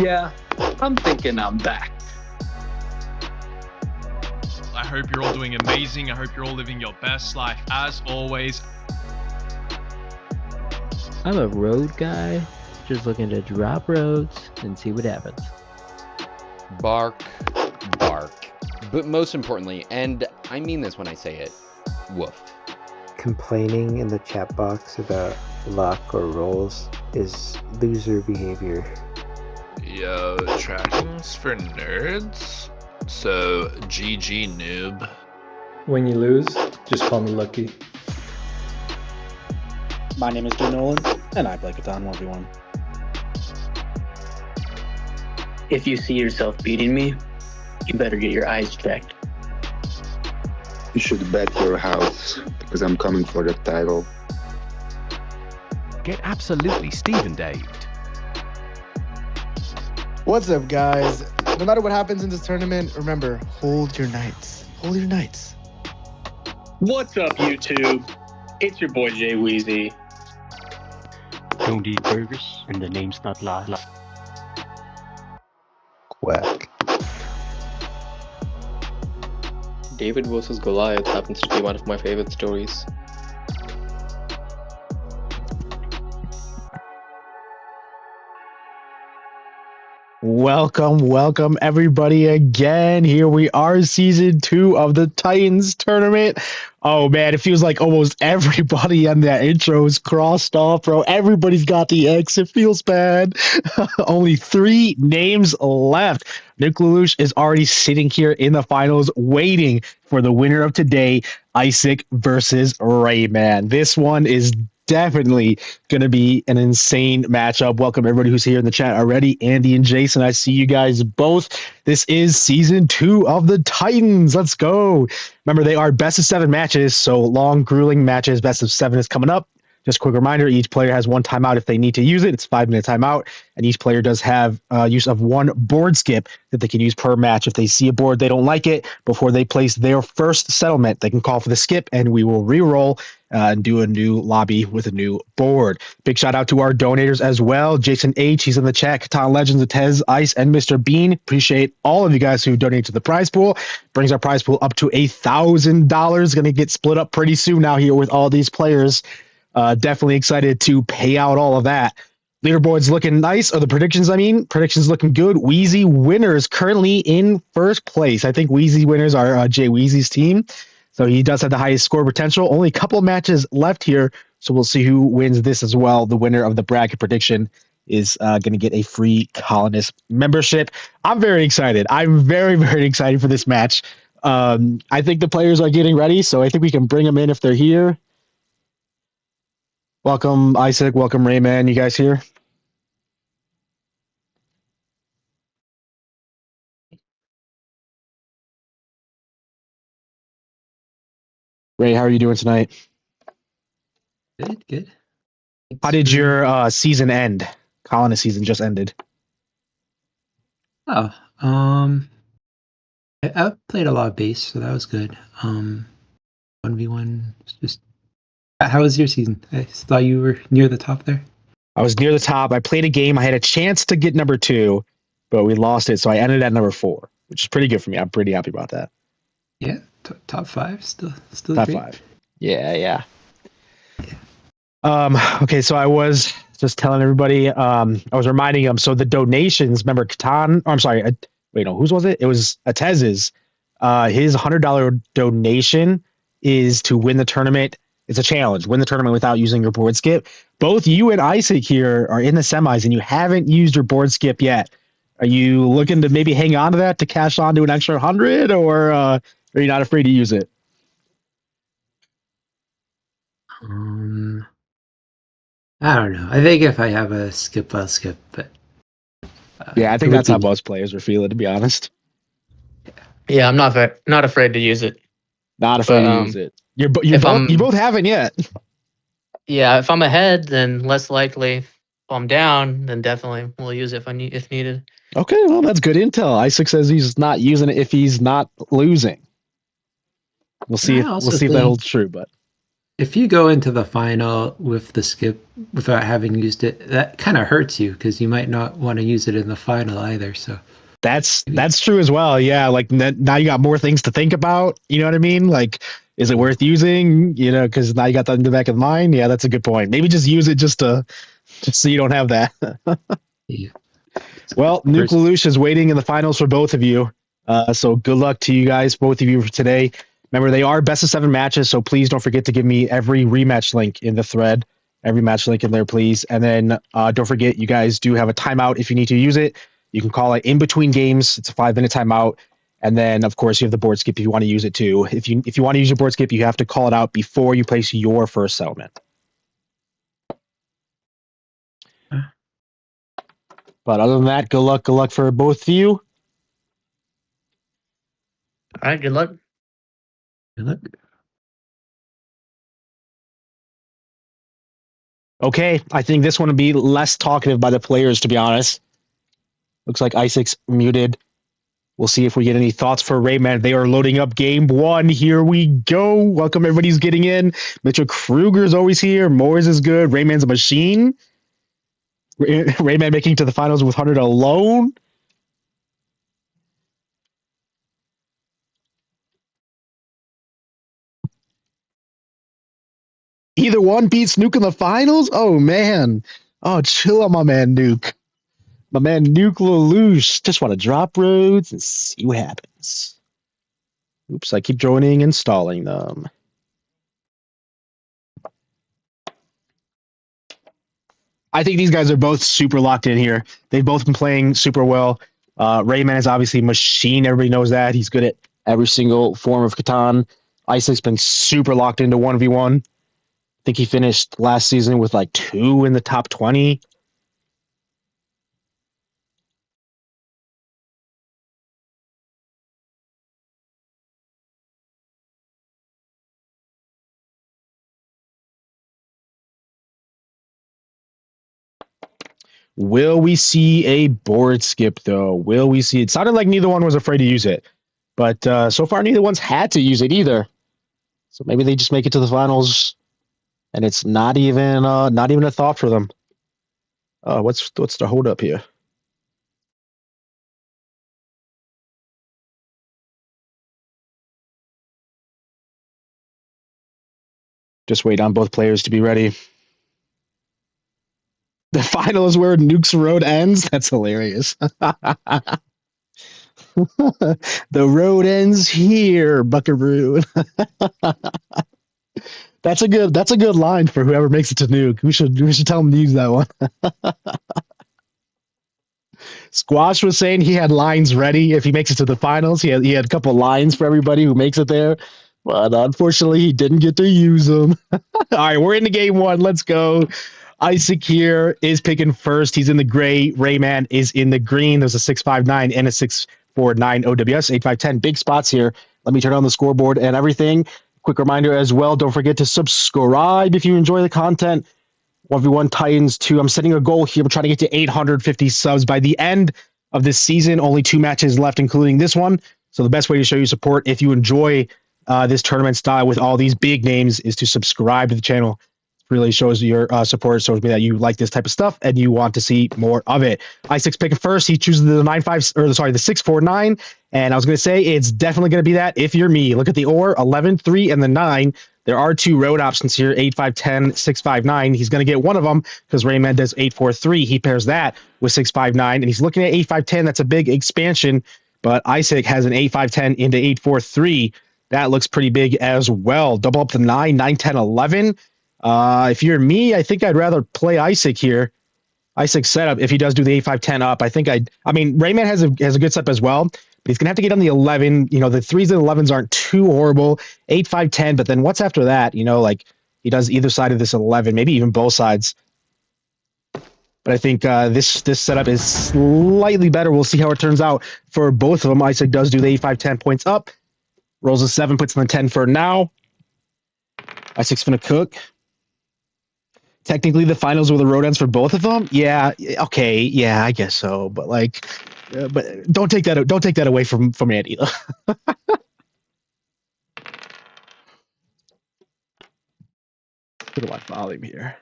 Yeah, I'm thinking I'm back. I hope you're all doing amazing. I hope you're all living your best life as always. I'm a road guy, just looking to drop roads and see what happens. Bark, bark. But most importantly, and I mean this when I say it, woof. Complaining in the chat box about luck or rolls is loser behavior. Yo, tracking's for nerds? So, GG noob. When you lose, just call me lucky. My name is Joe Nolan, and I play Titatns 1v1. If you see yourself beating me, you better get your eyes checked. You should bet your house, because I'm coming for the title. Get absolutely Steven Daved. What's up, guys? No matter what happens in this tournament, remember, hold your knights. Hold your knights. What's up, YouTube? It's your boy Jay Weezy. Don't eat burgers, and the name's not La. Quack. David vs. Goliath happens to be one of my favorite stories. Welcome everybody again. Here we are, season 2 of the Titatns Tournament. Oh man, it feels like almost everybody on that intro is crossed off, bro. Everybody's got the X. It feels bad. Only 3 names left. Nick Lelouch is already sitting here in the finals waiting for the winner of today, Eyesick versus Rayman. This one is definitely going to be an insane matchup. Welcome everybody who's here in the chat already. Andy and Jason, I see you guys both. This is season 2 of the Titatns. Let's go. Remember, they are best of 7 matches, so long, grueling matches. Best of 7 is coming up. Just a quick reminder, each player has 1 timeout if they need to use it. It's a 5-minute timeout, and each player does have use of 1 board skip that they can use per match. If they see a board they don't like it, before they place their first settlement, they can call for the skip, and we will re-roll and do a new lobby with a new board. Big shout out to our donators as well. Jason H, he's in the chat. Catan Legends, Tez, Ice, and Mr. Bean. Appreciate all of you guys who donate to the prize pool. Brings our prize pool up to $1,000. Going to get split up pretty soon now here with all these players. Definitely excited to pay out all of that. Leaderboard's looking nice. Or the predictions, predictions looking good. Wheezy winners currently in first place. I think Wheezy winners are Jay Wheezy's team. So he does have the highest score potential. Only a couple of matches left here. So we'll see who wins this as well. The winner of the bracket prediction is going to get a free Colonist membership. I'm very excited. I'm very, very excited for this match. I think the players are getting ready. So I think we can bring them in if they're here. Welcome, Eyesick. Welcome, Rayman. You guys here? Ray, how are you doing tonight? Good. How did your season end? Colonist season just ended. I played a lot of base, so that was good. 1v1, just... How was your season? I thought you were near the top there. I was near the top. I played a game. I had a chance to get number 2, but we lost it, so I ended at number 4, which is pretty good for me. I'm pretty happy about that. Yeah, top 5, still top great. 5. Yeah. Okay, so I was just telling everybody. I was reminding them. So the donations. Remember, Catan? I'm sorry. Wait, no. Whose was it? It was Atez's. His $100 donation is to win the tournament. It's a challenge. Win the tournament without using your board skip. Both you and Eyesick here are in the semis, and you haven't used your board skip yet. Are you looking to maybe hang on to that to cash on to an extra 100, or are you not afraid to use it? I don't know. I think if I have a skip, I'll skip. But yeah, I think that's how most players are feeling, to be honest. Yeah, I'm not afraid to use it. Not afraid to use it. You both haven't yet. Yeah, if I'm ahead, then less likely. If I'm down, then definitely we'll use it if needed. Okay, well, that's good intel. Eyesick says he's not using it if he's not losing. We'll see. We'll see if that holds true. But if you go into the final with the skip without having used it, that kind of hurts you because you might not want to use it in the final either. So That's true as well. Yeah, like now you got more things to think about. You know what I mean? Like, is it worth using? You know, because now you got that in the back of the mind. Yeah, that's a good point. Maybe just use it just so you don't have that. yeah. Well, Nuke Lelouch is waiting in the finals for both of you. So good luck to you guys, both of you, for today. Remember, they are best of 7 matches, so please don't forget to give me every rematch link in the thread. Every match link in there, please. And then don't forget, you guys do have a timeout if you need to use it. You can call it in between games. It's a 5-minute timeout. And then, of course, you have the board skip if you want to use it too. If you want to use your board skip, you have to call it out before you place your first settlement. But other than that, good luck for both of you. All right, good luck. Good luck. Okay, I think this one will be less talkative by the players, to be honest. Looks like Eyesick's muted. We'll see if we get any thoughts for Rayman. They are loading up game 1. Here we go. Welcome, everybody's getting in. Mitchell Kruger's always here. Moores is good. Rayman's a machine. Rayman making it to the finals with 100 alone. Either one beats Nuke in the finals? Oh, man. Oh, chill on my man, Nuke. My man, Nuke Lelouch. Just want to drop roads and see what happens. Oops, I keep joining and stalling them. I think these guys are both super locked in here. They've both been playing super well. Rayman is obviously a machine. Everybody knows that. He's good at every single form of Catan. Eyesick's been super locked into 1v1. I think he finished last season with like 2 in the top 20. Will we see a board skip, though? Will we see it? Sounded like neither one was afraid to use it. But so far, neither one's had to use it either. So maybe they just make it to the finals, and it's not even a thought for them. What's the hold up here? Just wait on both players to be ready. The final is where Nuke's road ends. That's hilarious. The road ends here, Buckaroo. That's a good line for whoever makes it to Nuke. We should tell him to use that one. Squash was saying he had lines ready if he makes it to the finals. He had a couple lines for everybody who makes it there, but unfortunately he didn't get to use them. All right, we're into game 1. Let's go. Eyesick here is picking first. He's in the gray. Rayman is in the green. There's a 659 and a 649 OWS. 8510. Big spots here. Let me turn on the scoreboard and everything. Quick reminder as well, don't forget to subscribe if you enjoy the content. 1v1 Titans 2. I'm setting a goal here. I'm trying to get to 850 subs by the end of this season. Only 2 matches left, including this one. So the best way to show your support, if you enjoy this tournament style with all these big names, is to subscribe to the channel. Really shows your support, shows me that you like this type of stuff and you want to see more of it. Eyesick's picking first. He chooses the 649, and I was going to say it's definitely going to be that if you're me. Look at the 11, 3, and the 9. There are 2 road options here, 8, 5, 10, 6, 5, 9. He's going to get one of them because Rayman does 8, 4, 3. He pairs that with 6, 5, 9, and he's looking at 8, 5, 10. That's a big expansion, but Eyesick has an 8, 5, 10 into 8, 4, 3. That looks pretty big as well. Double up to 9, 9, 10, 11. If you're me, I think I'd rather play Eyesick here. Eyesick setup, if he does do the 8-5-10 up, I mean, Rayman has a good setup as well, but he's going to have to get on the 11. You know, the 3s and 11s aren't too horrible. 8-5-10, but then what's after that? You know, like, he does either side of this 11, maybe even both sides. But I think this setup is slightly better. We'll see how it turns out for both of them. Eyesick does do the 8-5-10 points up. Rolls a 7, puts in the 10 for now. Eyesick's going to cook. Technically, the finals were the road ends for both of them. Yeah, okay, yeah, I guess so. But like, but don't take that away from Andy. Put my volume here.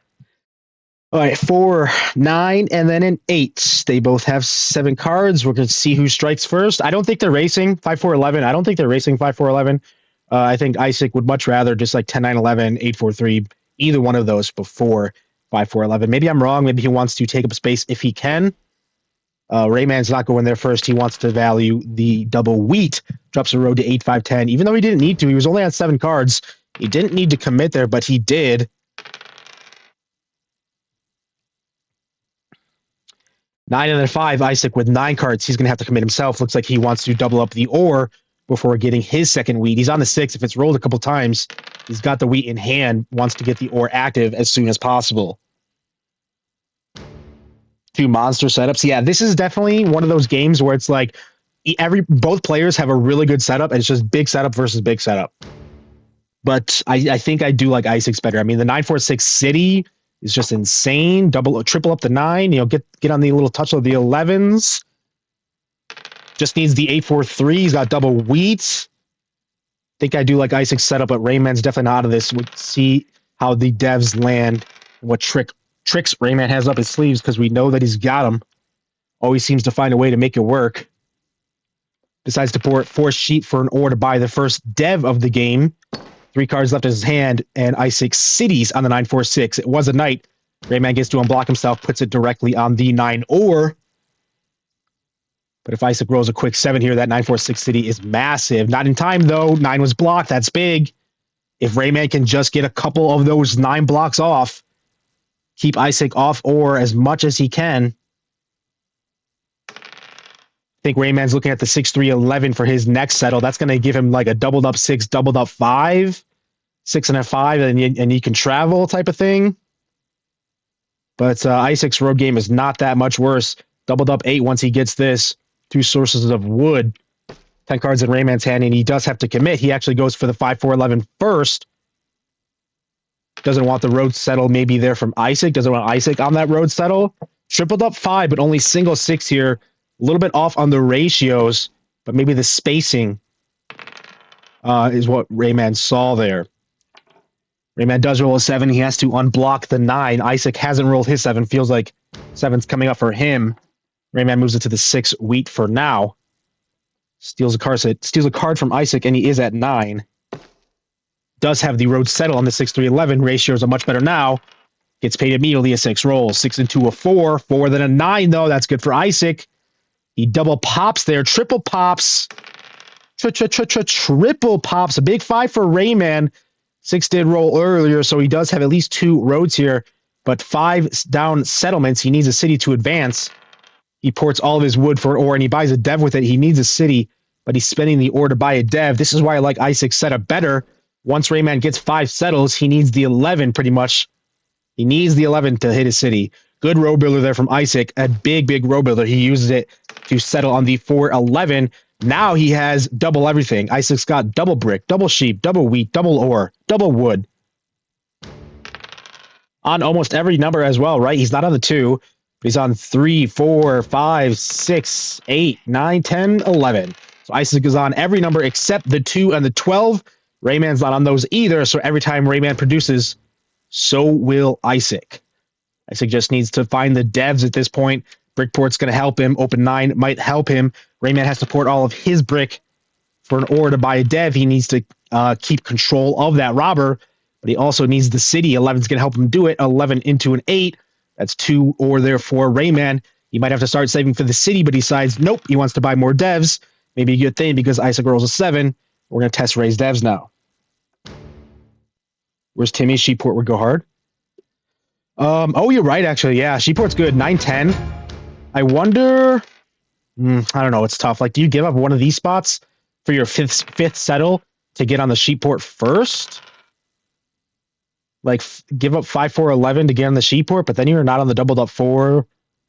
All right, 4, 9, and then an 8. They both have 7 cards. We're going to see who strikes first. I don't think they're racing 5, 4, 11. I don't think they're racing 5, 4, 11. I think Eyesick would much rather just like 10, 9, 11, 8, 4, 3, either one of those before 5, 4, 11. Maybe I'm wrong. Maybe he wants to take up space if he can. Rayman's not going there first. He wants to value the double wheat. Drops the road to 8, 5, 10. Even though he didn't need to, he was only on 7 cards. He didn't need to commit there, but he did. 9 and then 5, Eyesick with 9 cards. He's going to have to commit himself. Looks like he wants to double up the ore before getting his second wheat. He's on the 6. If it's rolled a couple times, he's got the wheat in hand, wants to get the ore active as soon as possible. 2 monster setups. Yeah, this is definitely one of those games where it's like both players have a really good setup, and it's just big setup versus big setup. But I think I do like Eyesick's better. I mean, the 9-4-6 city is just insane. Triple up the 9. Get on the little touch of the 11s. Just needs the 8-4-3. He's got double wheat. Think I do like Eyesick's setup, but Rayman's definitely not out of this. We'll see how the devs land and what tricks Rayman has up his sleeves, because we know that he's got them. Always seems to find a way to make it work. Decides to force sheet for an ore to buy the first dev of the game. 3 cards left in his hand, and Eyesick cities on the 9-4-6. It was a knight. Rayman gets to unblock himself, puts it directly on the 9 ore. But if Eyesick rolls a quick 7 here, that 9-4-6 city is massive. Not in time, though. 9 was blocked. That's big. If Rayman can just get a couple of those 9 blocks off, keep Eyesick off ore as much as he can. I think Rayman's looking at the 6-3-11 for his next settle. That's going to give him like a doubled up 6, doubled up 5, 6 and a 5, and you can travel type of thing. But Eyesick's road game is not that much worse. Doubled up 8 once he gets this. 2 sources of wood. 10 cards in Rayman's hand, and he does have to commit. He actually goes for the 5-4-11 first. Doesn't want the road settle maybe there from Eyesick. Doesn't want Eyesick on that road settle. Tripled up 5, but only single 6 here. A little bit off on the ratios, but maybe the spacing is what Rayman saw there. Rayman does roll a 7. He has to unblock the 9. Eyesick hasn't rolled his 7. Feels like 7's coming up for him. Rayman moves it to the 6 wheat for now. Steals a card from Eyesick, and he is at 9. Does have the road settle on the 6-3-11. Ratios are much better now. Gets paid immediately a 6 rolls. 6 and 2 a 4. 4 then a 9, though. That's good for Eyesick. He double pops there. Triple pops. Triple pops. A big 5 for Rayman. 6 did roll earlier, so he does have at least 2 roads here. But 5 down settlements. He needs a city to advance. He ports all of his wood for an ore, and he buys a dev with it. He needs a city, but he's spending the ore to buy a dev. This is why I like Eyesick's setup better. Once Rayman gets 5 settles, he needs the 11 pretty much. He needs the 11 to hit his city. Good road builder there from Eyesick. A big road builder. He uses it to settle on the 4-11. Now he has double everything. Eyesick's got double brick, double sheep, double wheat, double ore, double wood. On almost every number as well, right? He's not on the 2. But he's on 3, 4, 5, 6, 8, 9, 10, 11. So Eyesick is on every number except the 2 and the 12. Rayman's not on those either, so every time Rayman produces, so will Eyesick. Eyesick just needs to find the devs at this point. Brickport's going to help him. Open 9 might help him. Rayman has to port all of his brick for an ore to buy a dev. He needs to keep control of that robber, but he also needs the city. 11's going to help him do it. 11 into an 8. That's 2 ore there for Rayman. He might have to start saving for the city, but he decides, nope, he wants to buy more devs. Maybe a good thing because Eyesick rolls a 7. We're going to test Ray's devs now. Where's Timmy? Sheepport would go hard. Oh, you're right, actually. Yeah, Sheepport's good. 9-10. I wonder... I don't know. It's tough. Like, do you give up one of these spots for your fifth settle to get on the Sheepport first? Like, give up 5-4-11 to get on the Sheepport, but then you're not on the doubled up 4. You know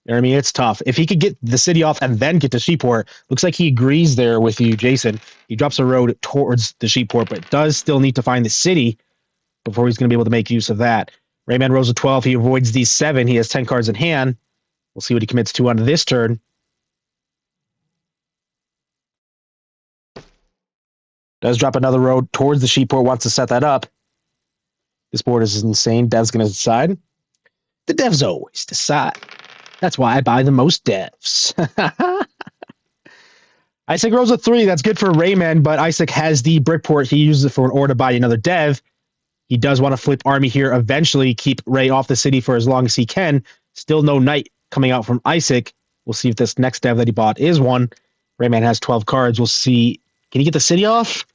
what I mean? It's tough. If he could get the city off and then get to Sheepport, looks like he agrees there with you, Jason. He drops a road towards the Sheepport, but does still need to find the city before he's going to be able to make use of that. Rayman rolls a 12. He avoids these 7. He has 10 cards in hand. We'll see what he commits to on this turn. Does drop another road towards the Sheepport, wants to set that up. This board is insane. Dev's going to decide. The devs always decide. That's why I buy the most devs. Eyesick rolls a 3. That's good for Rayman, but Eyesick has the Brickport. He uses it for an order to buy another dev. He does want to flip army here eventually, keep Ray off the city for as long as he can. Still no knight coming out from Eyesick. We'll see if this next dev that he bought is one. Rayman has 12 cards. We'll see. Can he get the city off?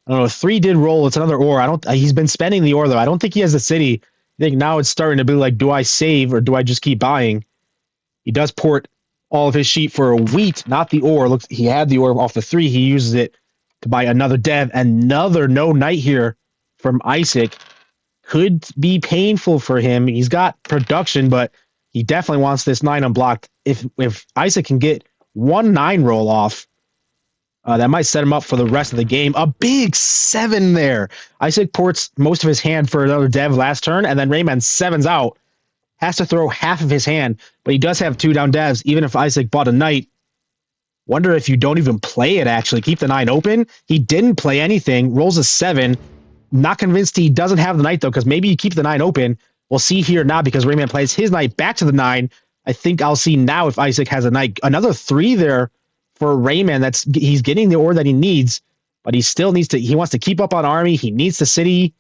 I don't know. 3 did roll. It's another ore. He's been spending the ore, though. I don't think he has the city. I think now it's starting to be like, do I save or do I just keep buying? He does port all of his sheep for a wheat, not the ore. Looks, he had the ore off the 3. He uses it to buy another dev. Another no knight here from Eyesick. Could be painful for him. He's got production, but he definitely wants this 9 unblocked. If Eyesick can get 1 9 roll off, that might set him up for the rest of the game. A big 7 there. Eyesick ports most of his hand for another dev last turn, and then Rayman 7's out. Has to throw half of his hand, but he does have 2 down devs, even if Eyesick bought a knight. Wonder if you don't even play it, actually. Keep the 9 open. He didn't play anything. Rolls a 7. Not convinced he doesn't have the knight, though, because maybe you keep the 9 open. We'll see here now, because Rayman plays his knight back to the 9. I think I'll see now if Eyesick has a knight. Another 3 there for Rayman. He's getting the ore that he needs, but he still needs to. He wants to keep up on army. He needs the city.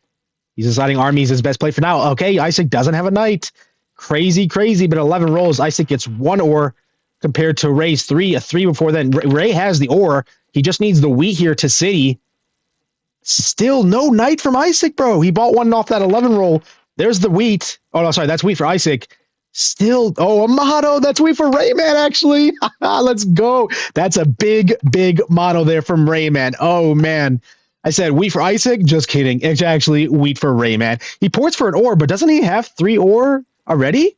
He's deciding army is his best play for now. Okay, Eyesick doesn't have a knight. Crazy, but 11 rolls. Eyesick gets 1 ore compared to Ray's 3. A 3 before then. Ray has the ore. He just needs the wheat here to city. Still no knight from Eyesick, bro. He bought 1 off that 11 roll. There's the wheat. Oh, no, sorry. That's wheat for Eyesick. Still, a motto. That's wheat for Rayman, actually. Let's go. That's a big motto there from Rayman. Oh, man. I said wheat for Eyesick. Just kidding. It's actually wheat for Rayman. He ports for an ore, but doesn't he have 3 ore already?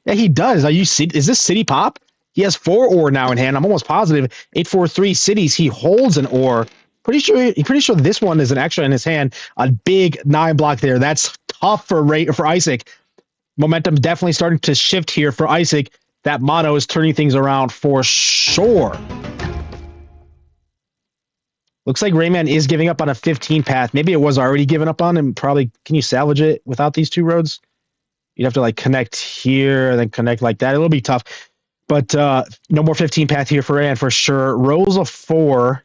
Yeah, he does. Is this city pop? He has 4 ore now in hand. I'm almost positive. 843 cities. He holds an ore. Pretty sure this one is an extra in his hand. A big 9 block there. That's tough for Eyesick. Momentum definitely starting to shift here for Eyesick. That motto is turning things around for sure. Looks like Rayman is giving up on a 15 path. Maybe it was already given up on, and probably can you salvage it without these 2 roads? You'd have to like connect here and then connect like that. It'll be tough. But no more 15 path here for Rayman for sure. Rolls a 4.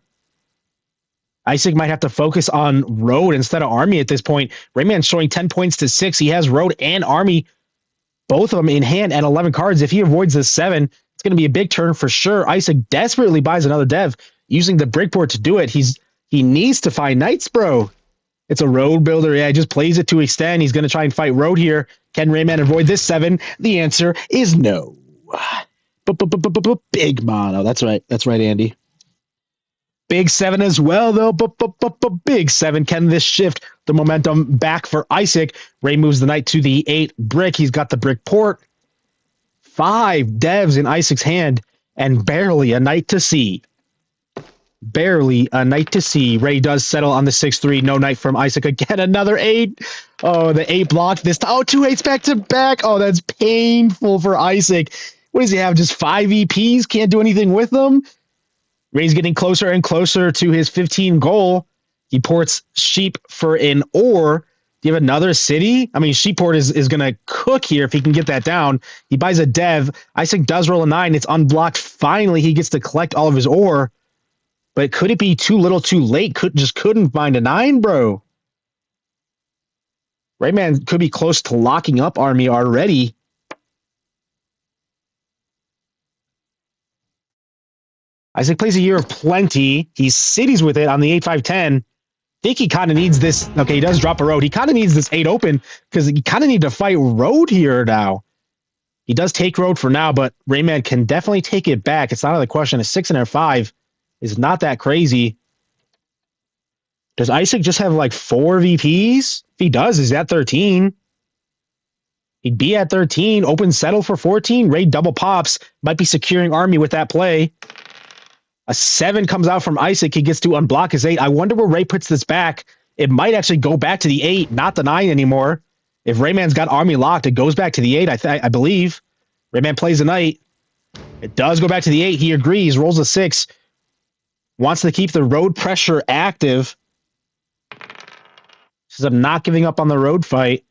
Eyesick might have to focus on road instead of army at this point. Rayman's showing 10 points to 6. He has road and army, both of them in hand at 11 cards. If he avoids this 7, it's going to be a big turn for sure. Eyesick desperately buys another dev using the brickboard to do it. He needs to find knights, bro. It's a road builder. Yeah, he just plays it to extend. He's going to try and fight road here. Can Rayman avoid this 7? The answer is no. Big mono. That's right. That's right, Andy. Big 7 as well, though. Big 7. Can this shift the momentum back for Eyesick? Ray moves the knight to the 8 brick. He's got the brick port. 5 devs in Eyesick's hand, and barely a knight to see. Barely a knight to see. Ray does settle on the 6-3. No knight from Eyesick. Again, another 8. Oh, the 8 blocked this time. Oh, 2 8s back to back. Oh, that's painful for Eyesick. What does he have? Just 5 EPs? Can't do anything with them? Ray's getting closer and closer to his 15 goal. He ports sheep for an ore. Do you have another city? I mean, Sheepport is going to cook here if he can get that down. He buys a dev. Eyesick does roll a 9. It's unblocked. Finally, he gets to collect all of his ore. But could it be too little too late? Couldn't find a 9, bro. Rayman could be close to locking up army already. Eyesick plays a year of plenty. He cities with it on the 8-5-10. Think he kind of needs this. Okay, he does drop a road. He kind of needs this 8 open because he kind of need to fight road here now. He does take road for now, but Rayman can definitely take it back. It's not out of the question. A 6 and a 5 is not that crazy. Does Eyesick just have like 4 VPs? If he does, he's at 13. He'd be at 13. Open settle for 14. Ray double pops. Might be securing army with that play. A 7 comes out from Eyesick. He gets to unblock his 8. I wonder where Ray puts this back. It might actually go back to the 8, not the 9 anymore. If Rayman's got army locked, it goes back to the 8, I believe. Rayman plays a knight. It does go back to the 8. He agrees. Rolls a 6. Wants to keep the road pressure active. Says, I'm not giving up on the road fight.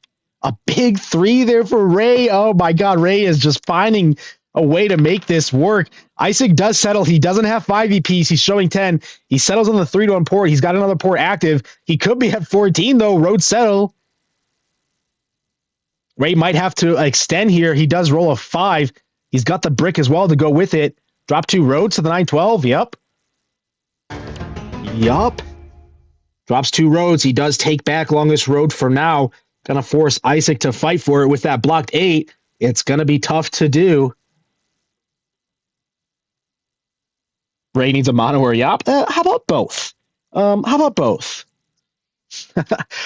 A big 3 there for Ray. Oh my God, Ray is just finding a way to make this work. Eyesick does settle. He doesn't have 5 VPs. He's showing 10. He settles on the 3-1 port. He's got another port active. He could be at 14 though. Road settle. Ray might have to extend here. He does roll a 5. He's got the brick as well to go with it. Drop 2 roads to the 9-12. Yup. Drops 2 roads. He does take back longest road for now. Gonna force Eyesick to fight for it with that blocked 8. It's gonna be tough to do. Ray needs a mono or yup. How about both?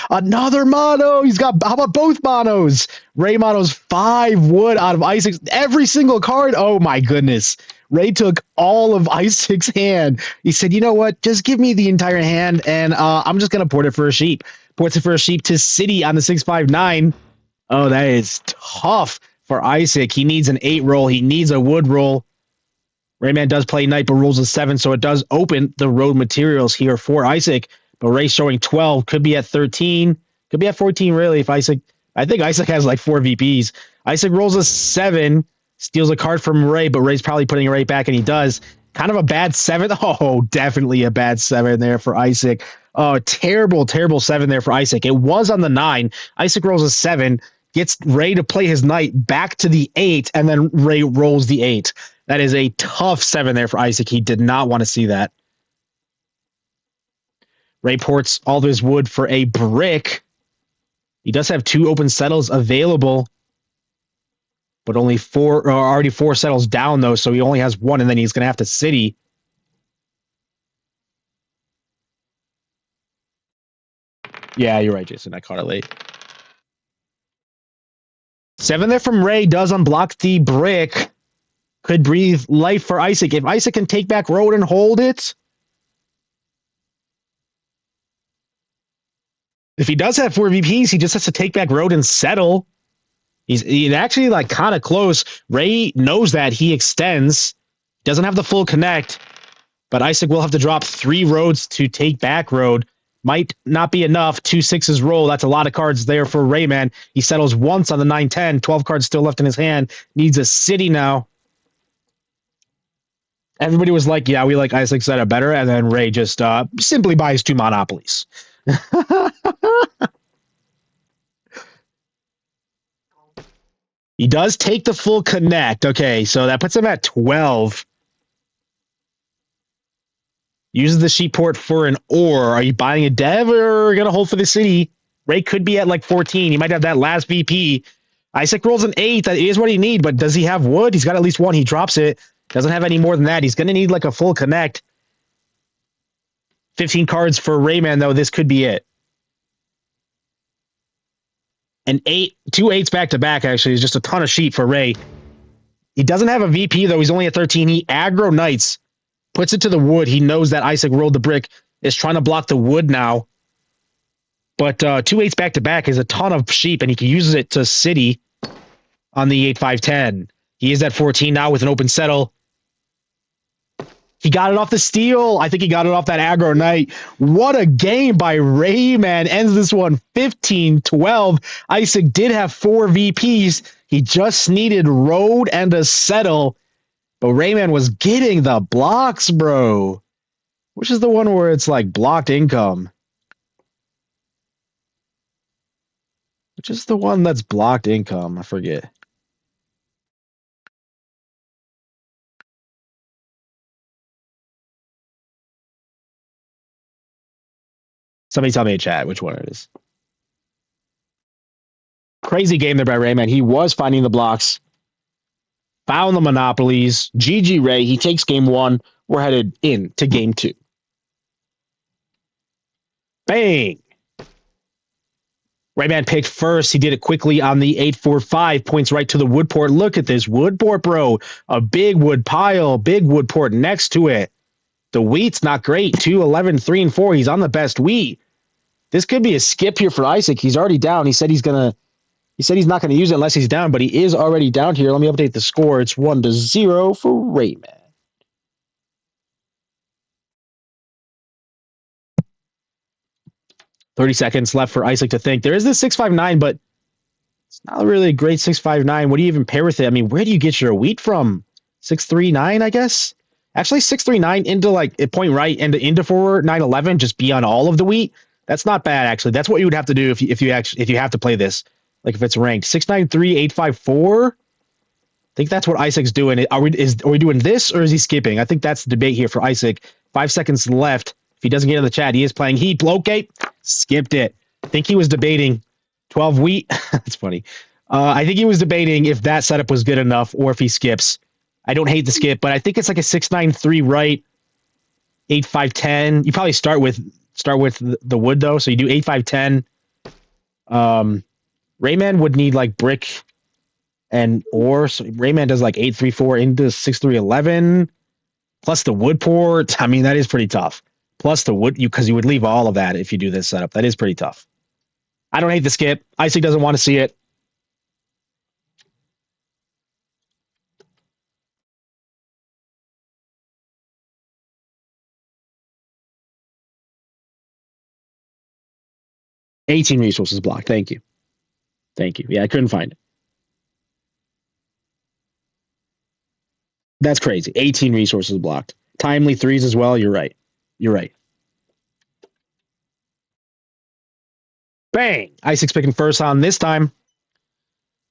Another mono. How about both monos? Ray monos 5 wood out of Eyesick's every single card. Oh my goodness. Ray took all of Eyesick's hand. He said, you know what? Just give me the entire hand and I'm just gonna port it for a sheep. Ports it for a sheep to City on the 6-5-9. Oh, that is tough for Eyesick. He needs an 8 roll. He needs a wood roll. Rayman does play knight, but rolls a 7, so it does open the road materials here for Eyesick. But Ray showing 12, could be at 13, could be at 14, really, if Eyesick... I think Eyesick has like 4 VPs. Eyesick rolls a 7, steals a card from Ray, but Ray's probably putting it right back, and he does. Kind of a bad 7. Oh, definitely a bad 7 there for Eyesick. Oh, terrible, terrible 7 there for Eyesick. It was on the 9. Eyesick rolls a 7, gets Ray to play his knight back to the 8, and then Ray rolls the 8. That is a tough 7 there for Eyesick. He did not want to see that. Ray ports all of his wood for a brick. He does have 2 open settles available, but only 4, or already 4 settles down, though, so he only has 1, and then he's going to have to City. Yeah, you're right, Jason. I caught it late. 7 there from Ray does unblock the brick. Could breathe life for Eyesick. If Eyesick can take back road and hold it. If he does have 4 VPs, he just has to take back road and settle. He's actually like kind of close. Ray knows that. He extends. Doesn't have the full connect. But Eyesick will have to drop 3 roads to take back road. Might not be enough. 2 6s roll. That's a lot of cards there for Rayman. He settles once on the 9-10. 12 cards still left in his hand. Needs a City now. Everybody was like, yeah, we like Eyesick's setup better. And then Ray just simply buys 2 monopolies. He does take the full connect. Okay, so that puts him at 12. Uses the sheep port for an ore. Are you buying a dev or going to hold for the City? Ray could be at like 14. He might have that last VP. Eyesick rolls an 8. That is what he needs, but does he have wood? He's got at least 1. He drops it. Doesn't have any more than that. He's going to need like a full connect. 15 cards for Rayman, though. This could be it. An 8, 2 8s back to back, actually, is just a ton of sheep for Ray. He doesn't have a VP, though. He's only at 13. He aggro knights, puts it to the wood. He knows that Eyesick rolled the brick, is trying to block the wood now. But 2 8s back to back is a ton of sheep, and he uses it to City on the 8-5-10. He is at 14 now with an open settle. He got it off the steal. I think he got it off that aggro knight. What a game by Rayman. Ends this one 15-12. Eyesick did have 4 VPs. He just needed road and a settle. But Rayman was getting the blocks, bro. Which is the one where it's like blocked income? Which is the one that's blocked income? I forget. Somebody tell me in chat which one it is. Crazy game there by Rayman. He was finding the blocks. Found the monopolies. GG Ray. He takes game 1. We're headed into game 2. Bang! Rayman picked first. He did it quickly on the 8-4-5. Points right to the wood port. Look at this wood port, bro. A big wood pile. Big wood port next to it. The wheat's not great. 2, 11, 3, and 4. He's on the best wheat. This could be a skip here for Eyesick. He's already down. He said he's not gonna use it unless he's down, but he is already down here. Let me update the score. It's 1-0 for Rayman. $30 seconds left for Eyesick to think. There is this 6-5-9, but It's not really a great 659. What do you even pair with it? I mean, where do you get your wheat from? 639, I guess. Actually, 639 into like a point right and into forward 911. Just be on all of the wheat. That's not bad actually. That's what you would have to do if you have to play this. Like if it's ranked 693 854. I think that's what Eyesick's doing. Are we doing this or is he skipping? I think that's the debate here for Eyesick. 5 seconds left. If he doesn't get in the chat, he is playing heat. Okay, skipped it. I think he was debating 12 wheat. That's funny. I think he was debating if that setup was good enough or if he skips. I don't hate the skip, but I think it's like a 693 right, 8510. You probably start with the wood though, so you do 8510. Rayman would need like brick and ore. So Rayman does like 834 into 6311 plus the wood port. I mean, that is pretty tough. Plus the wood, because you would leave all of that if you do this setup. That is pretty tough. I don't hate the skip. Eyesick doesn't want to see it. $18 resources blocked. Thank you. Thank you. Yeah, I couldn't find it. That's crazy. 18 resources blocked. Timely threes as well. You're right. You're right. Bang! Eyesick's picking first on this time.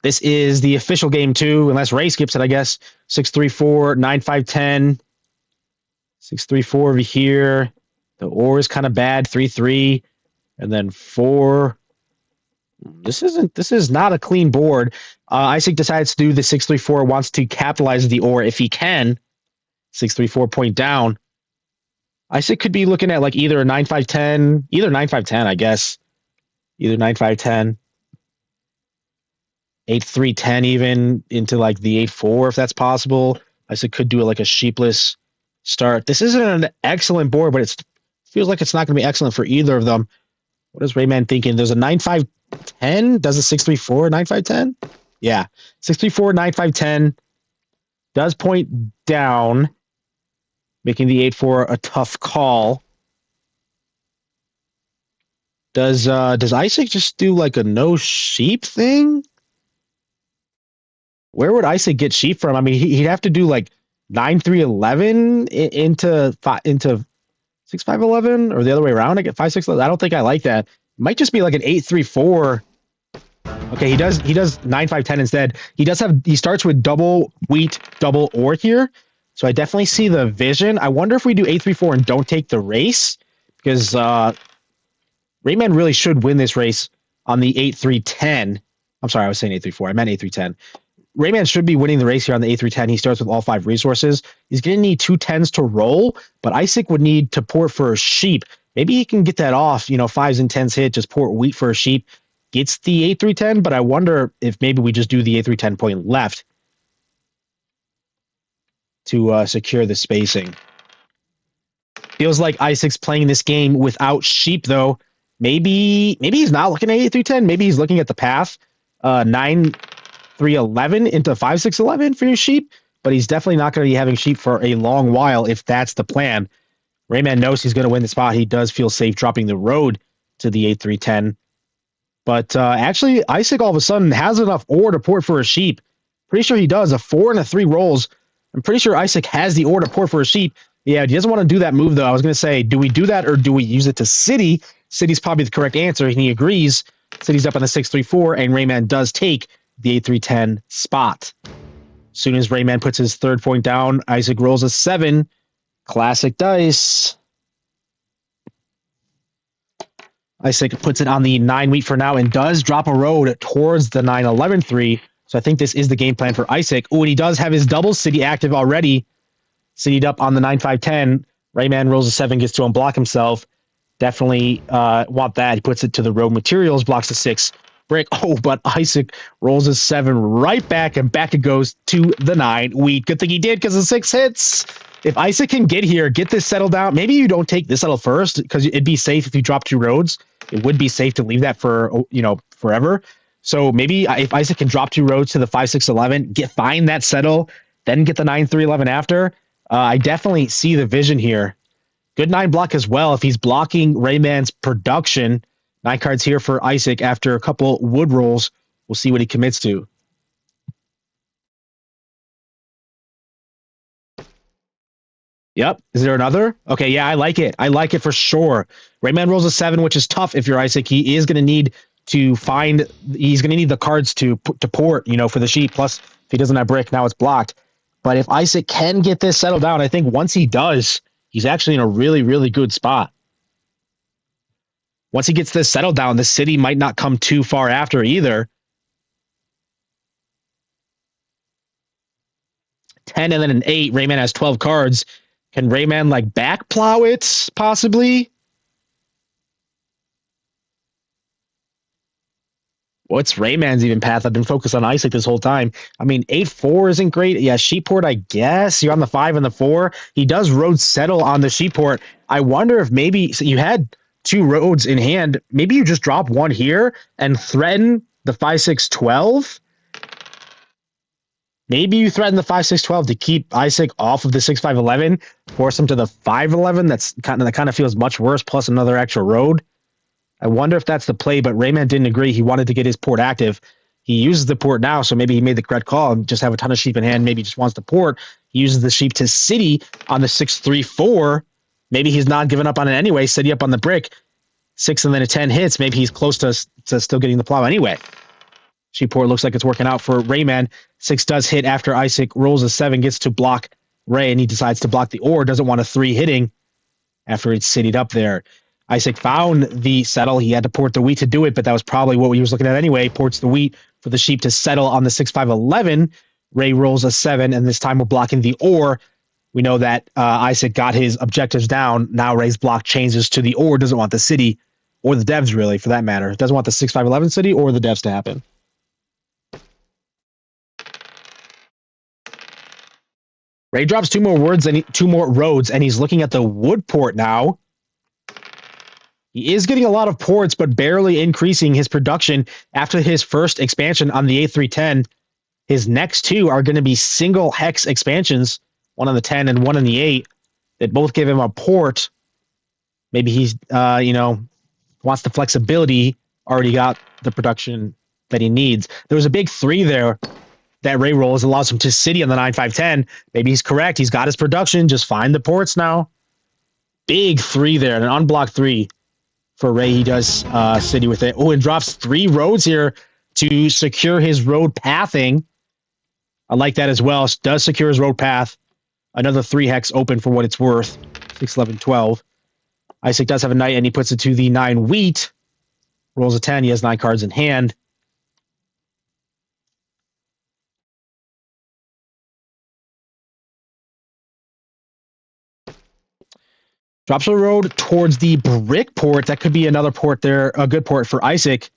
This is the official game 2, unless Ray skips it, I guess. 634, 9510. 634 over here. The ore is kind of bad. 3-3. And then 4. This is not a clean board. Eyesick decides to do the 634, wants to capitalize the ore if he can. 634 point down. Eyesick could be looking at like either a 9-5-10, either 9-5-10, I guess. Either 9-5-10. 8-3-10 even into like the 8-4 if that's possible. Eyesick could do it like a sheepless start. This isn't an excellent board, but it feels like it's not going to be excellent for either of them. What is Rayman thinking? There's a 9-5-10. Does a 6-3-4 9-5-10? Yeah. 6-3-4 9-5-10 does point down, making the 8-4 a tough call. Does Eyesick just do like a no sheep thing? Where would Eyesick get sheep from? I mean, he'd have to do like 9-3-11 into 6-5-11 or the other way around. I get 5-6. I don't think I like that. It might just be like an 8-3-4. Okay, he does 9-5-10 instead. He starts with double wheat, double ore here. So I definitely see the vision. I wonder if we do 8-3-4 and don't take the race, because Rayman really should win this race on the 8-3-10. I'm sorry, I was saying 8-3-4. I meant 8-3-10. Rayman should be winning the race here on the 8-3-10. He starts with all 5 resources. He's going to need 2 10s to roll, but Eyesick would need to port for a sheep. Maybe he can get that off, 5s and 10s hit, just port wheat for a sheep. Gets the 8-3-10, but I wonder if maybe we just do the 8-3-10 point left to secure the spacing. Feels like Eyesick's playing this game without sheep, though. Maybe he's not looking at 8-3-10. Maybe he's looking at the path. 9-3-11 into 5-6-11 for your sheep, but he's definitely not going to be having sheep for a long while if that's the plan. Rayman knows he's going to win the spot. He does feel safe dropping the road to the 8-3-10. But actually, Eyesick all of a sudden has enough ore to port for a sheep. Pretty sure he does. A 4 and a 3 rolls. I'm pretty sure Eyesick has the ore to port for a sheep. Yeah, he doesn't want to do that move, though. I was going to say, do we do that or do we use it to City? City's probably the correct answer, and he agrees. City's up on the 6-3-4, and Rayman does take the 8-3-10 spot. As soon as Rayman puts his third point down, Eyesick rolls a 7. Classic dice. Eyesick puts it on the 9 wheat for now and does drop a road towards the 9-11-3. So I think this is the game plan for Eyesick. Oh, and he does have his double City active already. City'd up on the 9-5-10. Rayman rolls a 7, gets to unblock himself. Definitely want that. He puts it to the road materials, blocks the 6 brick. Oh, but Eyesick rolls a 7 right back, and back it goes to the 9 wheat. Good thing he did, because the 6 hits. If Eyesick can get here, get this settled down. Maybe you don't take this settle first, because it'd be safe if you drop 2 roads. It would be safe to leave that for, forever. So maybe if Eyesick can drop 2 roads to the 5-6-11, find that settle, then get the 9-3-11 after. I definitely see the vision here. Good 9 block as well if he's blocking Rayman's production. 9 cards here for Eyesick after a couple wood rolls. We'll see what he commits to. Yep. Is there another? Okay, yeah, I like it. I like it for sure. Rayman rolls a 7, which is tough if you're Eyesick. He is going to need to find... He's going to need the cards to port, for the sheep. Plus, if he doesn't have brick, now it's blocked. But if Eyesick can get this settled down, I think once he does, he's actually in a really, really good spot. Once he gets this settled down, the city might not come too far after either. 10 and then an 8. Rayman has 12 cards. Can Rayman, back plow it, possibly? What's Rayman's even path? I've been focused on Eyesick this whole time. I mean, 8-4 isn't great. Yeah, sheepport, I guess. You're on the 5 and the 4. He does road settle on the sheepport. I wonder if maybe... So you had 2 roads in hand. Maybe you just drop 1 here and threaten the 5-6-12? Maybe you threaten the 5-6-12 to keep Eyesick off of the 6-5-11, force him to the 5-11. That kind of feels much worse, plus another extra road. I wonder if that's the play, but Rayman didn't agree. He wanted to get his port active. He uses the port now, so maybe he made the correct call and just have a ton of sheep in hand. Maybe he just wants to port. He uses the sheep to city on the 6-3-4. Maybe he's not giving up on it anyway. City up on the brick. 6 and then a 10 hits. Maybe he's close to still getting the plow anyway. Sheepport looks like it's working out for Rayman. 6 does hit after Eyesick rolls a 7, gets to block Ray, and he decides to block the ore. Doesn't want a 3 hitting after it's citied up there. Eyesick found the settle. He had to port the wheat to do it, but that was probably what he was looking at anyway. Ports the wheat for the sheep to settle on the 6-5-11. Ray rolls a 7, and this time we're blocking the ore. We know that Eyesick got his objectives down. Now Ray's block changes to the ore. Doesn't want the city, or the devs really, for that matter. Doesn't want the 6-5-11 city or the devs to happen. Ray drops 2 more roads, and he's looking at the wood port now. He is getting a lot of ports, but barely increasing his production after his first expansion on the 8-3-10. His next 2 are going to be single hex expansions, one on the 10 and one on the 8, that both give him a port. Maybe he's, wants the flexibility, already got the production that he needs. There was a big 3 there that Ray rolls, allows him to city on the 9-5-10. Maybe he's correct. He's got his production. Just find the ports now. Big 3 there, an unblocked 3 for Ray. He does city with it. Oh, and drops 3 roads here to secure his road pathing. I like that as well. Does secure his road path. Another 3 hex open for what it's worth. 6-11-12. Eyesick does have a knight, and he puts it to the 9 wheat. Rolls a 10. He has 9 cards in hand. Drops a road towards the brick port. That could be another port there, a good port for Eyesick.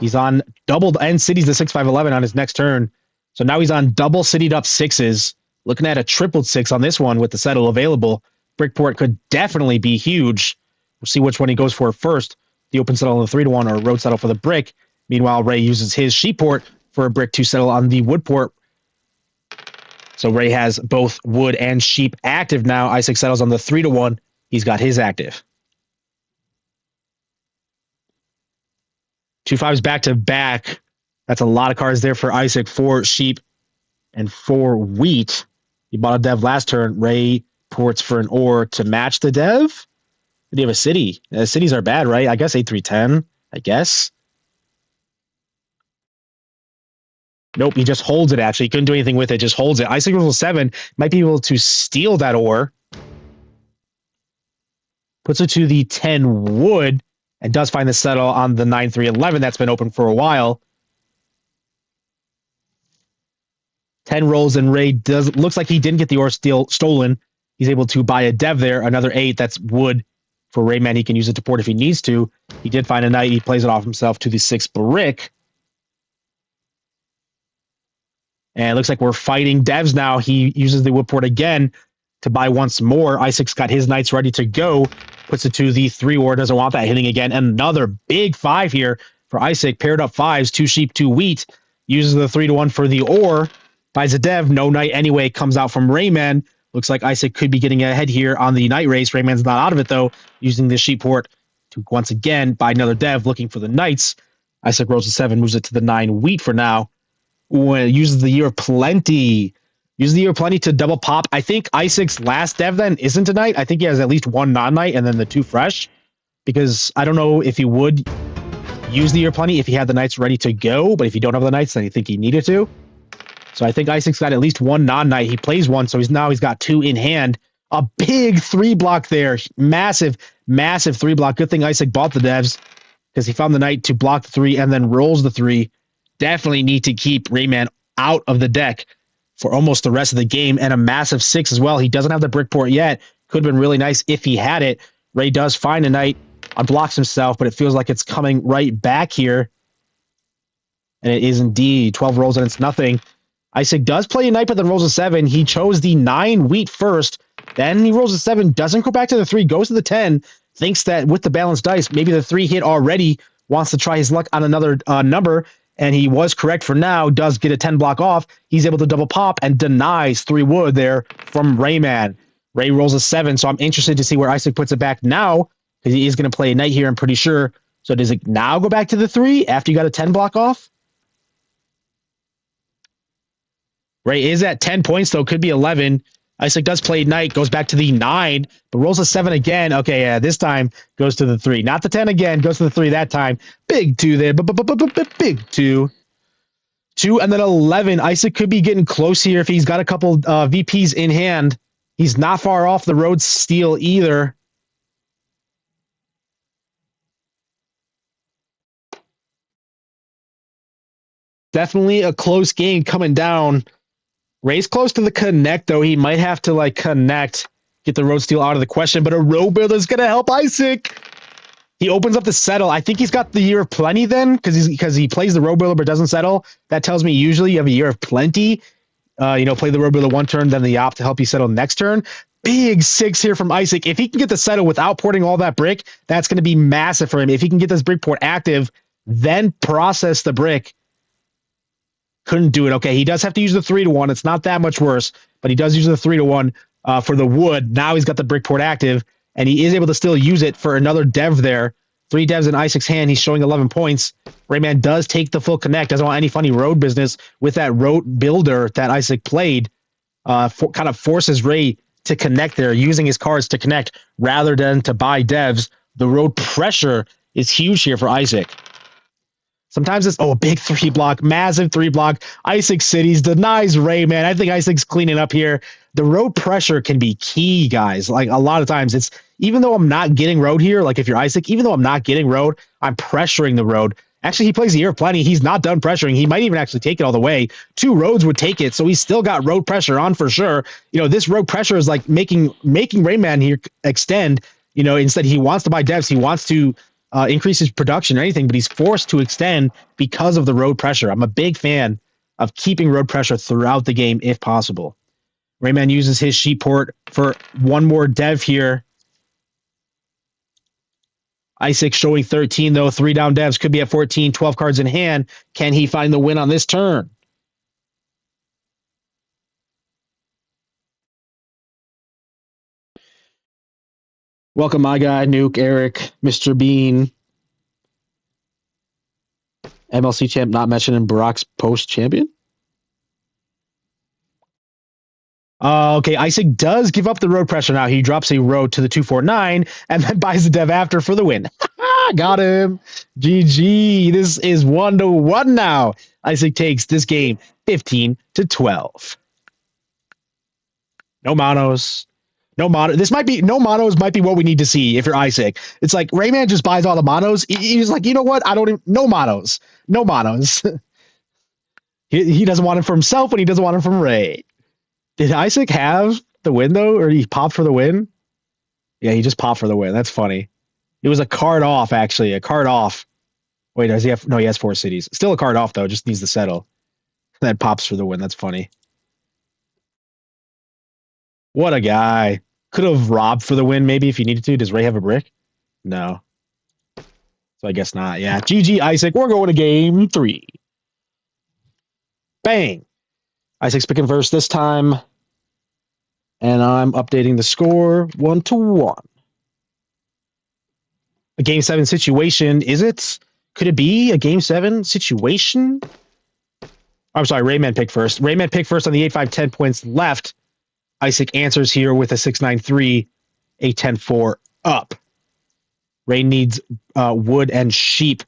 He's on doubled and cities the 6-5-11 on his next turn. So now he's on double citied up 6s. Looking at a tripled 6 on this one with the settle available. Brick port could definitely be huge. We'll see which one he goes for first. The open settle on the 3-1 or road settle for the brick. Meanwhile, Ray uses his sheep port for a brick to settle on the wood port. So Ray has both wood and sheep active now. Eyesick settles on the 3-1. He's got his active. 2 5s back to back. That's a lot of cards there for Eyesick. 4 sheep and 4 wheat. He bought a dev last turn. Ray ports for an ore to match the dev. Did he have a city? Cities are bad, right? I guess 8-3-10. I guess. Nope, he just holds it, actually. He couldn't do anything with it. Just holds it. Eyesick rolls 7. Might be able to steal that ore. Puts it to the 10 wood and does find the settle on the 9-3-11 that's been open for a while. 10 rolls and Ray looks like he didn't get the ore stolen. He's able to buy a dev there, another 8. That's wood for Rayman. He can use it to port if he needs to. He did find a knight. He plays it off himself to the 6 brick. And it looks like we're fighting devs now. He uses the wood port again to buy once more. Eyesick's got his knights ready to go. Puts it to the 3 ore. Doesn't want that hitting again. And another big 5 here for Eyesick. Paired up 5s. 2 sheep, 2 wheat. Uses the 3-1 for the ore. Buys a dev. No knight anyway. Comes out from Rayman. Looks like Eyesick could be getting ahead here on the knight race. Rayman's not out of it though. Using the sheep port to once again buy another dev. Looking for the knights. Eyesick rolls a 7, moves it to the 9. Wheat for now. Ooh, and it uses the Year of Plenty. Uses the Year of Plenty to double pop. I think Eyesick's last dev then isn't tonight. I think he has at least 1 non-night and then the 2 fresh. Because I don't know if he would use the Year of Plenty if he had the nights ready to go. But if you don't have the nights, then I think he needed to. So I think Eyesick's got at least 1 non-night. He plays 1, so he's got 2 in hand. A big 3 block there. Massive, massive 3 block. Good thing Eyesick bought the devs because he found the night to block the 3 and then rolls the 3. Definitely need to keep Rayman out of the deck for almost the rest of the game, and a massive 6 as well. He doesn't have the brick port yet. Could have been really nice if he had it. Ray does find a night, unblocks himself, but it feels like it's coming right back here. And it is indeed 12 rolls and it's nothing. Eyesick does play a night, but then rolls a 7. He chose the 9 wheat first. Then he rolls a 7, doesn't go back to the 3, goes to the 10, thinks that with the balanced dice, maybe the 3 hit already, wants to try his luck on another number, and he was correct for now, does get a 10 block off. He's able to double pop and denies 3 wood there from Rayman. Ray rolls a 7, so I'm interested to see where Eyesick puts it back now, because he is going to play a night here, I'm pretty sure. So does it now go back to the 3 after you got a 10 block off? Ray is at 10 points, though. Could be 11. Eyesick does play night, goes back to the 9, but rolls a 7 again. Okay, yeah, this time goes to the 3. Not the 10 again, goes to the 3 that time. Big 2 there, big 2. 2 and then 11. Eyesick could be getting close here if he's got a couple VPs in hand. He's not far off the road steal either. Definitely a close game coming down. Ray's close to the connect, though. He might have to, connect, get the road steal out of the question, but a road builder's going to help Eyesick. He opens up the settle. I think he's got the Year of Plenty then, because he plays the road builder but doesn't settle. That tells me usually you have a Year of Plenty. Play the road builder 1 turn, then the op to help you settle next turn. Big 6 here from Eyesick. If he can get the settle without porting all that brick, that's going to be massive for him. If he can get this brick port active, then process the brick. Couldn't do it. Okay, he does have to use the 3-1. It's not that much worse, but he does use the 3-1 for the wood. Now he's got the brick port active, and he is able to still use it for another dev there. 3 devs in Eyesick's hand. He's showing 11 points. Rayman does take the full connect. Doesn't want any funny road business with that road builder that Eyesick played. Kind of forces Ray to connect there, using his cards to connect rather than to buy devs. The road pressure is huge here for Eyesick. Sometimes it's, a big 3 block, massive 3 block. Eyesick Cities denies Rayman. I think Eyesick's cleaning up here. The road pressure can be key, guys. A lot of times it's, even though I'm not getting road here, if you're Eyesick, even though I'm not getting road, I'm pressuring the road. Actually, he plays the Year of Plenty. He's not done pressuring. He might even actually take it all the way. 2 roads would take it, so he's still got road pressure on for sure. This road pressure is making Rayman here extend. Instead he wants to buy devs. He wants to increase his production or anything, but he's forced to extend because of the road pressure. I'm a big fan of keeping road pressure throughout the game if possible. Rayman uses his sheet port for 1 more dev here. Eyesick showing 13, though. 3 down devs, could be at 14, 12 cards in hand. Can he find the win on this turn? Welcome, my guy, Nuke, Eric, Mr. Bean. MLC champ not mentioned in Brock's post champion. Okay, Eyesick does give up the road pressure now. He drops a road to the 249 and then buys the dev after for the win. Got him. GG. This is 1-1 now. Eyesick takes this game 15-12. No monos. No mono. No monos might be what we need to see if you're Eyesick. It's like Rayman just buys all the monos. He's like, you know what? No monos. No monos. he doesn't want it for himself and he doesn't want it from Ray. Did Eyesick have the win though? Or he popped for the win? Yeah, he just popped for the win. That's funny. It was a card off, actually. A card off. Wait, does he have? No, he has 4 cities. Still a card off though. Just needs to settle. And then pops for the win. That's funny. What a guy. Could have robbed for the win maybe if he needed to. Does Ray have a brick? No. So I guess not. Yeah. GG, Eyesick. We're going to game 3. Bang. Eyesick's picking first this time. And I'm updating the score 1-1. A game 7 situation, is it? Could it be a game 7 situation? I'm sorry, Rayman picked first. Rayman picked first on the 8-5, 10 points left. Eyesick answers here with a 6-9-3, a 10-4 up. Ray needs wood and sheep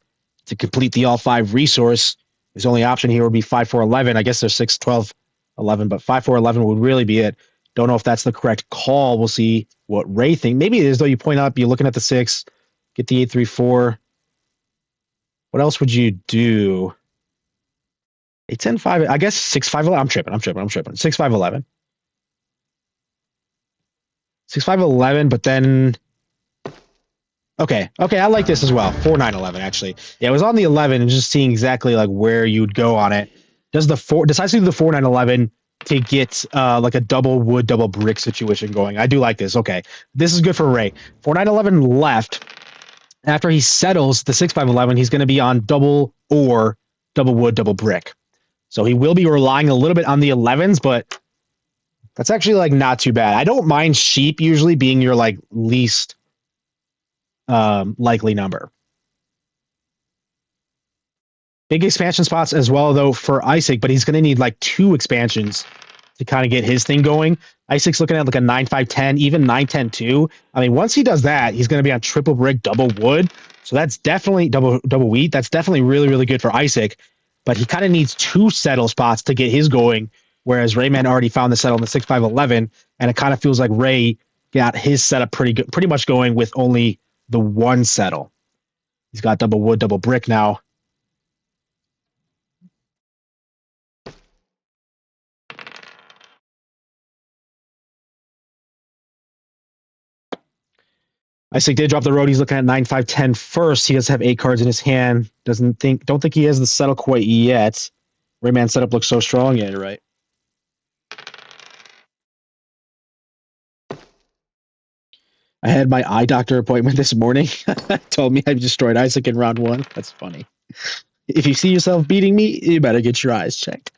to complete the all 5 resource. His only option here would be 5-4-11. I guess there's 6-12-11, but 5-4-11 would really be it. Don't know if that's the correct call. We'll see what Ray thinks. Maybe it is, though. You point out, you're looking at the 6, get the 8-3-4. What else would you do? 8-10-5. I guess 6-5-11. I'm tripping. 6-5-11. 6-5-11, but then... Okay, I like this as well. 4-9-11, actually. Yeah, it was on the 11 and just seeing exactly like where you'd go on it. Decides to do the 4-9-11 to get like a double wood, double brick situation going. I do like this. Okay, this is good for Ray. 4-9-11 left. After he settles the 6-5-11, he's going to be on double or double wood, double brick. So he will be relying a little bit on the 11s, but that's actually like not too bad. I don't mind sheep usually being your like least likely number. Big expansion spots as well, though, for Eyesick, but he's going to need like 2 expansions to kind of get his thing going. Eyesick's looking at like a 9-5-10, even 9-10-2. I mean, once he does that, he's going to be on triple brick, double wood. So that's definitely double wheat. That's definitely really, really good for Eyesick. But he kind of needs 2 settle spots to get his going, whereas Rayman already found the settle in the 6-5-11, and it kind of feels like Ray got his setup pretty much going with only the 1 settle. He's got double wood, double brick now. Eyesick did drop the road. He's looking at 9-5-10 first. He does have 8 cards in his hand. Don't think he has the settle quite yet. Rayman's setup looks so strong. Yeah, you're right. I had my eye doctor appointment this morning. Told me I destroyed Eyesick in round 1. That's funny. If you see yourself beating me, you better get your eyes checked.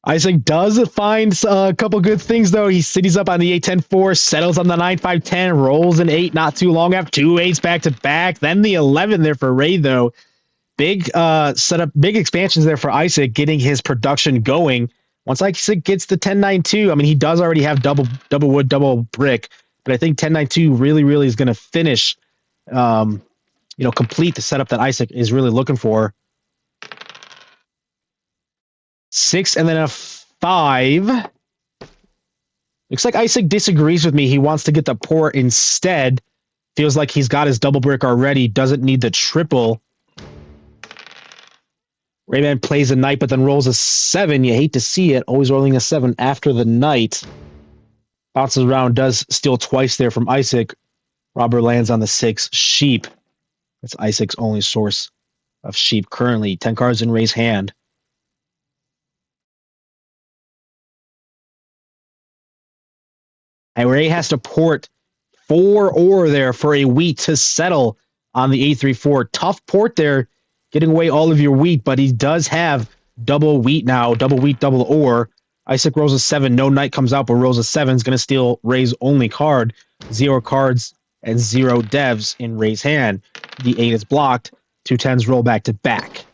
Eyesick does find a couple good things, though. He cities up on the 8-10-4, settles on the 9-5-10, rolls an 8 not too long after 2 8s back to back. Then the 11 there for Ray, though. Big setup, big expansions there for Eyesick, getting his production going. Once Eyesick gets the 10-9-2, I mean, he does already have double wood, double brick, but I think 10-9-2 really is going to finish, complete the setup that Eyesick is really looking for. 6 and then a 5. Looks like Eyesick disagrees with me. He wants to get the port instead. Feels like he's got his double brick already. Doesn't need the triple. Rayman plays a knight, but then rolls a 7. You hate to see it. Always rolling a 7 after the knight. Bounces around, does steal twice there from Eyesick. Robber lands on the 6 sheep. That's Eyesick's only source of sheep currently. 10 cards in Ray's hand. And Ray has to port 4 ore there for a wheat to settle on the 8-3-4. Tough port there, getting away all of your wheat, but he does have double wheat now, double wheat, double ore. Eyesick rolls a 7, no knight comes out, but rolls a 7 is going to steal Ray's only card. 0 cards and 0 devs in Ray's hand. The 8 is blocked. 2 10s roll back to back.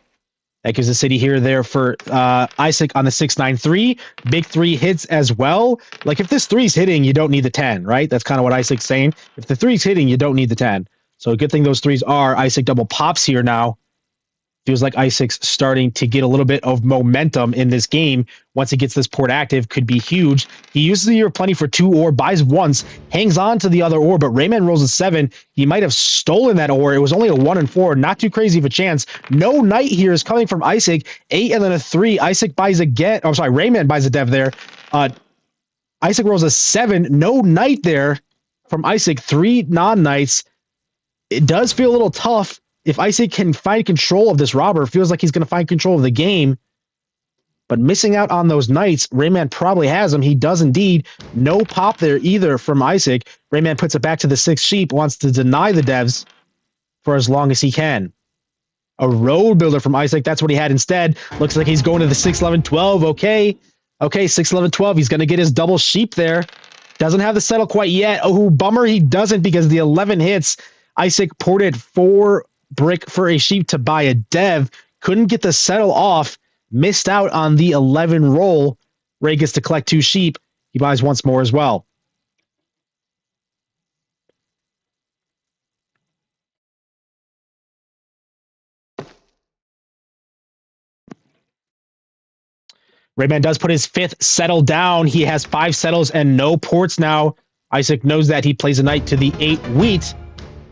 That gives a city here there for Eyesick on the 6-9-3. Big 3 hits as well. Like, if this 3's hitting, you don't need the 10, right? That's kind of what Eyesick's saying. If the 3's hitting, you don't need the 10. So a good thing those 3s are. Eyesick double pops here now. Feels like Eyesick's starting to get a little bit of momentum in this game. Once he gets this port active, could be huge. He uses the Year of Plenty for 2 ore, buys once, hangs on to the other ore, but Rayman rolls a 7. He might have stolen that ore. It was only a 1 and 4, not too crazy of a chance. No knight here is coming from Eyesick. 8 and then a 3. Eyesick buys again. Oh, sorry, Rayman buys a dev there. Eyesick rolls a 7. No knight there from Eyesick. 3 non-knights. It does feel a little tough. If Eyesick can find control of this robber, feels like he's going to find control of the game. But missing out on those knights, Rayman probably has them. He does indeed. No pop there either from Eyesick. Rayman puts it back to the 6 sheep, wants to deny the devs for as long as he can. A road builder from Eyesick, that's what he had instead. Looks like he's going to the 6-11-12. Okay, 6-11-12. He's going to get his double sheep there. Doesn't have the settle quite yet. Oh, bummer he doesn't, because the 11 hits. Eyesick ported 4 brick for a sheep to buy a dev. Couldn't get the settle off. Missed out on the 11 roll. Ray gets to collect 2 sheep. He buys once more as well. Rayman does put his 5th settle down. He has 5 settles and no ports now. Eyesick knows that. He plays a knight to the 8 wheat,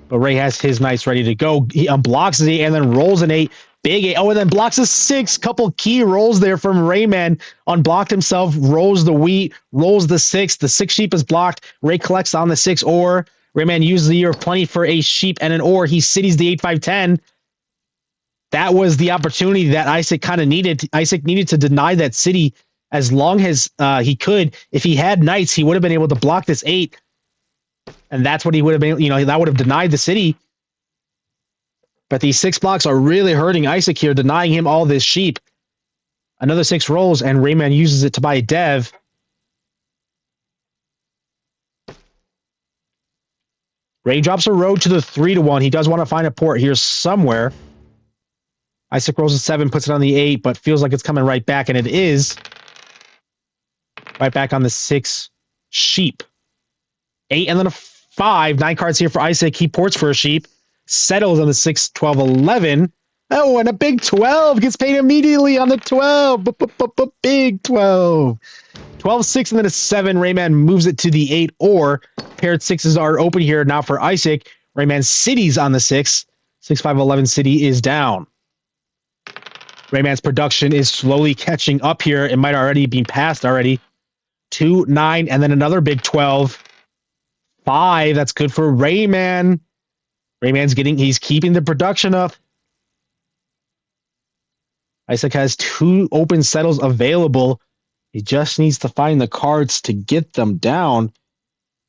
but Ray has his knights ready to go. He unblocks the 8 and then rolls an 8. Big 8. Oh, and then blocks a 6. Couple key rolls there from Rayman. Unblocked himself, rolls the wheat, rolls the 6. The 6 sheep is blocked. Ray collects on the 6 ore. Rayman uses the year of plenty for a sheep and an ore. He cities the 8-5-10. That was the opportunity that Eyesick kind of needed. Eyesick needed to deny that city as long as he could. If he had knights, he would have been able to block this 8. And that's what he would have been, that would have denied the city. But these 6 blocks are really hurting Eyesick here, denying him all this sheep. Another 6 rolls, and Rayman uses it to buy a dev. Ray drops a road to the 3-1. He does want to find a port here somewhere. Eyesick rolls a 7, puts it on the 8, but feels like it's coming right back, and it is. Right back on the 6 sheep. 8 and then a 5. 9 cards here for Eyesick. He ports for a sheep. Settles on the 6, 12, 11. Oh, and a big 12. Gets paid immediately on the 12. Big 12. 12, 6, and then a 7. Rayman moves it to the 8 or. Paired 6s are open here now for Eyesick. Rayman cities on the 6. 6, 5, 11 city is down. Rayman's production is slowly catching up here. It might already be passed already. 2, 9, and then another big 12. 5. That's good for Rayman. He's keeping the production up. Eyesick has 2 open settles available. He just needs to find the cards to get them down.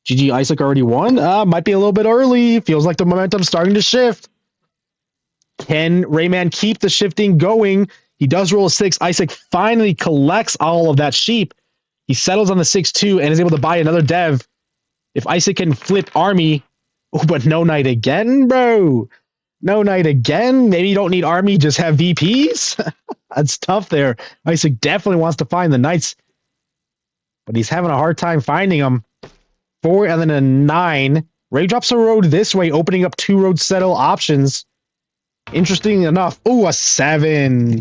GG, Eyesick already won. Might be a little bit early. Feels like the momentum's starting to shift. Can Rayman keep the shifting going? He does roll a 6. Eyesick finally collects all of that sheep. He settles on the 6-2 and is able to buy another dev. If Eyesick can flip army, but no knight again, bro. No knight again. Maybe you don't need army, just have VPs. That's tough there. Eyesick definitely wants to find the knights, but he's having a hard time finding them. 4 and then a 9. Ray drops a road this way, opening up 2 road settle options. Interesting enough. Oh, a 7.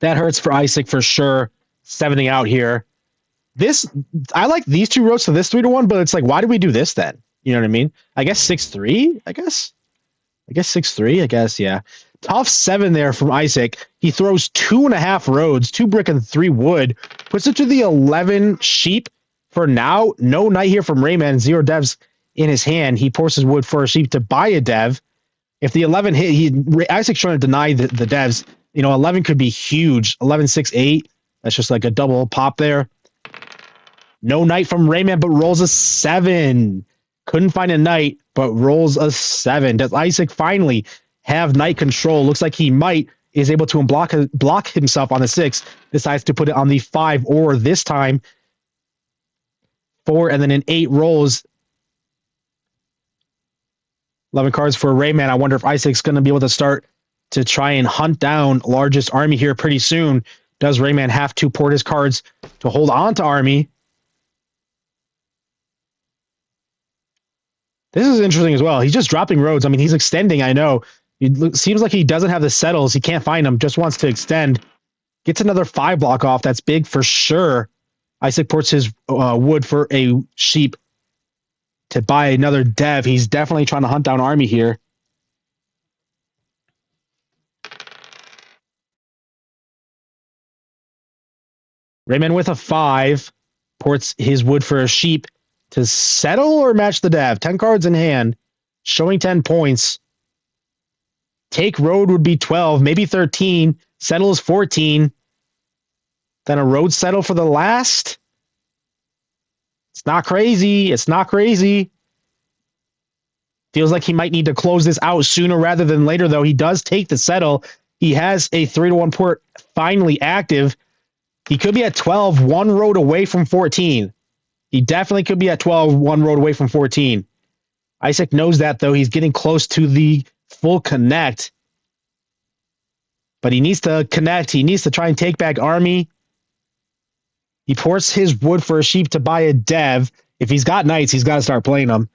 That hurts for Eyesick for sure. 7ing out here. I like these 2 roads to this 3-1, but it's like, why do we do this then? You know what I mean? I guess 6-3, I guess 6-3, yeah. Tough 7 there from Eyesick. He throws 2.5 roads, 2 brick and 3 wood, puts it to the 11 sheep for now. No knight here from Rayman, 0 devs in his hand. He pours his wood for a sheep to buy a dev. If the 11 hit, Eyesick's trying to deny the devs. 11 could be huge. 11, 6, 8. That's just like a double pop there. No knight from Rayman, but rolls a 7. Couldn't find a knight, but rolls a 7. Does Eyesick finally have knight control? Looks like he might. Is able to block himself on the 6. Decides to put it on the 5 or this time. 4 and then an 8 rolls. 11 cards for Rayman. I wonder if Eyesick's going to be able to start to try and hunt down largest army here pretty soon. Does Rayman have to port his cards to hold on to army? This is interesting as well. He's just dropping roads. I mean, he's extending, I know. It seems like he doesn't have the settles. He can't find them. Just wants to extend. Gets another 5 block off. That's big for sure. Eyesick ports his wood for a sheep to buy another dev. He's definitely trying to hunt down army here. Rayman with a 5 ports his wood for a sheep to settle or match the dev. 10 cards in hand, showing 10 points. Take road would be 12, maybe 13. Settle is 14. Then a road settle for the last. It's not crazy. It's not crazy. Feels like he might need to close this out sooner rather than later, though. He does take the settle. He has a 3-1 port finally active. He could be at 12, 1 road away from 14. He definitely could be at 12, 1 road away from 14. Eyesick knows that, though. He's getting close to the full connect. But he needs to connect. He needs to try and take back Army. He ports his wood for a sheep to buy a dev. If he's got knights, he's got to start playing them.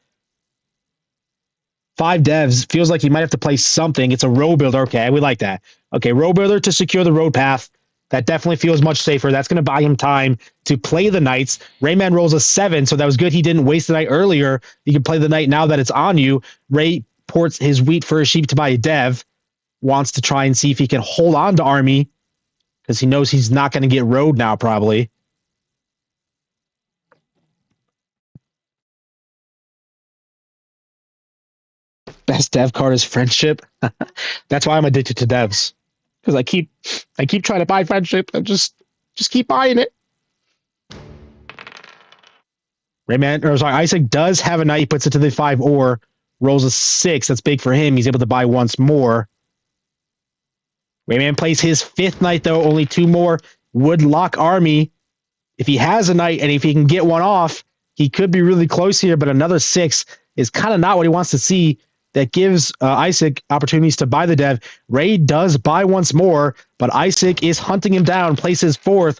5 devs. Feels like he might have to play something. It's a road builder. Okay, we like that. Okay, road builder to secure the road path. That definitely feels much safer. That's going to buy him time to play the knights. Rayman rolls a 7, so that was good. He didn't waste the knight earlier. You can play the knight now that it's on you. Ray ports his wheat for a sheep to buy a dev. Wants to try and see if he can hold on to Army because he knows he's not going to get road now, probably. Best dev card is friendship. That's why I'm addicted to devs. Because I keep trying to buy friendship and just keep buying it. Eyesick does have a knight. He puts it to the 5 ore, rolls a 6. That's big for him. He's able to buy once more. Rayman plays his 5th knight, though. Only 2 more would lock Army. If he has a knight and if he can get one off, he could be really close here, but another 6 is kind of not what he wants to see. That gives Eyesick opportunities to buy the dev. Ray does buy once more, but Eyesick is hunting him down, places 4th,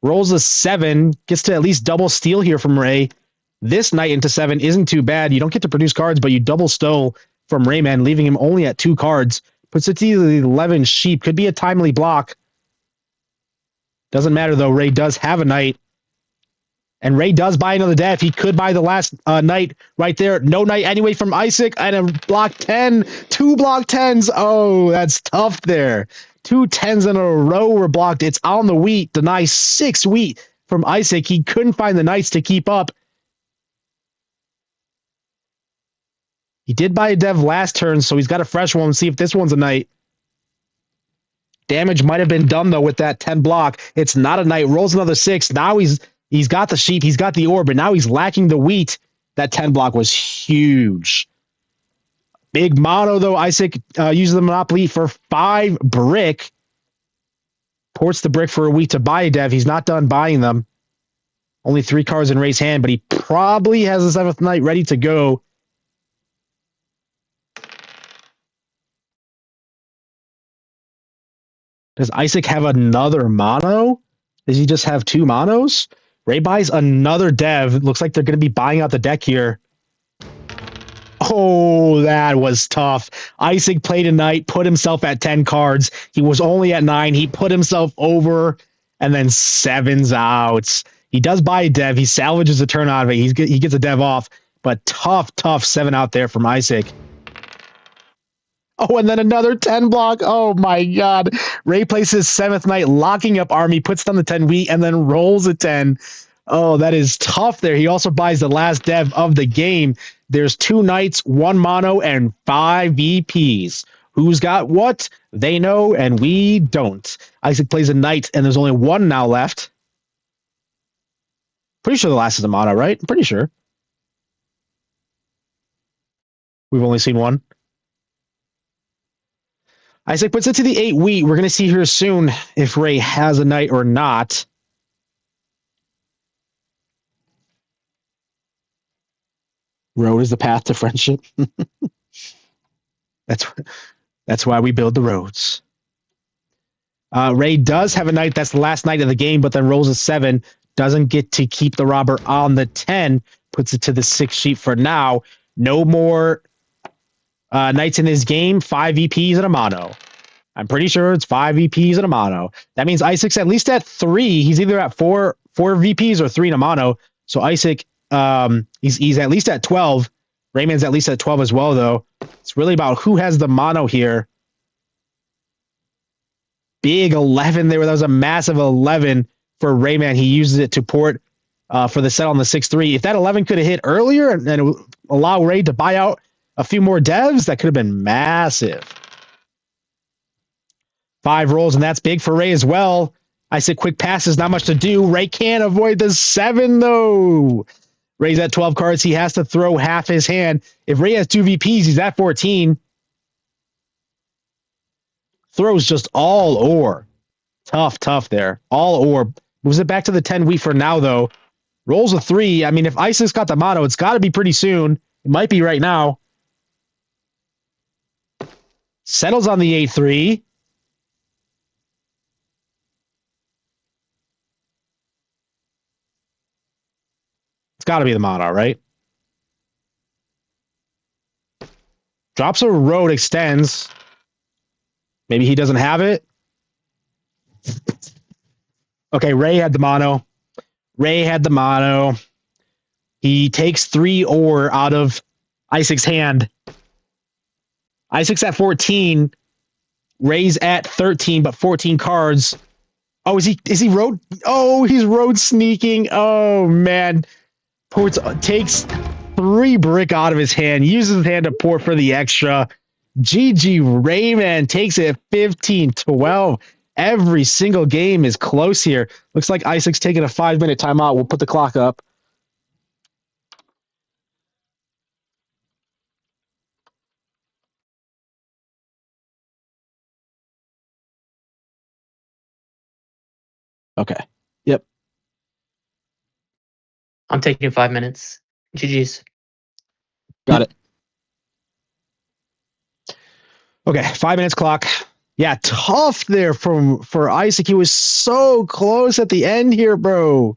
rolls a 7, gets to at least double steal here from Ray. This knight into 7 isn't too bad. You don't get to produce cards, but you double stole from Rayman, leaving him only at 2 cards. Puts it to the 11 sheep. Could be a timely block. Doesn't matter, though. Ray does have a knight. And Ray does buy another dev. He could buy the last knight right there. No knight anyway from Eyesick. And a block 10. 2 block 10s. Oh, that's tough there. 2 10s in a row were blocked. It's on the wheat. Deny 6 wheat from Eyesick. He couldn't find the knights to keep up. He did buy a dev last turn, so he's got a fresh one. See if this one's a knight. Damage might have been done, though, with that 10 block. It's not a knight. Rolls another 6. Now he's got the sheep. He's got the orb, but now he's lacking the wheat. That 10 block was huge. Big mono, though. Eyesick uses the Monopoly for 5 brick. Ports the brick for a wheat to buy a dev. He's not done buying them. Only 3 cards in Ray's hand, but he probably has the 7th knight ready to go. Does Eyesick have another mono? Does he just have 2 monos? Ray buys another dev. Looks like they're going to be buying out the deck here. Oh, that was tough. Eyesick played a knight, put himself at 10 cards. He was only at 9. He put himself over, and then 7's out. He does buy a dev. He salvages a turn out of it. He gets a dev off, but tough 7 out there from Eyesick. Oh, and then another 10 block. Oh, my God. Ray places 7th knight, locking up Army, puts down the 10 wheat, and then rolls a 10. Oh, that is tough there. He also buys the last dev of the game. There's 2 knights, 1 mono, and 5 VPs. Who's got what? They know, and we don't. Eyesick plays a knight, and there's only 1 now left. Pretty sure the last is a mono, right? I'm pretty sure. We've only seen 1. Eyesick puts it to the 8 wheat. We're going to see here soon if Ray has a knight or not. Road is the path to friendship. That's why we build the roads. Ray does have a knight. That's the last knight of the game, but then rolls a 7. Doesn't get to keep the robber on the 10. Puts it to the 6 sheep for now. No more knights in his game. 5 VPs and a mono. I'm pretty sure it's 5 VPs and a mono. That means Eyesick's at least at 3. He's either at 4 VPs or 3 and a mono. So Eyesick, he's at least at 12. Rayman's at least at 12 as well, though. It's really about who has the mono here. Big 11 there. That was a massive 11 for Rayman. He uses it to port for the set on the 6-3. If that 11 could have hit earlier and allow Ray to buy out a few more devs, that could have been massive. 5 rolls, and that's big for Ray as well. I said quick passes, not much to do. Ray can't avoid the 7, though. Ray's at 12 cards. He has to throw half his hand. If Ray has 2 VPs, he's at 14. Throws just all ore. Tough there. All ore. Moves it back to the 10 wheat for now, though. Rolls a 3. I mean, if Eyesick's got the mono, it's got to be pretty soon. It might be right now. Settles on the 8-3. It's got to be the mono, right? Drops a road, extends. Maybe he doesn't have it. Okay, Ray had the mono. He takes 3 ore out of Eyesick's hand. Eyesick's at 14. Ray's at 13, but 14 cards. Oh, is he road? Oh, he's road sneaking. Oh, man. Takes 3 brick out of his hand, uses his hand to port for the extra. GG Rayman takes it 15-12. Every single game is close here. Looks like Eyesick's taking a 5-minute timeout. We'll put the clock up. Okay. Yep. I'm taking 5 minutes. GG's. Got it. Okay, 5 minutes clock. Yeah, tough there for Eyesick. He was so close at the end here, bro.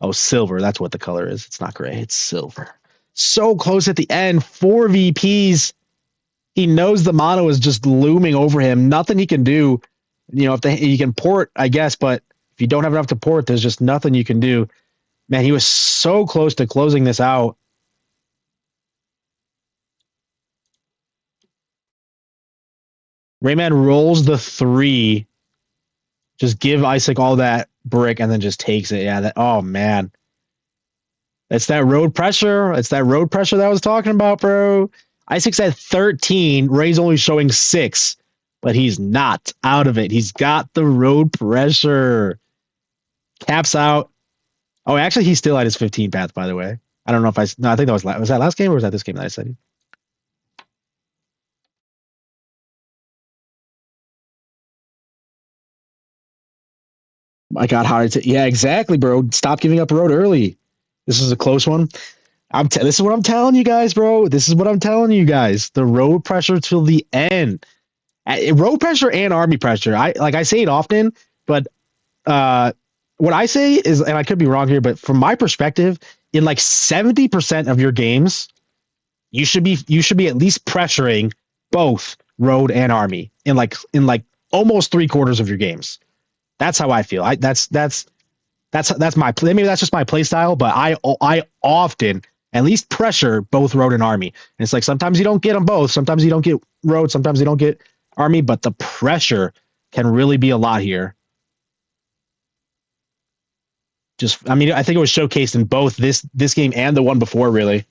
Oh, silver. That's what the color is. It's not gray. It's silver. So close at the end. 4 VPs. He knows the mono is just looming over him. Nothing he can do. You know, you can port, I guess, but if you don't have enough to port, there's just nothing you can do. Man, he was so close to closing this out. Rayman rolls the 3. Just give Eyesick all that brick and then just takes it. Yeah, oh man. It's that road pressure. It's that road pressure that I was talking about, bro. Eyesick's at 13. Ray's only showing 6, but he's not out of it. He's got the road pressure. Caps out. Oh, actually, he's still at his 15 path, by the way. I don't know if I think that was that last game or was that this game that I said? My God, how did yeah, exactly, bro. Stop giving up road early. This is a close one. This is what I'm telling you guys, bro. This is what I'm telling you guys. The road pressure till the end. Road pressure and army pressure. I say it often, but what I say is, and I could be wrong here, but from my perspective, in like 70% of your games, you should be at least pressuring both road and army in like almost 3/4 of your games. That's how I feel. That's my play. Maybe that's just my play style, but I often at least pressure both road and army. And it's like sometimes you don't get them both. Sometimes you don't get road. Sometimes you don't get army, but the pressure can really be a lot here. I think it was showcased in both this game and the one before, really.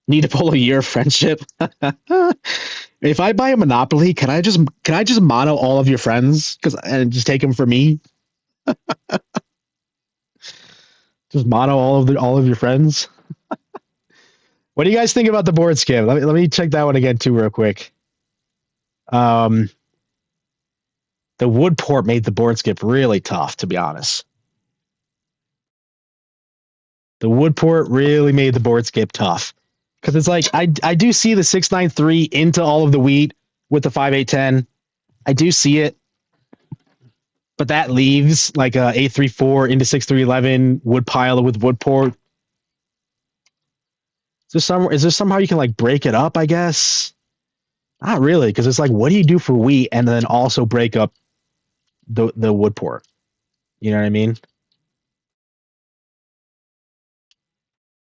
Need to pull a year of friendship. If I buy a Monopoly, can I just mono all of your friends and just take them for me? Just mono all of your friends. What do you guys think about the board skip? Let me check that one again too, real quick. The wood port made the board skip really tough, to be honest. The wood port really made the board skip tough. Because it's like, I do see the 6-9-3 into all of the wheat with the 5-8-10. I do see it. But that leaves like a 8-3-4 into 6-3-11 wood pile with wood port. Is there somehow you can like break it up, I guess? Not really, because it's like, what do you do for wheat and then also break up the wood port? You know what I mean?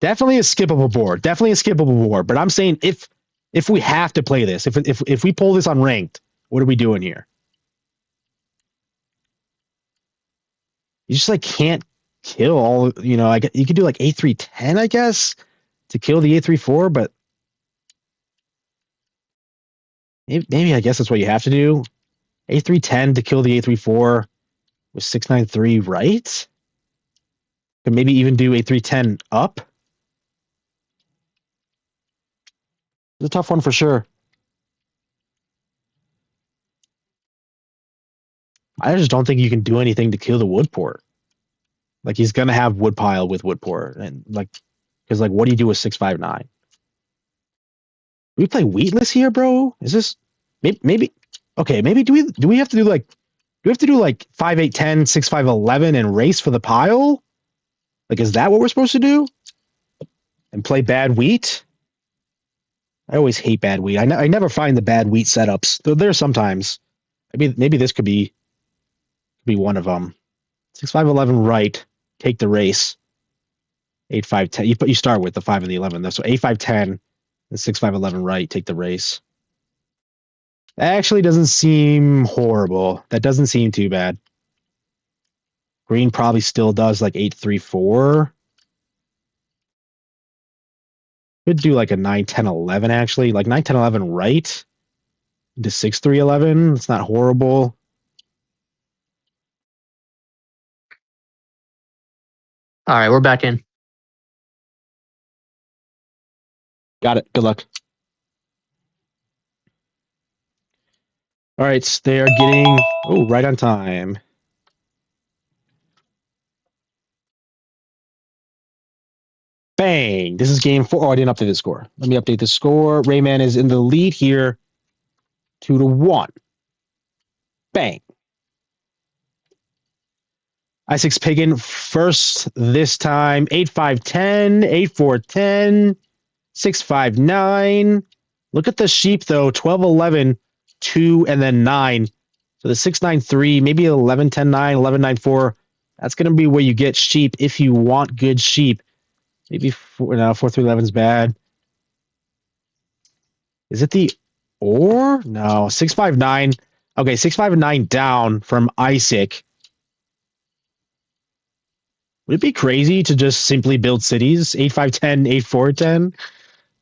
Definitely a skippable board. But I'm saying if we have to play this, if we pull this on ranked, what are we doing here? You just like can't kill all. You know, you could do like 8-3-10, I guess, to kill the 8-3-4, but maybe I guess that's what you have to do. 8-3-10 to kill the 8-3-4 with 6-9-3, right? Could maybe even do 8-3-10 up. It's a tough one for sure. I just don't think you can do anything to kill the wood port. Like he's gonna have Woodpile with Woodpore, and like, because like, what do you do with 659? We play Wheatless here, bro. Is this maybe? Okay, maybe do we have to do like 5, 8, 10, 6, 5, 11 and race for the pile? Like, is that what we're supposed to do? And play bad wheat? I always hate bad wheat. I never find the bad wheat setups. Though there sometimes. Maybe this could be one of them. 6, 5, 11 right. Take the race. 8, 5, 10. You start with the 5 and the 11 though. So 8, 5, 10 and 6, 5, 11 right. Take the race. That actually doesn't seem horrible. That doesn't seem too bad. Green probably still does like 8, 3, 4. Could do like a 9, 10, 11 actually. Like 9, 10, 11 right. Into 6, 3, 11. It's not horrible. All right, we're back in. Got it. Good luck. All right, they are getting right on time. Bang! This is game 4. Oh, I didn't update the score. Let me update the score. Rayman is in the lead here, 2-1. Bang! Eyesick's picking first this time. 8, 5, 10, 8, 4, 10, 6, 5, 9. Look at the sheep though. 12, 11, 2, and then 9. So the 6, 9, 3, maybe 11, 10, 9, 11, 9, 4. That's going to be where you get sheep if you want good sheep. Maybe 4, 3, 11 is bad. Is it the or? No, 6, 5, 9. Okay, 6, 5, and 9 down from Eyesick. Would it be crazy to just simply build cities? 8, 5, 10, 8, 4, 10?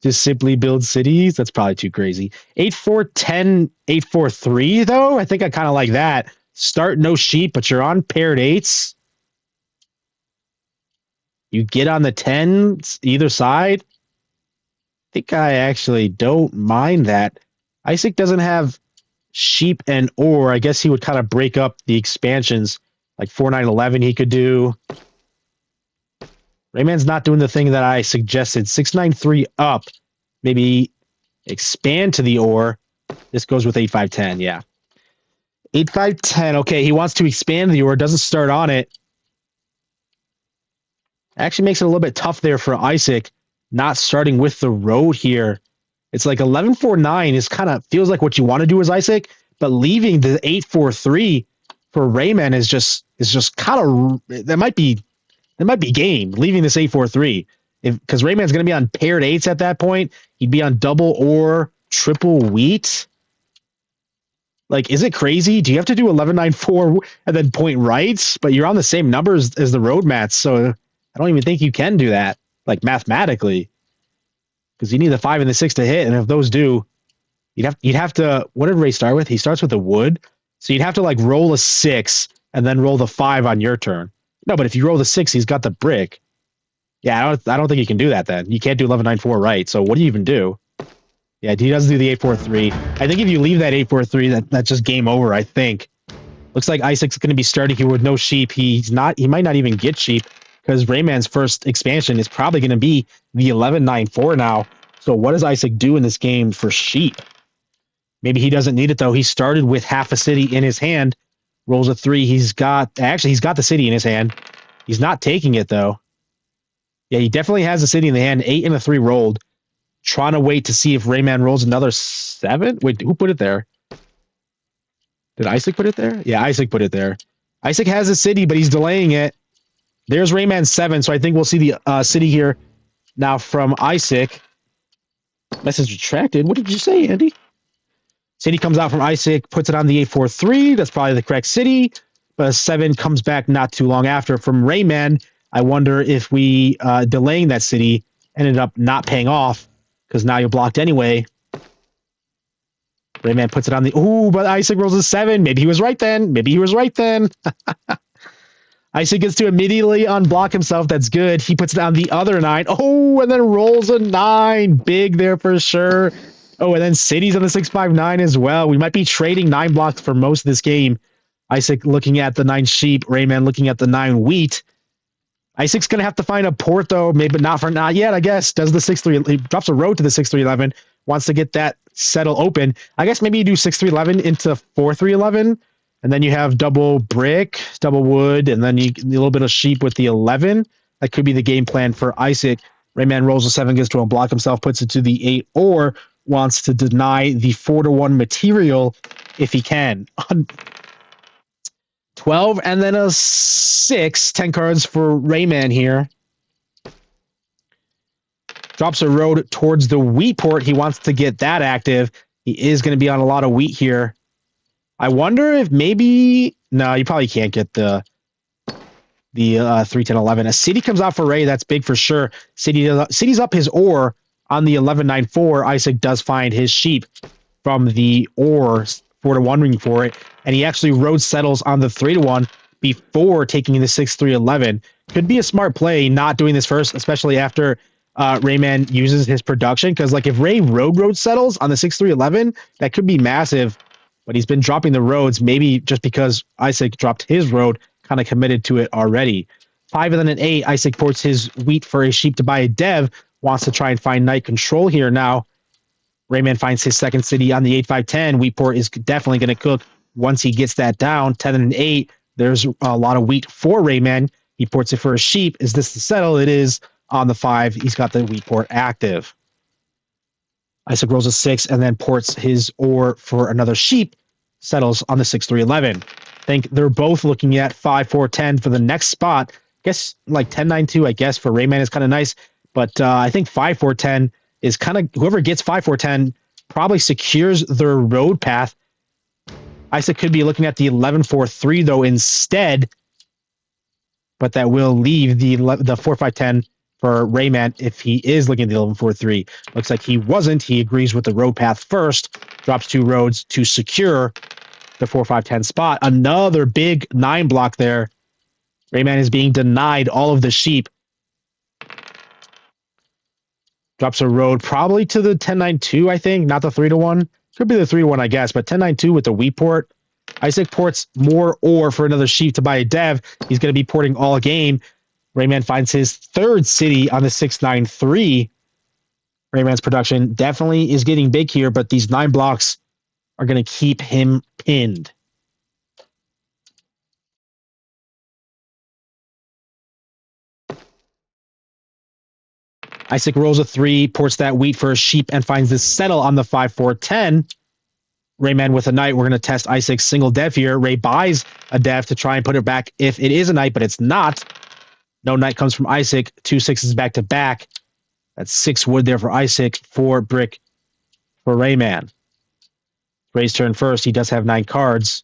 Just simply build cities? That's probably too crazy. 8, 4, 10, 8, 4, 3, though? I think I kind of like that. Start no sheep, but you're on paired 8s. You get on the 10s either side. I think I actually don't mind that. Eyesick doesn't have sheep and or. I guess he would kind of break up the expansions. Like 4, 9, 11 he could do. Rayman's not doing the thing that I suggested. 6, 9, 3 up. Maybe expand to the or. This goes with 8, 5, 10. Yeah. 8, 5, 10. Okay, he wants to expand the or. Doesn't start on it. Actually makes it a little bit tough there for Eyesick. Not starting with the road here. It's like 11, 4, 9 is kind of feels like what you want to do as Eyesick, but leaving the 8, 4, 3 for Rayman is just kind of that might be game, leaving this 8, 4, 3. Because Rayman's going to be on paired 8s at that point. He'd be on double or triple wheat. Like, is it crazy? Do you have to do 11, 9, 4 and then point rights? But you're on the same numbers as the road mats, so I don't even think you can do that, like mathematically. Because you need the 5 and the 6 to hit, and if those do, you'd have to. What did Ray start with? He starts with a wood, so you'd have to like roll a 6 and then roll the 5 on your turn. No, but if you roll the 6, he's got the brick. Yeah, I don't think you can do that then. You can't do 11, 9, 4 right. So what do you even do? Yeah, he doesn't do the 8, 4, 3. I think if you leave that 8, 4, 3, that's just game over, I think. Looks like Eyesick's going to be starting here with no sheep. He might not even get sheep because Rayman's first expansion is probably going to be the 11, 9, 4 now. So what does Eyesick do in this game for sheep? Maybe he doesn't need it though. He started with half a city in his hand. Rolls a 3. He's got the city in his hand. He's not taking it though. Yeah, he definitely has the city in the hand. 8 and a 3 rolled. Trying to wait to see if Rayman rolls another 7. Wait, who put it there? Did Eyesick put it there? Yeah, Eyesick put it there. Eyesick has a city, but he's delaying it. There's Rayman's 7, so I think we'll see the city here now from Eyesick. Message retracted. What did you say, Andy? City comes out from Eyesick, puts it on the 8, 4, 3. That's probably the correct city. But a 7 comes back not too long after from Rayman. I wonder if we delaying that city ended up not paying off because now you're blocked anyway. Rayman puts it on the... Ooh, but Eyesick rolls a 7. Maybe he was right then. Eyesick gets to immediately unblock himself. That's good. He puts it on the other 9. Oh, and then rolls a 9. Big there for sure. Oh, and then city's on the 6, 5, 9 as well. We might be trading 9 blocks for most of this game. Eyesick looking at the 9 sheep. Rayman looking at the 9 wheat. Isaac's going to have to find a port, though. Maybe not yet, I guess. Does the 6-3. He drops a road to the 6-3-11. Wants to get that settle open. I guess maybe you do 6-3-11 into 4-3-11. And then you have double brick, double wood, and then a little bit of sheep with the 11. That could be the game plan for Eyesick. Rayman rolls a 7, gets to unblock himself, puts it to the 8, or wants to deny the 4-1 material if he can. 12 and then a 6. 10 cards for Rayman here. Drops a road towards the wheat port. He wants to get that active. He is going to be on a lot of wheat here. I wonder if maybe... No, you probably can't get the 3, 10, 11. A city comes out for Ray. That's big for sure. City's up his ore on the 11, 9, 4. Eyesick does find his sheep from the ore 4-1 ring for it. And he actually road settles on the 3-1 before taking the 6-3-11. Could be a smart play not doing this first, especially after Rayman uses his production. Because like if Ray road settles on the 6-3-11, that could be massive. But he's been dropping the roads, maybe just because Eyesick dropped his road, kind of committed to it already. 5 and then an 8. Eyesick ports his wheat for a sheep to buy a dev. Wants to try and find night control here now. Rayman finds his second city on the 8, 5, 10. Wheat port is definitely going to cook once he gets that down. 10 and an 8. There's a lot of wheat for Rayman. He ports it for a sheep. Is this the settle? It is on the 5. He's got the wheat port active. Eyesick rolls a 6 and then ports his ore for another sheep. Settles on the 6-3-11. I think they're both looking at 5, 4, 10 for the next spot. I guess like 10, 9, 2, I guess for Rayman is kind of nice. But I think 5, 4, 10 is kind of, whoever gets 5, 4, 10 probably secures their road path. Eyesick could be looking at the 11, 4, 3 though instead. But that will leave the 4, 5, 10 for Rayman if he is looking at the 11, 4, 3. Looks like he wasn't. He agrees with the road path first. Drops 2 roads to secure the 4, 5, 10 spot. Another big 9 block there. Rayman is being denied all of the sheep. Drops a road probably to the 10, 9, 2, I think. Not the 3-1. Could be the 3-1, I guess. But 10, 9, 2 with the wheat port. Eyesick ports more ore for another sheep to buy a dev. He's going to be porting all game. Rayman finds his third city on the 6-9-3. Rayman's production definitely is getting big here, but these 9 blocks are going to keep him pinned. Eyesick rolls a 3, ports that wheat for a sheep, and finds this settle on the 5-4-10. Rayman with a knight. We're going to test Eyesick's single dev here. Ray buys a dev to try and put it back if it is a knight, but it's not. No knight comes from Eyesick. 2 6s back to back. That's 6 wood there for Eyesick, 4 brick for Rayman. Ray's turn first. He does have 9 cards.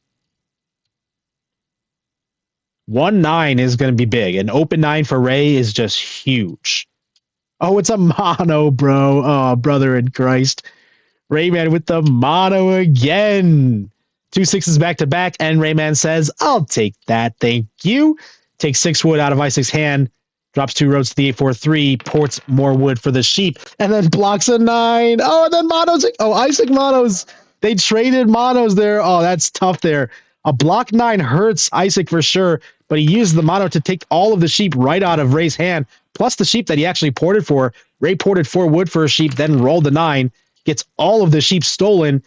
1-9 is going to be big. An open 9 for Ray is just huge. Oh, it's a mono, bro. Oh, brother in Christ. Rayman with the mono again. 2 6s back to back, and Rayman says, I'll take that. Thank you. Takes 6 wood out of Eyesick's hand. Drops 2 roads to the 8-4-3, ports more wood for the sheep, and then blocks a 9. Oh, and then monos. Oh, Eyesick monos. They traded monos there. Oh, that's tough there. A block 9 hurts Eyesick for sure, but he used the mono to take all of the sheep right out of Ray's hand, plus the sheep that he actually ported for. Ray ported 4 wood for a sheep, then rolled the 9, gets all of the sheep stolen,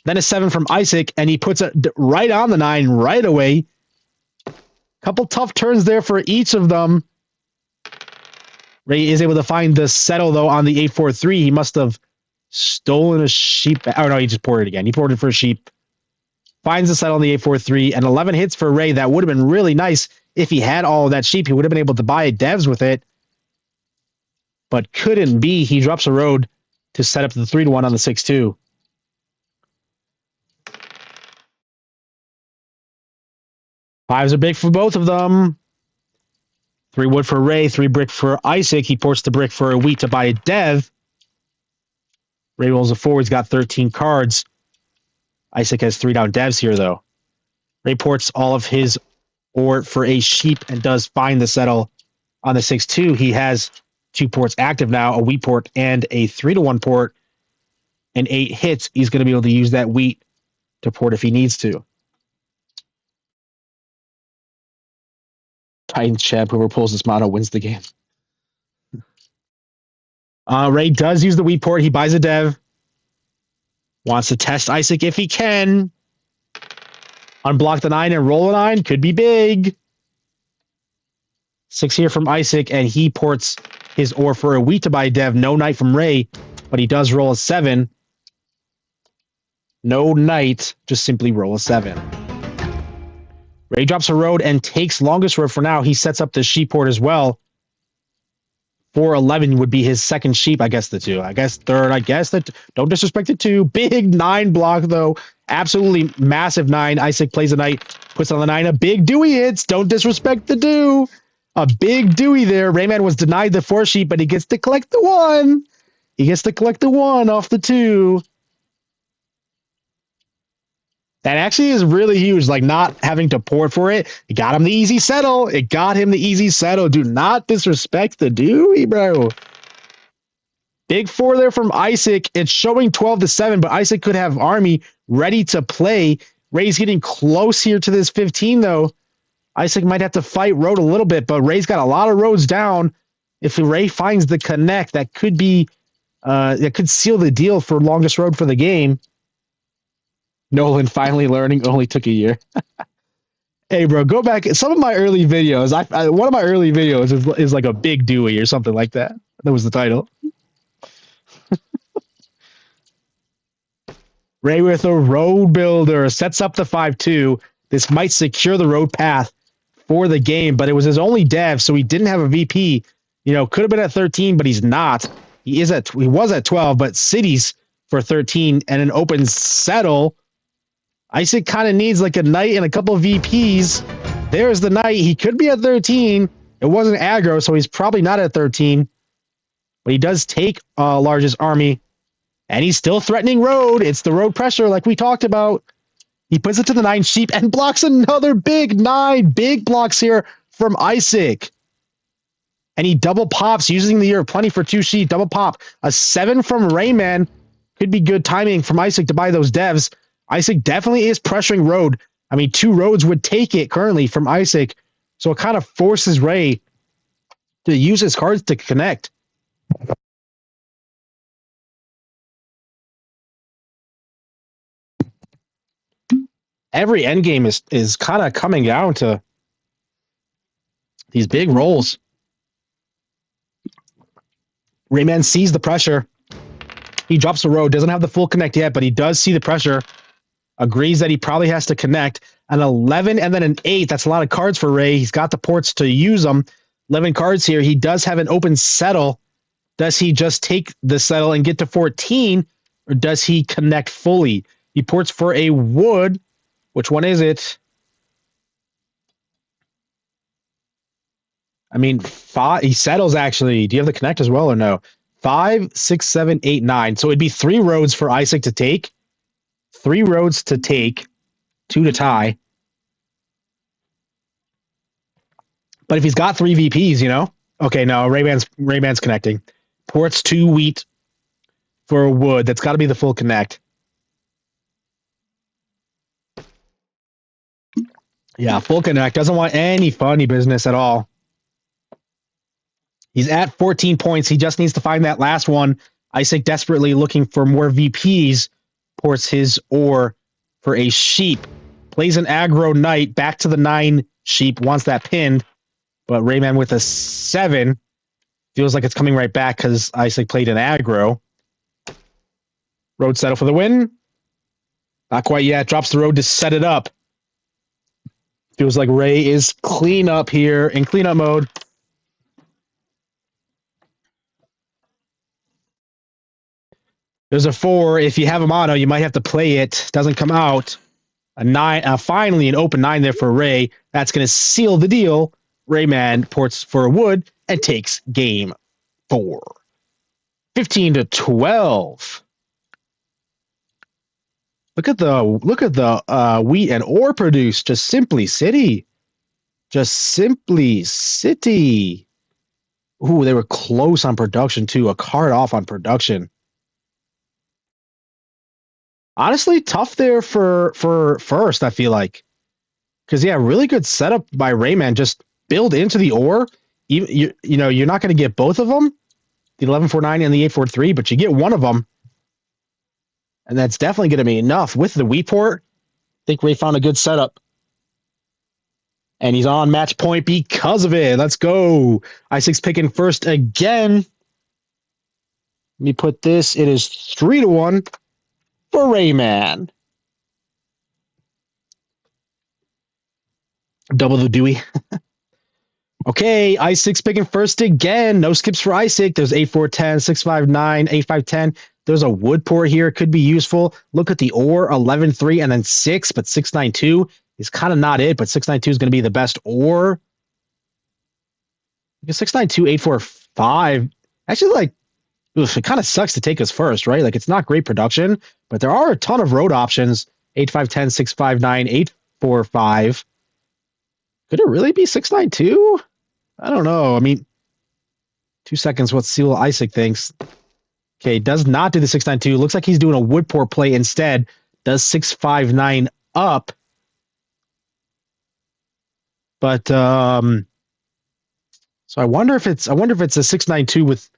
then a 7 from Eyesick, and he puts it right on the 9 right away. Couple tough turns there for each of them. Ray is able to find the settle, though, on the 8-4-3. He must have stolen a sheep. Oh, no, he just ported again. He ported for a sheep. Finds the settle on the 8-4-3, and 11 hits for Ray. That would have been really nice if he had all of that sheep. He would have been able to buy devs with it, but couldn't be. He drops a road to set up the 3-1 on the 6-2. Fives are big for both of them. 3 wood for Ray, 3 brick for Eyesick. He ports the brick for a wheat to buy a dev. Ray rolls a 4. He's got 13 cards. Eyesick has 3 down devs here, though. Ray ports all of his ore for a sheep and does find the settle on the 6-2. He has 2 ports active now, a wheat port and a 3-1 port. And 8 hits. He's going to be able to use that wheat to port if he needs to. Titan champ, whoever pulls this mono wins the game. Ray does use the wheat port. He buys a dev. Wants to test Eyesick if he can. Unblock the 9 and roll a 9. Could be big. 6 here from Eyesick, and he ports his ore for a wheat to buy a dev. No knight from Ray, but he does roll a 7. No knight, just simply roll a 7. Ray drops a road and takes longest road for now. He sets up the sheep port as well. 4-11 would be his second sheep. I guess the 2. I guess third. I guess that. Don't disrespect the 2. Big 9 block, though. Absolutely massive 9. Eyesick plays a knight. Puts on the 9. A big Dewey hits. Don't disrespect the 2. A big Dewey there. Rayman was denied the 4 sheep, but he gets to collect the 1. He gets to collect the 1 off the 2. That actually is really huge, like not having to port for it. It got him the easy settle. It got him the easy settle. Do not disrespect the Dewey, bro. Big 4 there from Eyesick. It's showing 12-7, but Eyesick could have Army ready to play. Ray's getting close here to this 15, though. Eyesick might have to fight road a little bit, but Ray's got a lot of roads down. If Ray finds the connect, that could be, that could seal the deal for longest road for the game. Nolan finally learning only took a year. Hey, bro, go back. Some of my early videos, one of my early videos is like a big Dewey or something like that. That was the title. Ray with a road builder sets up the 5-2. This might secure the road path for the game, but it was his only dev, so he didn't have a VP. You know, could have been at 13, but he's not. He was at 12, but cities for 13 and an open settle. Eyesick kind of needs like a knight and a couple of VPs. There's the knight. He could be at 13. It wasn't aggro, so he's probably not at 13. But he does take largest army. And he's still threatening road. It's the road pressure like we talked about. He puts it to the 9 sheep and blocks another big 9. Big blocks here from Eyesick. And he double pops using the year of plenty for 2 sheep. Double pop. A 7 from Rayman. Could be good timing from Eyesick to buy those devs. Eyesick definitely is pressuring road. I mean, 2 roads would take it currently from Eyesick. So it kind of forces Ray to use his cards to connect. Every endgame is kind of coming down to these big rolls. Rayman sees the pressure. He drops the road. Doesn't have the full connect yet, but he does see the pressure. Agrees that he probably has to connect. An 11 and then an 8. That's a lot of cards for Ray. He's got the ports to use them. 11 cards here. He does have an open settle. Does he just take the settle and get to 14? Or does he connect fully? He ports for a wood. Which one is it? I mean, 5. He settles actually. Do you have the connect as well or no? 5, 6, 7, 8, 9. So it'd be 3 roads for Eyesick to take. 3 roads to take. 2 to tie. But if he's got 3 VPs, you know? Okay, no, Rayman's connecting. Ports 2 wheat for a wood. That's got to be the full connect. Yeah, full connect. Doesn't want any funny business at all. He's at 14 points. He just needs to find that last one. Eyesick desperately looking for more VPs. Ports his ore for a sheep. Plays an aggro knight. Back to the 9 sheep. Wants that pinned. But Rayman with a 7. Feels like it's coming right back because Eyesick played an aggro. Road settle for the win. Not quite yet. Drops the road to set it up. Feels like Ray is clean up here in cleanup mode. There's a 4. If you have a mono, you might have to play it. Doesn't come out. A 9. Finally, an open 9 there for Ray. That's going to seal the deal. Rayman ports for a wood and takes game 4. 15-12. Look at the wheat and ore produced. Just simply city. Just simply city. Ooh, they were close on production too. A card off on production. Honestly, tough there for first, I feel like. Because, yeah, really good setup by Rayman. Just build into the ore. Even you're not going to get both of them, the 1149 and the 843, but you get one of them, and that's definitely going to be enough with the wheat port. I think Ray found a good setup, and he's on match point because of it. Let's go. Eyesick's picking first again. Let me put this. It is 3-1 for Rayman. Double the Dewey. Okay, Eyesick's picking first again. No skips for Eyesick. There's 8-4-10, 6-5-9, 8-5-10. There's a wood pour here. Could be useful. Look at the ore, 11-3 and then 6, but 6-9-2 is kind of not it, but 6-9-2 is going to be the best ore. 6-9-2, 8-4-5. Actually, like, it kind of sucks to take us first, right? Like, it's not great production, but there are a ton of road options. 8-5-10, 6-5-9, 8-4-5. Could it really be 6-9-2? I don't know. I mean, 2 seconds. Let's see what Eyesick thinks. Okay, does not do the 6-9-2. Looks like he's doing a wood pour play instead. Does 6-5-9 up. But so I wonder if it's a 6-9-2 with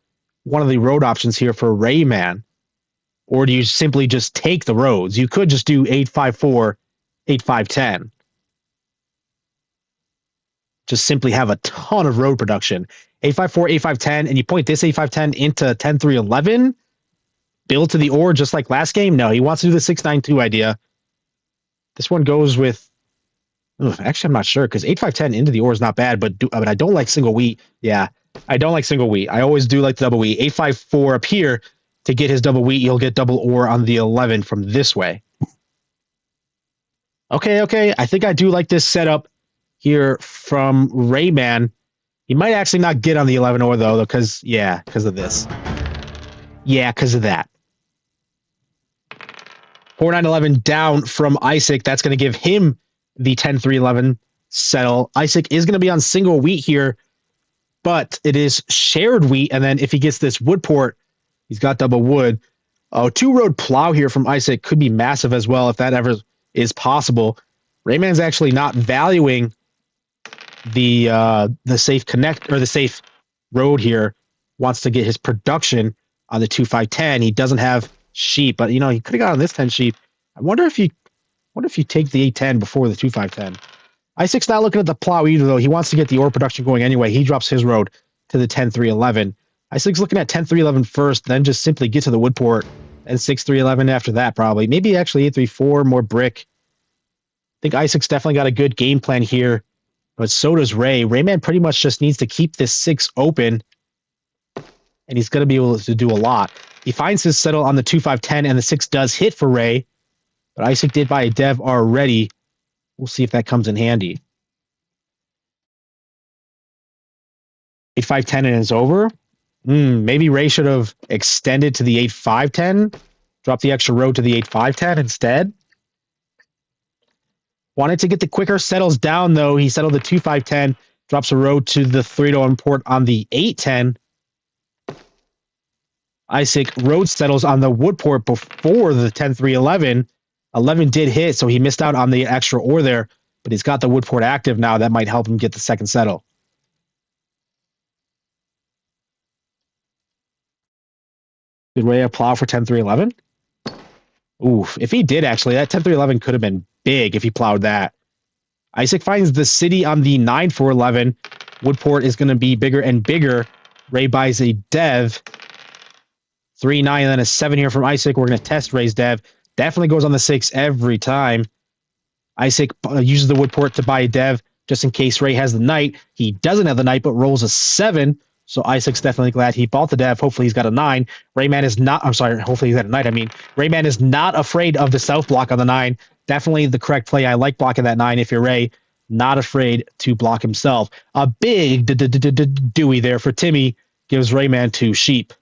one of the road options here for Rayman. Or do you simply just take the roads? You could just do 8-5-4, 8-5-10. Just simply have a ton of road production. 8-5-4, 8-5-10, and you point this 8-5-10 into 10-3-11. Build to the ore just like last game? No, he wants to do the 6-9-2 idea. This one goes with... actually, I'm not sure, because 8-5-10 into the ore is not bad, but I don't like single wheat. Yeah, I don't like single wheat. I always do like the double wheat. 8-5-4 up here, to get his double wheat, you'll get double ore on the 11 from this way. Okay. I think I do like this setup here from Rayman. He might actually not get on the 11 ore, though, because of this. Yeah, because of that. 4-9-11 down from Eyesick. That's going to give him the 10-3-11 settle. Eyesick is going to be on single wheat here, but it is shared wheat, and then if he gets this wood port, he's got double wood. Oh, 2-road plow here from Eyesick could be massive as well if that ever is possible. Rayman's actually not valuing the safe connect or the safe road here. Wants to get his production on the 2-5-10. He doesn't have sheep, but he could have got on this 10 sheep. I wonder if you take the 8-10 before the 2-5-10. Eyesick's not looking at the plow either, though. He wants to get the ore production going anyway. He drops his road to the 10-3-11. Eyesick's looking at 10-3-11 first, then just simply get to the wood port, and 6-3-11 after that, probably. Maybe actually 8-3-4, more brick. I think Eyesick's definitely got a good game plan here, but so does Ray. Rayman pretty much just needs to keep this 6 open, and he's going to be able to do a lot. He finds his settle on the 2-5-10, and the 6 does hit for Ray, but Eyesick did buy a dev already. We'll see if that comes in handy. 8-5-10 and it's over. Maybe Ray should have extended to the 8-5-10. Drop the extra road to the 8-5-10 instead. Wanted to get the quicker settles down, though. He settled the 2-5-10. Drops a road to the 3-0 port on the 8-10. Eyesick road settles on the wood port before the 10-3-11. 11 did hit, so he missed out on the extra ore there, but he's got the wood port active now. That might help him get the second settle. Did Ray plow for 10-3-11? Oof. If he did, actually, that 10-3-11 could have been big if he plowed that. Eyesick finds the city on the 9-4-11. Woodport is going to be bigger and bigger. Ray buys a dev. 3-9 and then a 7 here from Eyesick. We're going to test Ray's dev. Definitely goes on the 6 every time. Eyesick uses the woodport to buy a dev just in case Ray has the knight. He doesn't have the knight, but rolls a 7. So Eyesick's definitely glad he bought the dev. Hopefully he's got a 9. Rayman is not, I'm sorry, hopefully he's got a knight. Rayman is not afraid of the south block on the 9. Definitely the correct play. I like blocking that 9 if you're Ray. Not afraid to block himself. A big Dewey there for Timmy. Gives Rayman 2 sheep.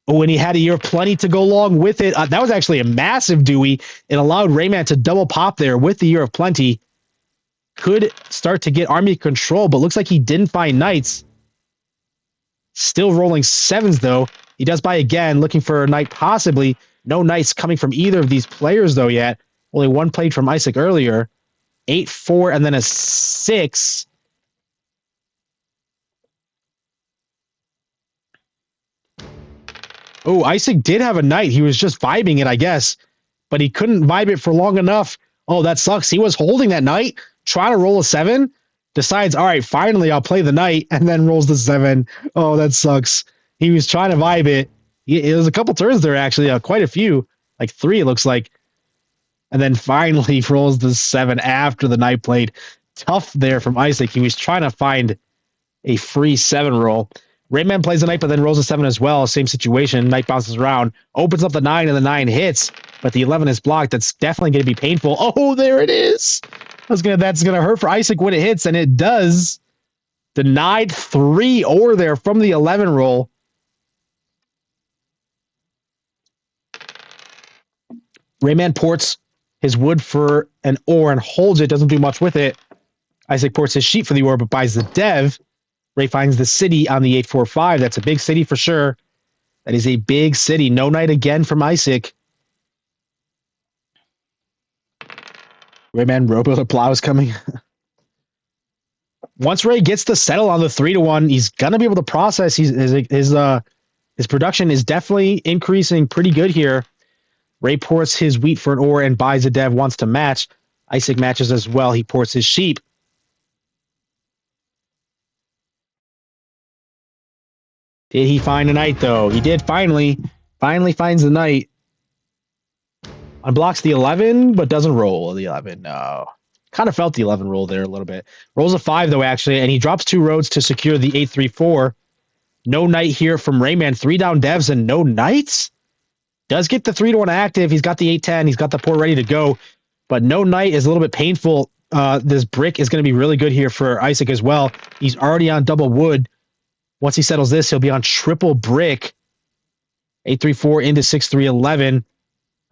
Oh, and he had a year of plenty to go along with it. That was actually a massive Dewey. It allowed Rayman to double pop there with the year of plenty. Could start to get army control, but looks like he didn't find knights. Still rolling 7s, though. He does buy again, looking for a knight possibly. No knights coming from either of these players, though, yet. Only one played from Eyesick earlier. 8-4 and then a 6. Oh, Eyesick did have a knight. He was just vibing it, I guess, but he couldn't vibe it for long enough. Oh, that sucks. He was holding that knight, trying to roll a 7, decides, all right, finally I'll play the knight, and then rolls the 7. Oh, that sucks. He was trying to vibe it. It was a couple turns there, actually, quite a few, like 3, it looks like. And then finally rolls the 7 after the knight played. Tough there from Eyesick. He was trying to find a free 7 roll. Rayman plays the knight, but then rolls a 7 as well. Same situation. Knight bounces around, opens up the 9, and the 9 hits, but the 11 is blocked. That's definitely going to be painful. Oh, there it is. That's gonna hurt for Eyesick when it hits, and it does. Denied 3 ore there from the 11 roll. Rayman ports his wood for an ore and holds it. Doesn't do much with it. Eyesick ports his sheep for the ore, but buys the dev. Ray finds the city on the 845. That's a big city for sure. That is a big city. No knight again from Eyesick. Rayman Robuilder Plow is coming. Once Ray gets to settle on the 3-1, he's gonna be able to process. His production is definitely increasing pretty good here. Ray ports his wheat for an ore and buys a dev. Wants to match. Eyesick matches as well. He ports his sheep. Did he find a knight, though? He did finally. Finally finds the knight. Unblocks the 11, but doesn't roll the 11. No. Kind of felt the 11 roll there a little bit. Rolls a 5, though, actually, and he drops 2 roads to secure the 834. No knight here from Rayman. 3 down devs and no knights? Does get the 3-1 active. He's got the 810. He's got the port ready to go, but no knight is a little bit painful. This brick is going to be really good here for Eyesick as well. He's already on double wood. Once he settles this, he'll be on triple brick. 834 into 6311.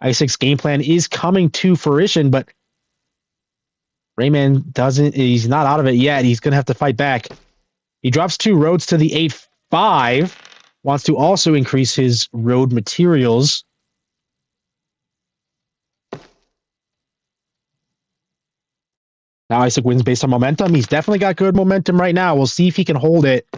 Eyesick's game plan is coming to fruition, but Rayman he's not out of it yet. He's going to have to fight back. He drops 2 roads to the 8-5. Wants to also increase his road materials. Now Eyesick wins based on momentum. He's definitely got good momentum right now. We'll see if he can hold it.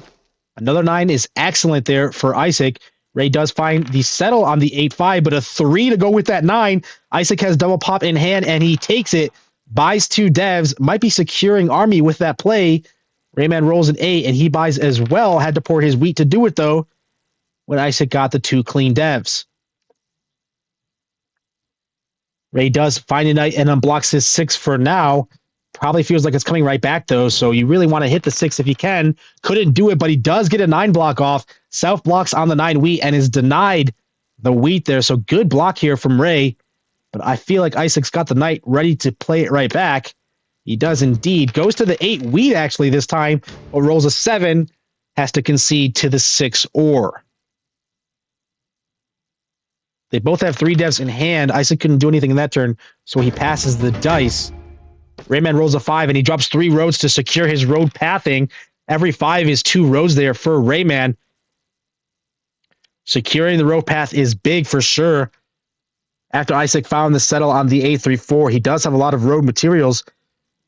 Another 9 is excellent there for Eyesick. Ray does find the settle on the 8-5, but a 3 to go with that 9. Eyesick has double pop in hand, and he takes it. Buys 2 devs. Might be securing army with that play. Rayman rolls an 8, and he buys as well. Had to port his wheat to do it, though, when Eyesick got the 2 clean devs. Ray does find a knight and unblocks his 6 for now. Probably feels like it's coming right back, though, so you really want to hit the 6 if you can. Couldn't do it, but he does get a 9 block off. Self blocks on the 9 wheat and is denied the wheat there, so good block here from Ray. But I feel like Eyesick's got the knight ready to play it right back. He does indeed. Goes to the 8 wheat, actually, this time, but rolls a 7. Has to concede to the 6 ore. They both have 3 devs in hand. Eyesick couldn't do anything in that turn, so he passes the dice. Rayman rolls a 5, and he drops 3 roads to secure his road pathing. Every 5 is 2 roads there for Rayman. Securing the road path is big for sure. After Eyesick found the settle on the 834, he does have a lot of road materials,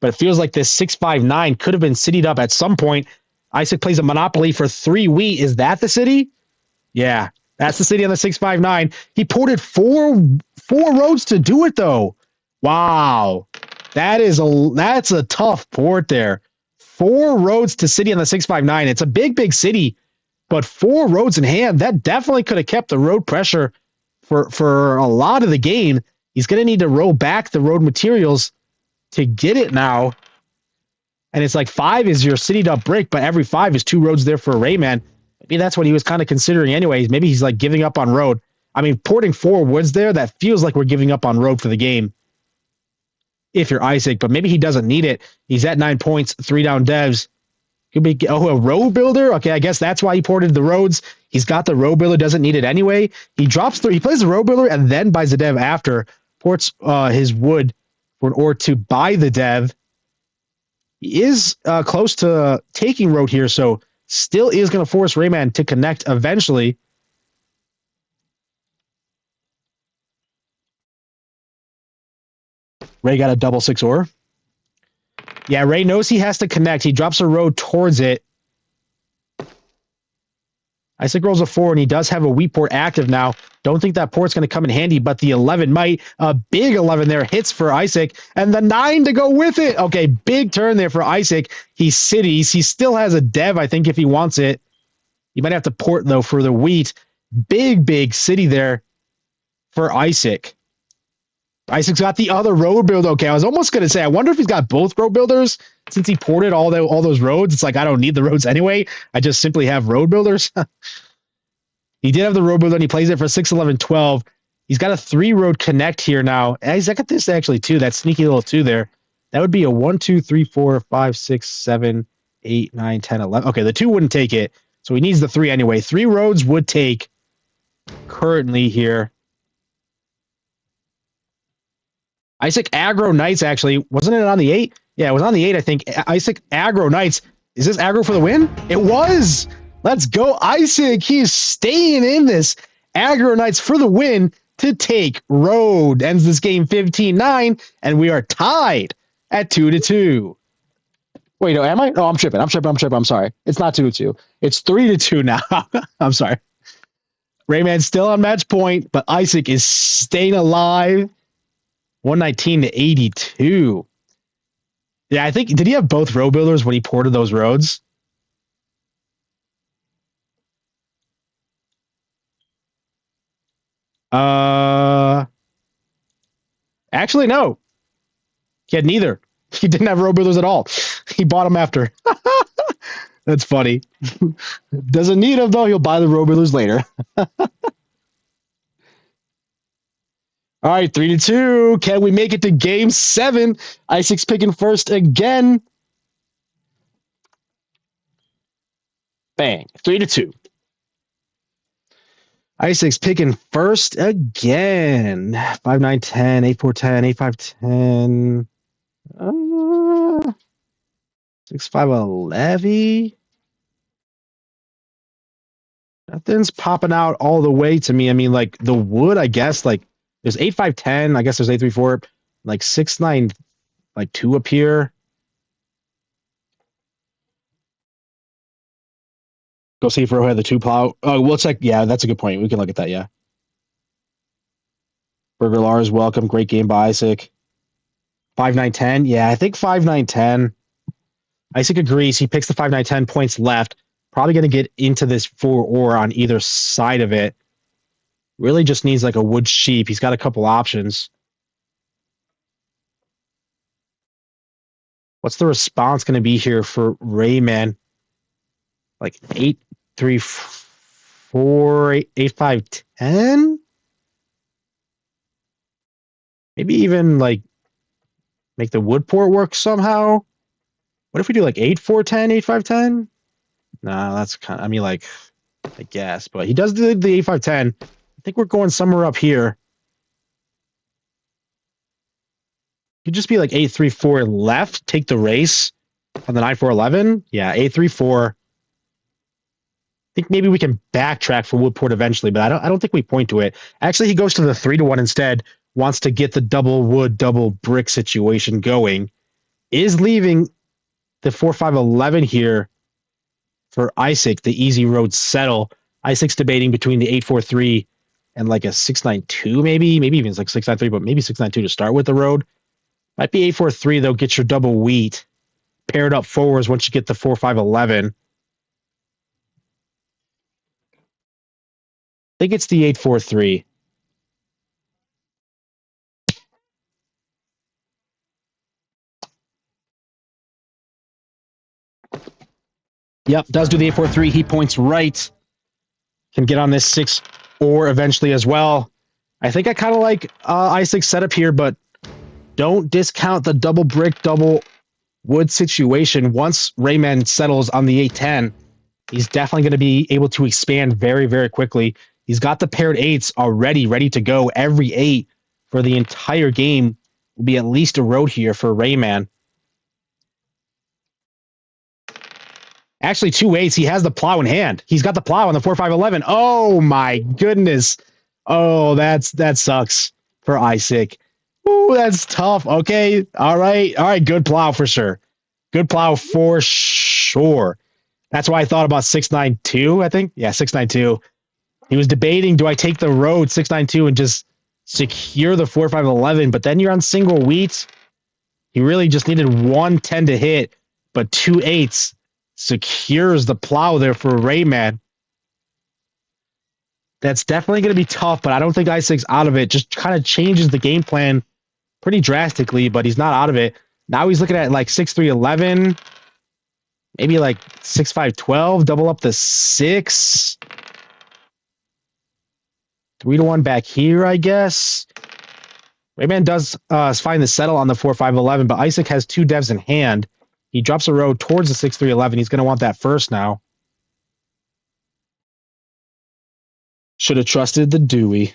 but it feels like this 659 could have been citied up at some point. Eyesick plays a monopoly for 3 wheat. Is that the city? Yeah, that's the city on the 659. He ported four roads to do it, though. Wow. That's a tough port there. 4 roads to city on the 659. It's a big city, but 4 roads in hand. That definitely could have kept the road pressure for a lot of the game. He's going to need to roll back the road materials to get it now. And it's like 5 is your citied up brick, but every 5 is 2 roads there for Rayman. Maybe that's what he was kind of considering anyways. Maybe he's like giving up on road. I mean, porting 4 woods there, that feels like we're giving up on road for the game. If you're Eyesick, but maybe he doesn't need it. He's at 9 points, 3 down devs. Could be a road builder. Okay, I guess that's why he ported the roads. He's got the road builder, doesn't need it anyway. He drops 3. He plays the road builder and then buys the dev after. Ports his wood for an ore to buy the dev. He is close to taking road here, so still is going to force Rayman to connect eventually. Ray got a double 6 ore. Yeah, Ray knows he has to connect. He drops a road towards it. Eyesick rolls a 4, and he does have a wheat port active now. Don't think that port's going to come in handy, but the 11 might. A big 11 there hits for Eyesick, and the 9 to go with it. Okay, big turn there for Eyesick. He cities. He still has a dev, I think, if he wants it. You might have to port, though, for the wheat. Big city there for Eyesick. Eyesick's got the other road build. Okay, I was almost going to say, I wonder if he's got both road builders since he ported all those roads. It's like, I don't need the roads anyway. I just simply have road builders. He did have the road builder, and he plays it for 6, 11, 12. He's got a 3-road connect here now. He's got this actually, too. That sneaky little 2 there. That would be a 1, 2, 3, 4, 5, 6, 7, 8, 9, 10, 11. Okay, the 2 wouldn't take it, so he needs the 3 anyway. 3 roads would take currently here. Eyesick aggro Knights, actually. Wasn't it on the 8? Yeah, it was on the 8, I think. Eyesick aggro Knights. Is this aggro for the win? It was! Let's go, Eyesick. He's staying in this. Aggro Knights for the win to take road. Ends this game 15-9, and we are tied at 2-2. Wait, no, am I? Oh, I'm tripping. I'm sorry. It's not 2-2. It's 3-2 now. I'm sorry. Rayman's still on match point, but Eyesick is staying alive. 119-82. Yeah, I think, did he have both road builders when he ported those roads? Actually, no. He had neither. He didn't have road builders at all. He bought them after. That's funny. Doesn't need them, though. He'll buy the road builders later. All right, 3-2. Can we make it to game 7? Eyesick's picking first again. Bang. 3-2. Eyesick's picking first again. 5, 9, 10, 8, 4, 10, 8, 5, 10. 6, 5, 11. Nothing's popping out all the way to me. I mean, like, the wood, I guess, like, there's 8, 5, 10. I guess there's 8, 3, 4. Like, 6, 9, like, 2 up here. Go see if Ro had the 2 plow. Oh, we'll check. Yeah, that's a good point. We can look at that, yeah. Burger Lars, welcome. Great game by Eyesick. 5, 9, 10. Yeah, I think 5, 9, 10. Eyesick agrees. He picks the 5, 9, 10 points left. Probably going to get into this 4 ore on either side of it. Really just needs like a wood sheep. He's got a couple options. What's the response going to be here for Rayman? Like 8, 3, 4, 8, 5, 10? Maybe even like make the wood port work somehow. What if we do like 8, 4, 10, 8, 5, 10? Nah, that's kind of, I mean, like, I guess. But he does do the 8, 5, 10. I think we're going somewhere up here. Could just be like 8, 3, 4 left. Take the race on the 9, 4, 11. Yeah, 8, 3, 4. I think maybe we can backtrack for Woodport eventually, but I don't think we point to it. Actually, he goes to the 3-1 instead. Wants to get the double wood, double brick situation going. Is leaving the 4, 5, 11 here for Eyesick, the easy road settle. Eyesick's debating between the 8, 4, 3 and like a 6, 9, 2 maybe. Maybe even like 6, 9, 3, but maybe 6, 9, 2 to start with the road. Might be 8, 4, 3 though. Get your double wheat. Paired up forwards once you get the 4, 5, 11. I think it's the 8, 4, 3. Yep, does do the 8, 4, 3. He points right. Can get on this 6 or eventually as well. I think I kind of like Eyesick's setup here, but don't discount the double brick, double wood situation. Once Rayman settles on the 8, 10, he's definitely going to be able to expand very, very quickly. He's got the paired 8s already ready to go. Every 8 for the entire game will be at least a road here for Rayman. Actually, 2 8s. He has the plow in hand. He's got the plow on the 4, 5, 11. Oh my goodness. Oh, that sucks for Eyesick. Ooh, that's tough. Okay. All right. Good plow for sure. Good plow for sure. That's why I thought about 692, I think. Yeah, 692. He was debating, do I take the road 692 and just secure the 4-5-11? But then you're on single wheat. He really just needed 110 to hit, but 2 8s secures the plow there for Rayman. That's definitely going to be tough, but I don't think Eyesick's out of it. Just kind of changes the game plan pretty drastically, but he's not out of it. Now he's looking at like 6-3-11, maybe like 6-5-12, double up the 6. 3-1 back here, I guess. Rayman does find the settle on the 4-5-11, but Eyesick has 2 devs in hand. He drops a road towards the 6-3-11. He's going to want that first now. Should have trusted the Dewey.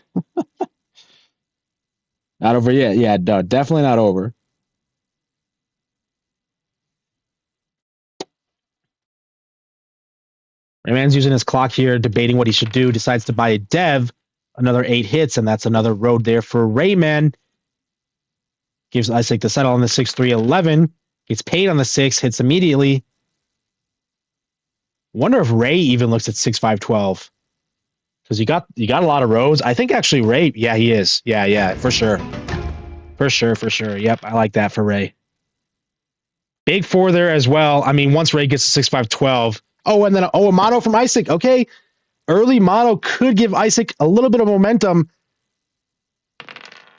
Not over yet. Yeah, no, definitely not over. Rayman's using his clock here, debating what he should do. Decides to buy a dev. Another 8 hits, and that's another road there for Rayman. Gives Eyesick the settle on the 6-3-11. Gets paid on the 6, hits immediately. Wonder if Ray even looks at 6-5-12. Because you got a lot of roads. I think actually Ray, yeah, he is. Yeah, for sure. For sure. Yep, I like that for Ray. Big 4 there as well. I mean, once Ray gets to 6-5-12. Oh, and then a mono from Eyesick. Okay. Early mono could give Eyesick a little bit of momentum.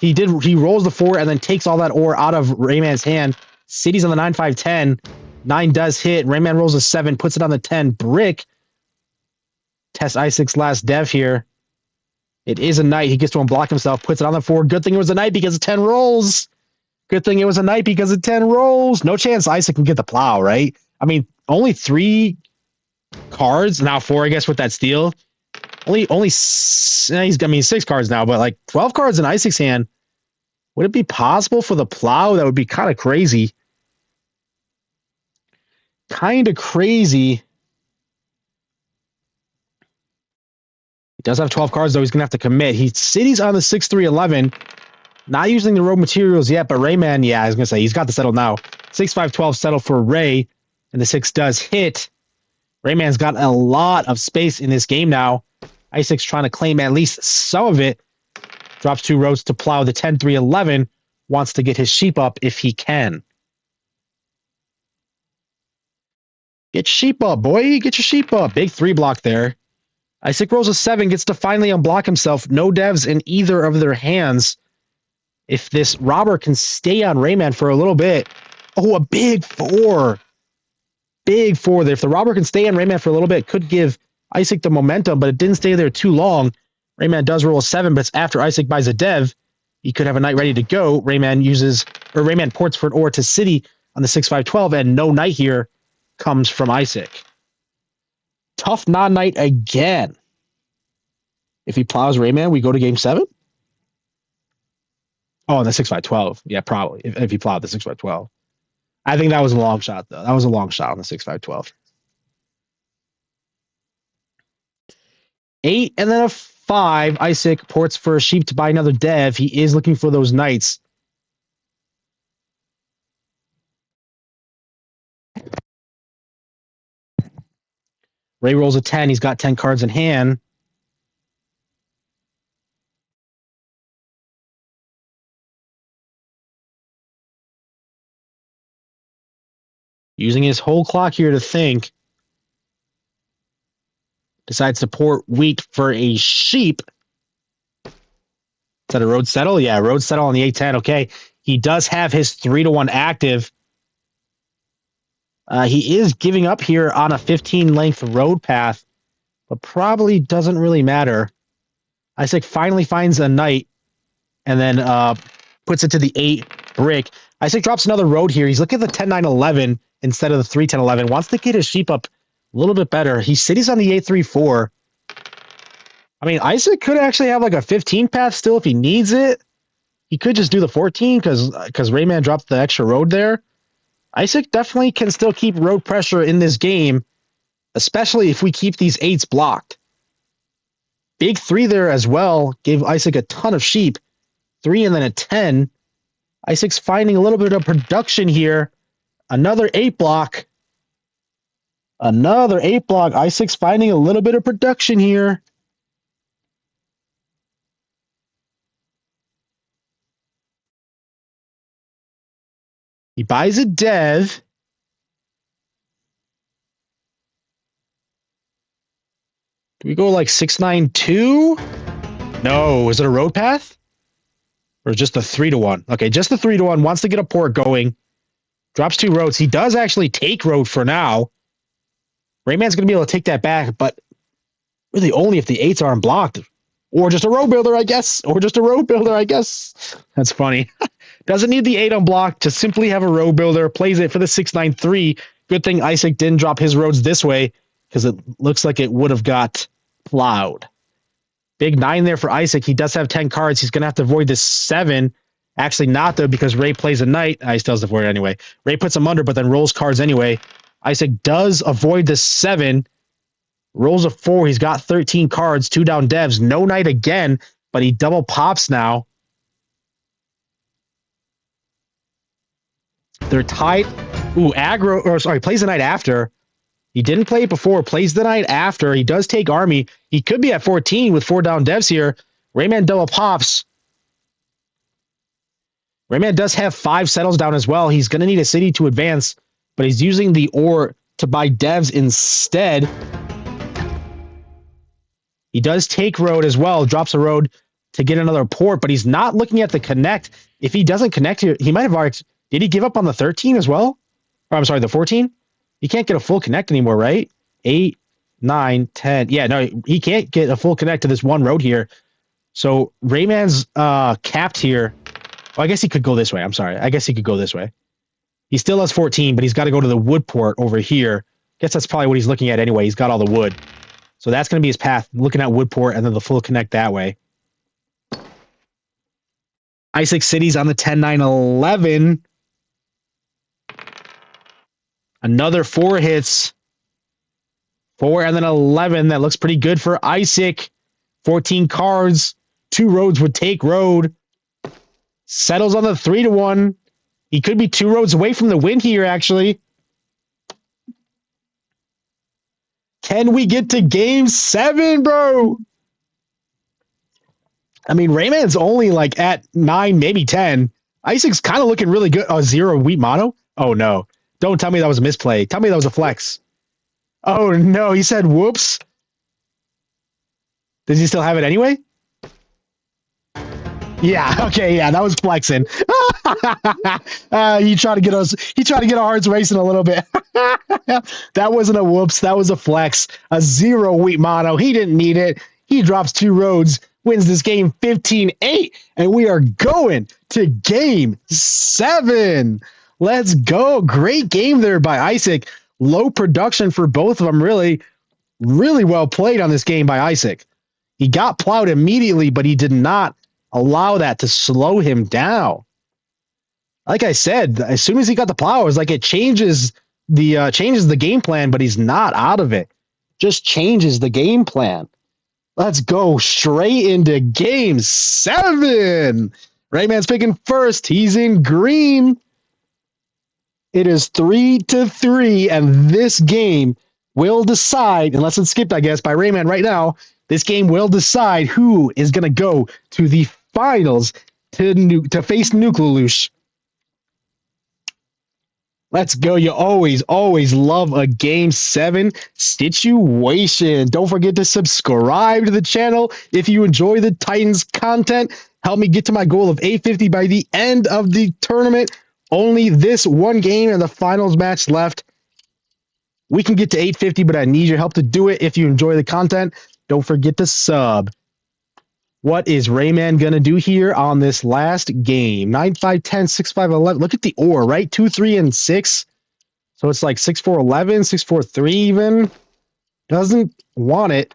He rolls the 4 and then takes all that ore out of Rayman's hand. City's on the 9-5-10. 9 does hit. Rayman rolls a 7, puts it on the 10. Brick. Test Eyesick's last dev here. It is a knight. He gets to unblock himself, puts it on the 4. Good thing it was a knight because of 10 rolls. Good thing it was a knight because of 10 rolls. No chance Eyesick can get the plow, right? I mean, only 3 cards, now 4, I guess, with that steal. Only 6 cards now, but like 12 cards in Eyesick's hand. Would it be possible for the plow? That would be kind of crazy. Kind of crazy. He does have 12 cards, though. He's going to have to commit. City's on the 6-3-11. Not using the road materials yet, but Rayman, yeah, I was going to say, he's got the settle now. 6-5-12 settle for Ray, and the 6 does hit. Rayman's got a lot of space in this game now. Eyesick's trying to claim at least some of it. Drops 2 roads to plow the 10-3-11. Wants to get his sheep up if he can. Get sheep up, boy. Get your sheep up. Big 3 block there. Eyesick rolls a 7, gets to finally unblock himself. No devs in either of their hands. If this robber can stay on Rayman for a little bit. Oh, a big 4. Big 4 there. If the robber can stay on Rayman for a little bit, could give Eyesick the momentum, but it didn't stay there too long. Rayman does roll a 7, but it's after Eyesick buys a dev. He could have a knight ready to go. Rayman ports for an ore to City on the 6-5-12, and no knight here comes from Eyesick. Tough non-knight again. If he plows Rayman, we go to game 7? Oh, on the 6-5-12. Yeah, probably. If he plowed the 6-5-12. I think that was a long shot, though. That was a long shot on the 6-5-12. 8 and then a 5. Eyesick ports for a sheep to buy another dev. He is looking for those knights. Ray rolls a 10. He's got 10 cards in hand. Using his whole clock here to think. Decides to port wheat for a sheep. Is that a road settle? Yeah, road settle on the 8-10. Okay. He does have his 3-1 active. He is giving up here on a 15-length road path, but probably doesn't really matter. Eyesick finally finds a knight and then puts it to the 8 brick. Eyesick drops another road here. He's looking at the 10-9-11 instead of the 3-10-11. Wants to get his sheep up a little bit better. He cities on the 8-3-4. I mean, Eyesick could actually have like a 15 path still if he needs it. He could just do the 14 because Rayman dropped the extra road there. Eyesick definitely can still keep road pressure in this game, especially if we keep these 8s blocked. Big 3 there as well. Gave Eyesick a ton of sheep. 3 and then a 10. Eyesick's finding a little bit of production here. Another 8 block. Another 8 block. Eyesick's finding a little bit of production here. He buys a dev. Do we go like 692? No, is it a road path? Or just a 3-1? Okay, just the 3-1. Wants to get a port going. Drops 2 roads. He does actually take road for now. Rayman's going to be able to take that back, but really only if the 8s aren't blocked. Or just a road builder, I guess. That's funny. Doesn't need the 8 unblocked to simply have a road builder. Plays it for the 693. Good thing Eyesick didn't drop his roads this way because it looks like it would have got plowed. Big 9 there for Eyesick. He does have 10 cards. He's going to have to avoid this 7. Actually not, though, because Ray plays a knight. He still has to avoid it anyway. Ray puts him under, but then rolls cards anyway. Eyesick does avoid the 7. Rolls a 4. He's got 13 cards. 2 down devs. No knight again, but he double pops now. They're tied. Ooh, aggro. Or sorry, plays the knight after. He didn't play it before. Plays the knight after. He does take army. He could be at 14 with 4 down devs here. Rayman double pops. Rayman does have 5 settles down as well. He's going to need a city to advance, but he's using the ore to buy devs instead. He does take road as well. Drops a road to get another port, but he's not looking at the connect. If he doesn't connect here, he might have already... Did he give up on the 13 as well? Or I'm sorry, the 14? He can't get a full connect anymore, right? 8, 9, 10. Yeah, no, he can't get a full connect to this one road here. So Rayman's capped here. Well, I guess he could go this way. I'm sorry. I guess he could go this way. He still has 14, but he's got to go to the wood port over here. Guess that's probably what he's looking at anyway. He's got all the wood. So that's going to be his path, looking at wood port and then the full connect that way. Eyesick City's on the 10, 9, 11. Another 4 hits. 4 and then 11. That looks pretty good for Eyesick. 14 cards. 2 roads would take road. Settles on the 3-1. He could be 2 roads away from the win here, actually. Can we get to game 7, bro? I mean, Rayman's only like at 9, maybe 10. Eyesick's kind of looking really good. Oh, 0 wheat mono? Oh, no. Don't tell me that was a misplay. Tell me that was a flex. Oh, no. He said whoops. Does he still have it anyway? Yeah, okay, yeah, that was flexing. He tried to get our hearts racing a little bit. That wasn't a whoops, that was a flex. A 0 wheat mono. He didn't need it. He drops 2 roads, wins this game 15-8, and we are going to game 7. Let's go. Great game there by Eyesick. Low production for both of them, really, really well played on this game by Eyesick. He got plowed immediately, but he did not allow that to slow him down. Like I said, as soon as he got the plow, it was like it changes the game plan, but he's not out of it. Just changes the game plan. Let's go straight into game 7. Rayman's picking first. He's in green. It is 3-3, and this game will decide, unless it's skipped, I guess, by Rayman right now. This game will decide who is going to go to the finals to face Nucleolush. Let's go. You always love a game 7 situation. Don't forget to subscribe to the channel if you enjoy the Titans content. Help me get to my goal of 850 by the end of the tournament. Only this one game and the finals match left. We can get to 850, but I need your help to do it. If you enjoy the content, don't forget to sub. What is Rayman going to do here on this last game? 9, 5, 10, 6, 5, 11. Look at the ore, right? 2, 3, and 6. So it's like 6, 4, 11, 6, 4, 3 even. Doesn't want it.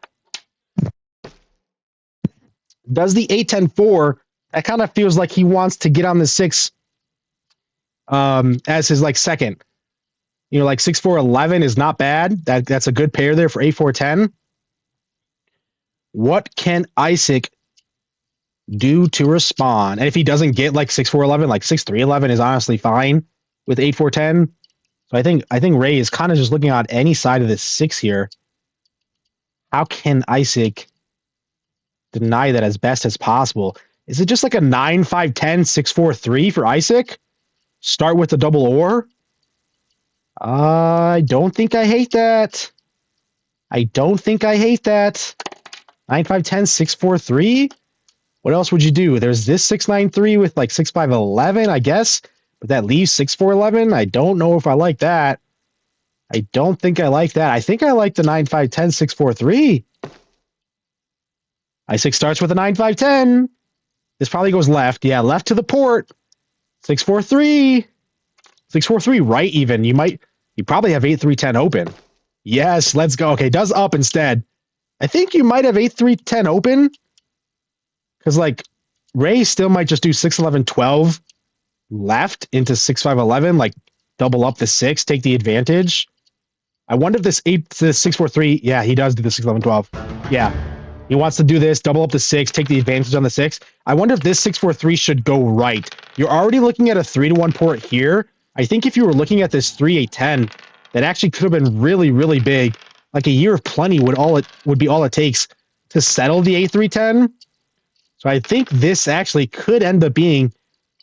Does the 8, 10, 4. That kind of feels like he wants to get on the 6 as his like second. You know, like 6, 4, 11 is not bad. That's a good pair there for 8, 4, 10. What can Eyesick do to respond? And if he doesn't get like 6, 4, 11, like 6, 3, 11 is honestly fine with 8, 4, 10. So I think Ray is kind of just looking on any side of this 6 here. How can Eyesick deny that as best as possible? Is it just like a 9, 5, 10, 6, 4, 3 for Eyesick? Start with the double or? I don't think I hate that. I don't think I hate that. 9, 5, 10, 6, 4, 3. What else would you do? There's this 6, 9, 3 with like 6, 5, 11, I guess. But that leaves 6, 4, 11. I don't know if I like that. I don't think I like that. I think I like the 9, 5, 10, 6, 4, 3. I6 starts with a 9, 5, 10. This probably goes left. Yeah, left to the port. 6, 4, 3. 6, 4, 3, right even. You probably have 8, 3, 10 open. Yes, let's go. Okay, does up instead. I think you might have 8, 3, 10 open. Because, like, Ray still might just do 6, 11, 12 left into 6, 5, 11. Like, double up the 6, take the advantage. I wonder if this 6, 4, 3. Yeah, he does do the 6, 11, 12. Yeah. He wants to do this, double up the 6, take the advantage on the 6. I wonder if this 6, 4, 3 should go right. You're already looking at a 3-to-1 port here. I think if you were looking at this 3, 8, 10, that actually could have been really, really big. Like a year of plenty would be all it takes to settle the 8, 3, 10. So I think this actually could end up being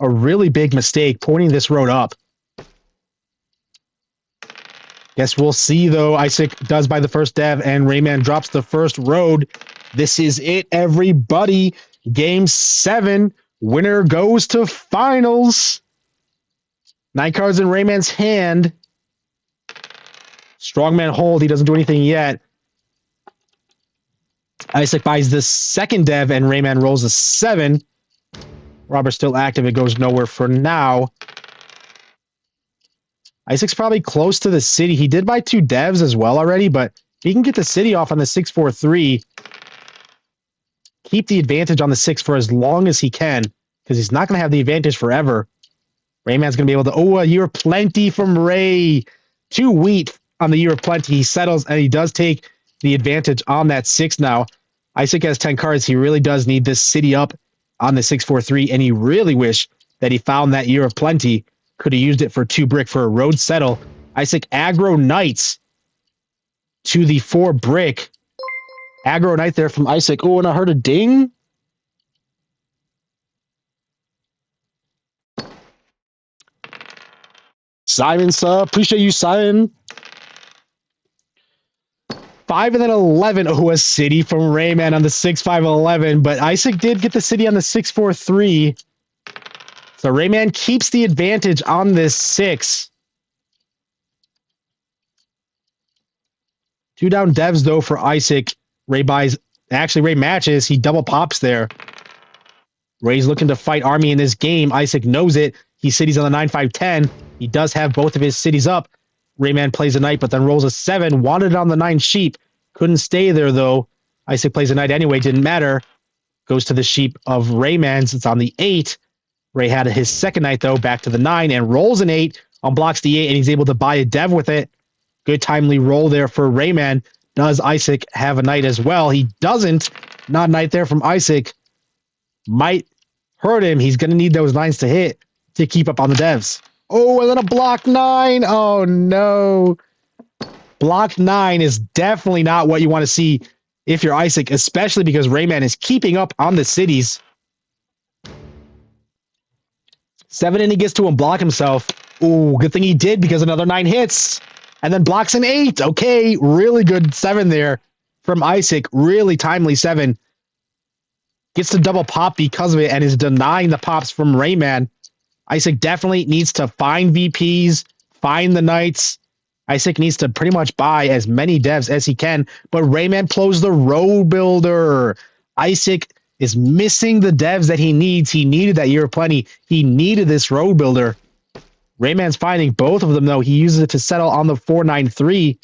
a really big mistake, pointing this road up. Guess we'll see, though. Eyesick does by the first dev, and Rayman drops the first road. This is it, everybody. Game 7. Winner goes to finals. 9 cards in Rayman's hand. Strongman hold. He doesn't do anything yet. Eyesick buys the second dev, and Rayman rolls a 7. Robert's still active. It goes nowhere for now. Eyesick's probably close to the city. He did buy 2 devs as well already, but if he can get the city off on the 6, 4, 3, keep the advantage on the 6 for as long as he can, because he's not going to have the advantage forever. Rayman's going to be able to... Oh, a year of plenty from Ray. 2 wheat on the year of plenty. He settles, and he does take the advantage on that 6 now. Eyesick has 10 cards. He really does need this city up on the 6, 4, 3, and he really wish that he found that year of plenty. Could have used it for 2 brick for a road settle. Eyesick aggro knights to the 4 brick. Aggro knight there from Eyesick. Oh, and I heard a ding. Simon sub. Appreciate you, Simon. 5 and then 11. Oh, a city from Rayman on the 6, 5, 11. But Eyesick did get the city on the 6, 4, 3. So Rayman keeps the advantage on this 6. 2 down devs, though, for Eyesick. Ray buys... Actually, Ray matches. He double pops there. Ray's looking to fight Army in this game. Eyesick knows it. He cities on the 9, 5, 10. He does have both of his cities up. Rayman plays a knight, but then rolls a 7. Wanted it on the 9 sheep. Couldn't stay there, though. Eyesick plays a knight anyway. Didn't matter. Goes to the sheep of Rayman's. It's on the 8. Ray had his second knight, though, back to the 9, and rolls an 8, unblocks the 8, and he's able to buy a dev with it. Good timely roll there for Rayman. Does Eyesick have a knight as well? He doesn't. Not a knight there from Eyesick. Might hurt him. He's going to need those 9s to hit to keep up on the devs. Oh, and then a block 9. Oh, no. Block 9 is definitely not what you want to see if you're Eyesick, especially because Rayman is keeping up on the cities. 7 and he gets to unblock himself. Ooh, good thing he did because another 9 hits. And then blocks an 8. Okay, really good 7 there from Eyesick. Really timely 7. Gets to double pop because of it and is denying the pops from Rayman. Eyesick definitely needs to find VPs, find the knights. Eyesick needs to pretty much buy as many devs as he can, but Rayman closed the road builder. Eyesick is missing the devs that he needs. He needed that year of plenty. He needed this road builder. Rayman's finding both of them, though. He uses it to settle on the 4-9-3.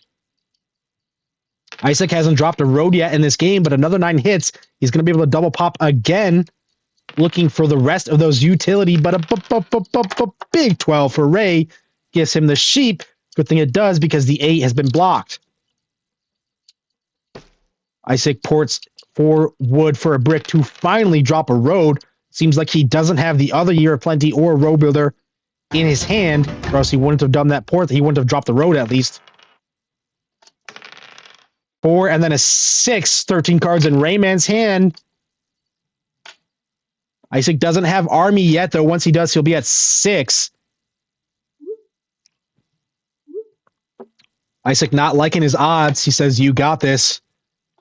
Eyesick hasn't dropped a road yet in this game, but another 9 hits. He's going to be able to double pop again, looking for the rest of those utility, but a big 12 for Ray gives him the sheep. Good thing it does because the 8 has been blocked. Eyesick ports 4 wood for a brick to finally drop a road. Seems like he doesn't have the other year of plenty or road builder. in his hand, or else he wouldn't have done that port. He wouldn't have dropped the road at least. 4 and then a 6, 13 cards in Rayman's hand. Eyesick doesn't have army yet, though. Once he does, he'll be at 6. Eyesick not liking his odds. He says, you got this.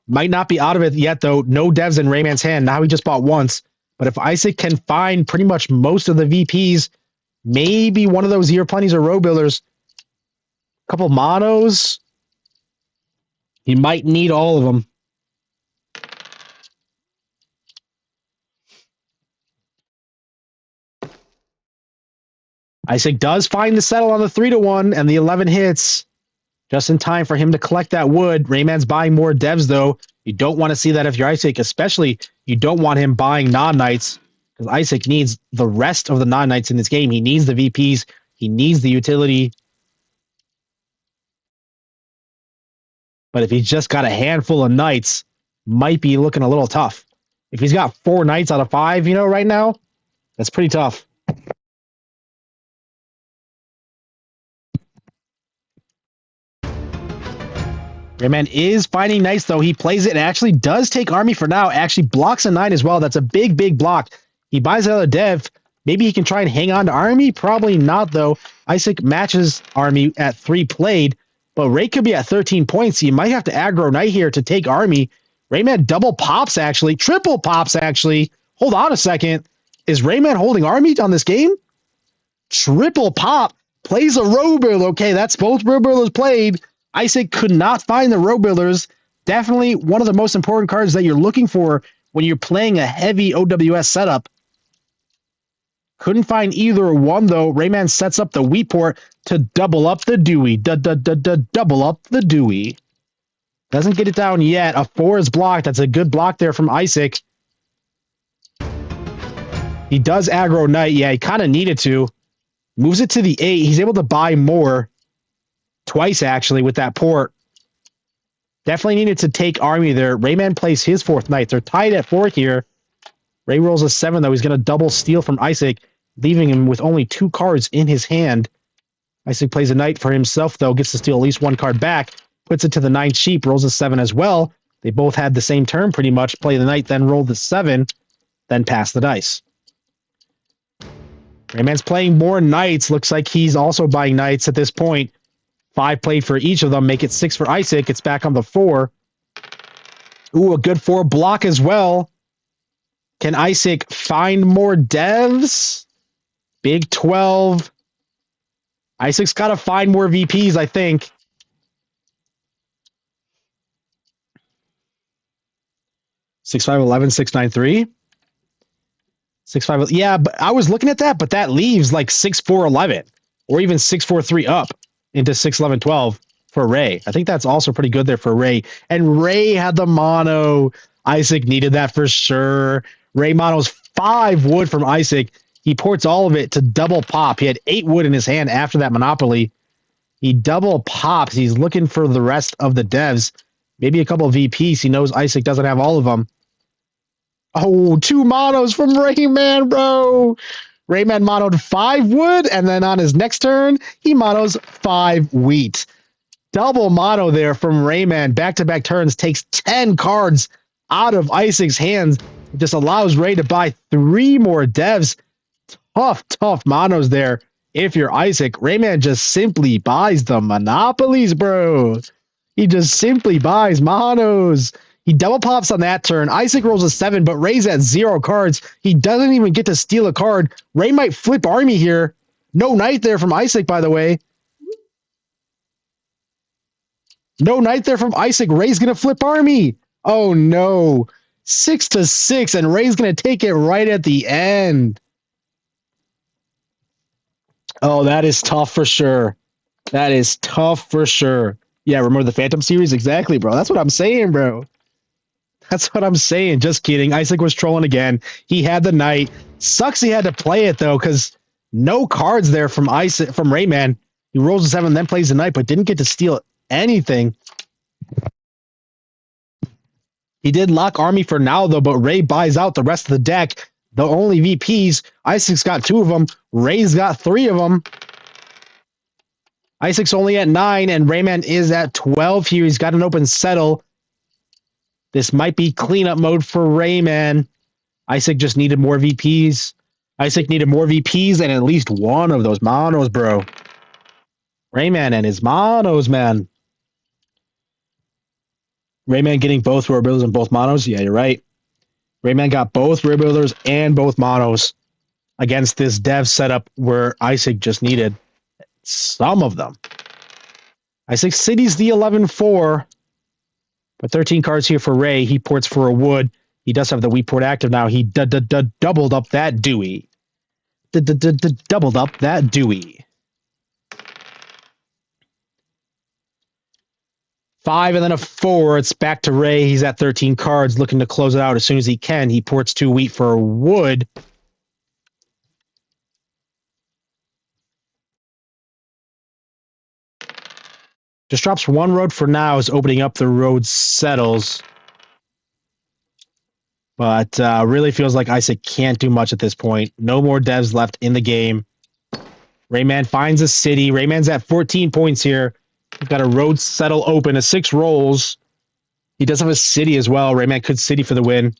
Might not be out of it yet, though. No devs in Rayman's hand. Now he just bought once. But if Eyesick can find pretty much most of the VPs, maybe one of those Year Plenties or Road Builders, a couple monos, he might need all of them. Eyesick does find the settle on the 3-1 and the 11 hits. Just in time for him to collect that wood. Rayman's buying more devs, though. You don't want to see that if you're Eyesick, especially you don't want him buying non-knights, because Eyesick needs the rest of the non-knights in this game. He needs the VPs. He needs the utility. But if he's just got a handful of knights, might be looking a little tough. If he's got 4 knights out of 5, right now, that's pretty tough. Rayman is finding knights, though. He plays it and actually does take army for now. Actually blocks a 9 as well. That's a big, big block. He buys another dev. Maybe he can try and hang on to army. Probably not, though. Eyesick matches army at 3 played, but Ray could be at 13 points. So you might have to aggro knight here to take army. Rayman double pops, actually. Triple pops, actually. Hold on a second. Is Rayman holding army on this game? Triple pop. Plays a road builder. Okay, that's both road builders played. Eyesick could not find the road builders. Definitely one of the most important cards that you're looking for when you're playing a heavy OWS setup. Couldn't find either one, though. Rayman sets up the wheat port to double up the Dewey. Double up the Dewey. Doesn't get it down yet. A 4 is blocked. That's a good block there from Eyesick. He does aggro knight. Yeah, he kind of needed to. Moves it to the 8. He's able to buy more. Twice, actually, with that port. Definitely needed to take army there. Rayman plays his 4th knight. They're tied at 4 here. Ray rolls a 7, though. He's going to double steal from Eyesick, leaving him with only 2 cards in his hand. Eyesick plays a knight for himself, though. Gets to steal at least 1 card back. Puts it to the 9 sheep. Rolls a 7 as well. They both had the same turn, pretty much. Play the knight, then roll the 7. Then pass the dice. Rayman's playing more knights. Looks like he's also buying knights at this point. 5 played for each of them. Make it 6 for Eyesick. It's back on the 4. Ooh, a good 4 block as well. Can Eyesick find more devs? Big 12. Eyesick's got to find more VPs, I think. Six 5 11 6 9 3. 6 5. Yeah, but I was looking at that, but that leaves like 6 4 11 or even 6 4 3 up into 6 11 12 for Ray. I think that's also pretty good there for Ray. And Ray had the mono. Eyesick needed that for sure. Ray monos 5 wood from Eyesick. He ports all of it to double pop. He had 8 wood in his hand after that Monopoly. He double pops. He's looking for the rest of the devs. Maybe a couple of VPs. He knows Eyesick doesn't have all of them. Oh, 2 monos from Rayman, bro. Rayman monoed 5 wood, and then on his next turn, he monos 5 wheat. Double mono there from Rayman. Back-to-back turns takes 10 cards out of Eyesick's hands. It just allows Ray to buy 3 more devs. Tough monos there. If you're Eyesick, Rayman just simply buys the monopolies, bro. He just simply buys monos. He double pops on that turn. Eyesick rolls a 7, but Ray's at 0 cards. He doesn't even get to steal a card. Ray might flip army here. No knight there from Eyesick, by the way. No knight there from Eyesick. Ray's going to flip army. Oh, no. 6-6, and Ray's going to take it right at the end. Oh, that is tough for sure. That is tough for sure. Yeah, remember the Phantom series? Exactly, bro. That's what I'm saying, bro. That's what I'm saying. Just kidding. Eyesick was trolling again. He had the knight. Sucks he had to play it, though, because no cards there from Rayman. He rolls a 7, then plays the knight, but didn't get to steal anything. He did lock army for now, though, but Ray buys out the rest of the deck. the only VPs. Eyesick's got 2 of them. Ray's got 3 of them. Eyesick's only at 9, and Rayman is at 12 here. He's got an open settle. This might be cleanup mode for Rayman. Eyesick just needed more VPs. Eyesick needed more VPs and at least one of those monos, bro. Rayman and his monos, man. Rayman getting both road builders and both monos? Yeah, you're right. Rayman got both road builders and both monos against this dev setup where Eyesick just needed some of them. Eyesick City's the 11-4. But 13 cards here for Ray. He ports for a wood. He does have the Wii port active now. He doubled up that Dewey. Doubled up that Dewey. 5 and then a 4. It's back to Ray. He's at 13 cards, looking to close it out as soon as he can. He ports 2 wheat for a wood. Just drops 1 road for now, is opening up the road settles. But really feels like Eyesick can't do much at this point. No more devs left in the game. Rayman finds a city. Rayman's at 14 points here. He's got a road settle open, a 6 rolls. He does have a city as well. Rayman could city for the win.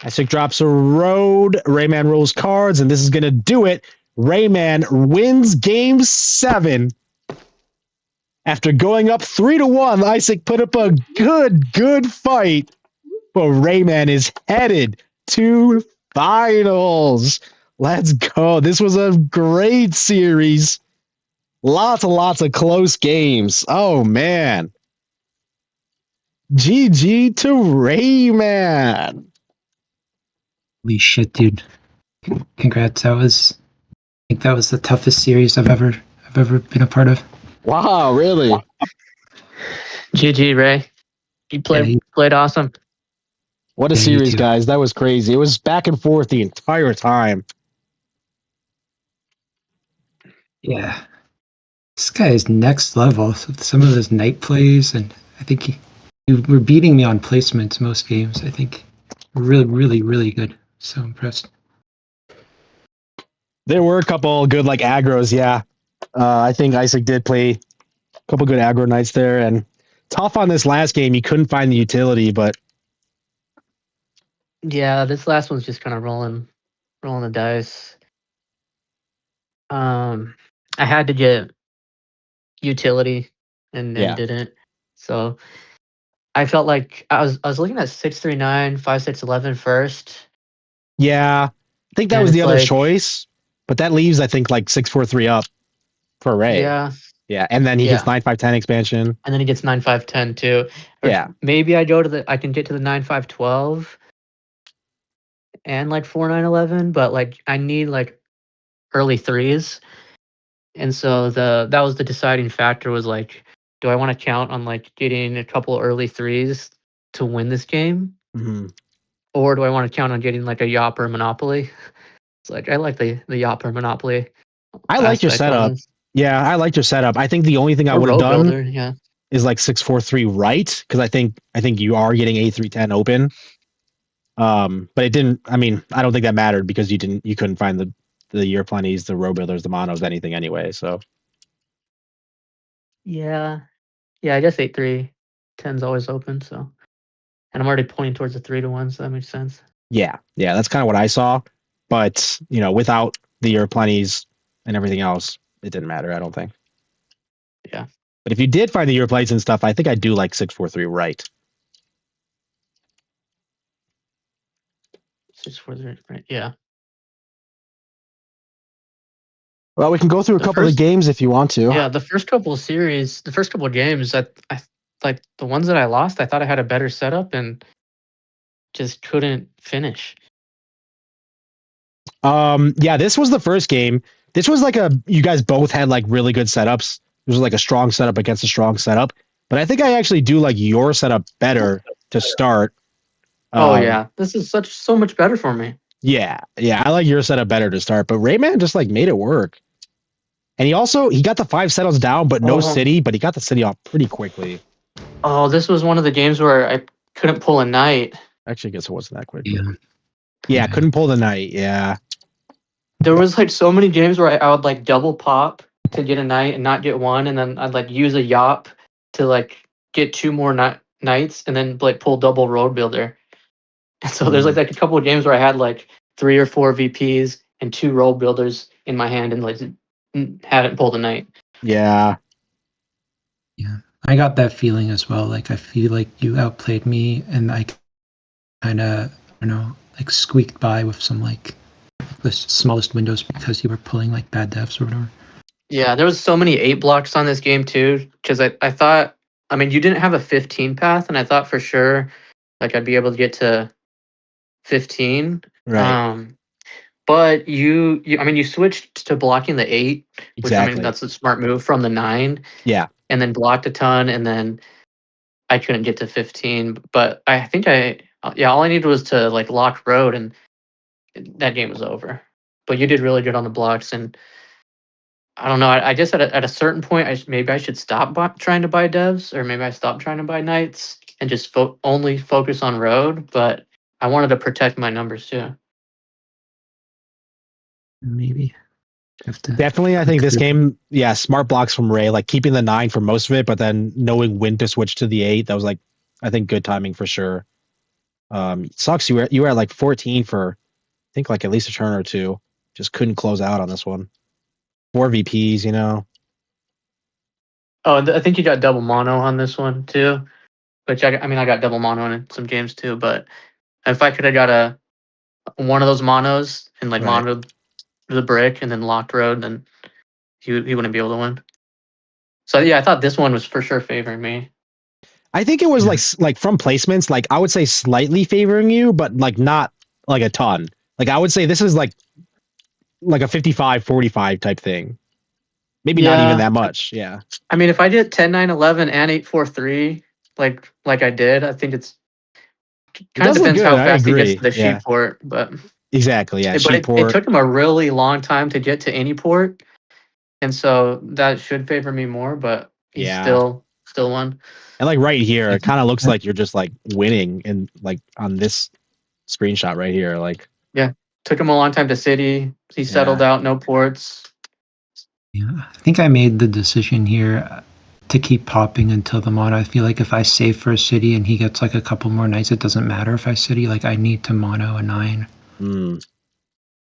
Eyesick drops a road. Rayman rolls cards, and this is going to do it. Rayman wins game 7. After going up 3-1, Eyesick put up a good fight. But Rayman is headed to finals. Let's go. This was a great series. Lots of close games. Oh, man. GG to Rayman. Holy shit, dude. Congrats. I think that was the toughest series I've ever been a part of. Wow, really? GG, Ray. You played awesome. What a series, guys. That was crazy. It was back and forth the entire time. Yeah. This guy is next level. Some of those night plays, and I think you were beating me on placements most games. I think really good. So impressed. There were a couple good aggros, yeah. I think Eyesick did play a couple good aggro nights there, and tough on this last game. You couldn't find the utility, but yeah, this last one's just kind of rolling the dice. I had to get utility and didn't. So I felt like I was looking at 639, 5611 first. Yeah. I think that was the other choice, but that leaves I think 643 up for Ray. Yeah. Yeah, and then he gets 9-5-10 expansion. And then he gets 9-5-10 too. Or yeah. Maybe I can get to the 9-5-12 and 4-9-11, but I need early 3s. And so that was the deciding factor was do I want to count on getting a couple early 3s to win this game? Mm-hmm. Or do I want to count on getting a Yopper Monopoly? It's I like the Yopper Monopoly. I like your setup. Yeah, I liked your setup. I think the only thing I would have done is 6-4-3 right, because I think you are getting A3-10 open. But it didn't. I mean, I don't think that mattered because you couldn't find the year plenties, the row builders, the monos, anything anyway. So yeah, I guess 8-3-10's always open. So, and I'm already pointing towards the 3-1, so that makes sense. Yeah, that's kind of what I saw. But without the year plenties and everything else, it didn't matter. I don't think. Yeah. But if you did find the year plates and stuff, I think I do like 6-4-3 right. 6-4-3 right. Yeah. Well, we can go through a couple of games if you want to. Yeah, the first couple of games, I the ones that I lost, I thought I had a better setup and just couldn't finish. Yeah, this was the first game. This was you guys both had really good setups. It was a strong setup against a strong setup. But I think I actually do like your setup better to start. Yeah, this is so much better for me. Yeah, I like your setup better to start. But Rayman just made it work. And he got the 5 settles down, but no city. But he got the city off pretty quickly. Oh, this was one of the games where I couldn't pull a knight. Actually, I guess it wasn't that quick. Yeah. Yeah, couldn't pull the knight. Yeah. There was like so many games where I would like double pop to get a knight and not get one, and then I'd like use a yop to like get two more knights, and then like pull double road builder. And so there's like a couple of games where I had like 3 or 4 VPs and 2 road builders in my hand, and like hadn't pulled a knight. Yeah. Yeah, I got that feeling as well. Like I feel like you outplayed me, and I kind of, I don't know, like squeaked by with some like the smallest windows because you were pulling like bad devs or whatever. Yeah, there was so many 8 blocks on this game too, because I thought, I mean, you didn't have a 15 path, and I thought for sure like I'd be able to get to 15. Right. But you I mean, you switched to blocking the 8, which I mean Exactly. that's a smart move from the 9, Yeah. and then blocked a ton, and then I couldn't get to 15. But I think all I needed was to like lock road, and that game was over. But you did really good on the blocks, and I don't know. I guess at a certain point, maybe I should stop trying to buy devs, or maybe I stopped trying to buy knights and just only focus on road. But I wanted to protect my numbers too. Maybe. Definitely, I think this game, yeah, smart blocks from Ray, like keeping the 9 for most of it, but then knowing when to switch to the 8. That was like, I think, good timing for sure. Sucks you were at like 14 for, I think, like at least a turn or two. Just couldn't close out on this one. 4 VPs, you know. Oh, I think you got double mono on this one too. Which I mean, I got double mono in some games too. But if I could have got one of those monos and like monoed the brick and then locked road, then he wouldn't be able to win. So yeah, I thought this one was for sure favoring me. I think it was like from placements, like I would say slightly favoring you, but like not like a ton. Like I would say this is like a 55-45 type thing. Maybe not even that much. Yeah. I mean, if I did 10-9-11 and 8-4-3, like I did, I think it's kind of depends how fast he gets to the sheep port, but exactly, yeah. But it took him a really long time to get to any port, and so that should favor me more. But he still won. And like right here, it kind of looks like you're just like winning, and like on this screenshot right here, like took him a long time to city. He settled out, no ports. Yeah, I think I made the decision here to keep popping until the mono. I feel like if I save for a city and he gets like a couple more knights, it doesn't matter if I city. Like I need to mono a 9.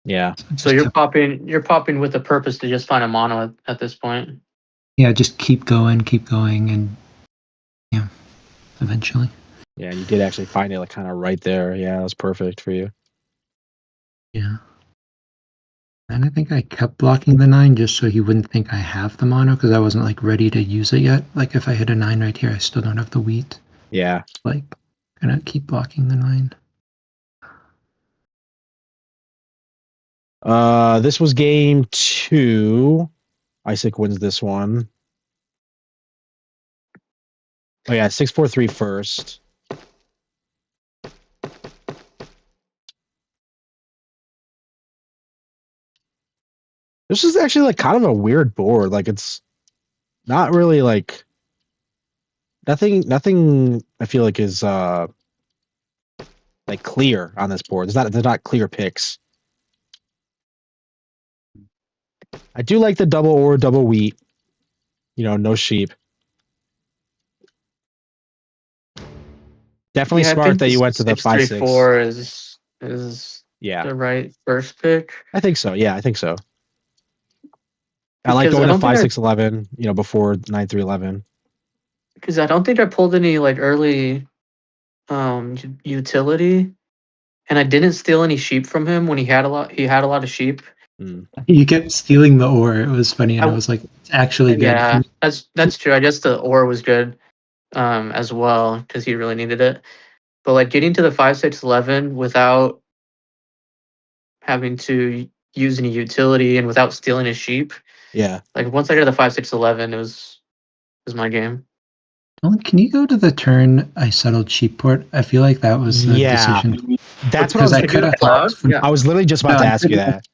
Yeah. So you're popping with a purpose to just find a mono at this point. Yeah, just keep going, and yeah, eventually. Yeah, you did actually find it like kind of right there. Yeah, that was perfect for you. Yeah. And I think I kept blocking the 9 just so he wouldn't think I have the mono because I wasn't like ready to use it yet. Like if I hit a 9 right here, I still don't have the wheat. Yeah. Like, gonna keep blocking the 9. This was game 2. Eyesick wins this one. Oh yeah, 6-4-3 first. This is actually like kind of a weird board. Like it's not really like nothing I feel like is like clear on this board. There's not clear picks. I do like the double or double wheat. You know, no sheep. Definitely smart that you went to the 5-6. 6-3-4 is the right first pick. I think so. Yeah, I think so. I like going to 5-6-11. You know, before 9-3-11. Because I don't think I pulled any like early utility, and I didn't steal any sheep from him when he had a lot. He had a lot of sheep. You kept stealing the ore. It was funny, and I was like, it's actually good. Yeah, that's true. I guess the ore was good as well because he really needed it. But like getting to the 5-6-11 without having to use any utility and without stealing his sheep. Yeah. Like once I got to the 5-6-11, it was my game. Well, can you go to the turn I settled sheep port? I feel like that was the decision. That's what I could have. I was literally just about to ask you that.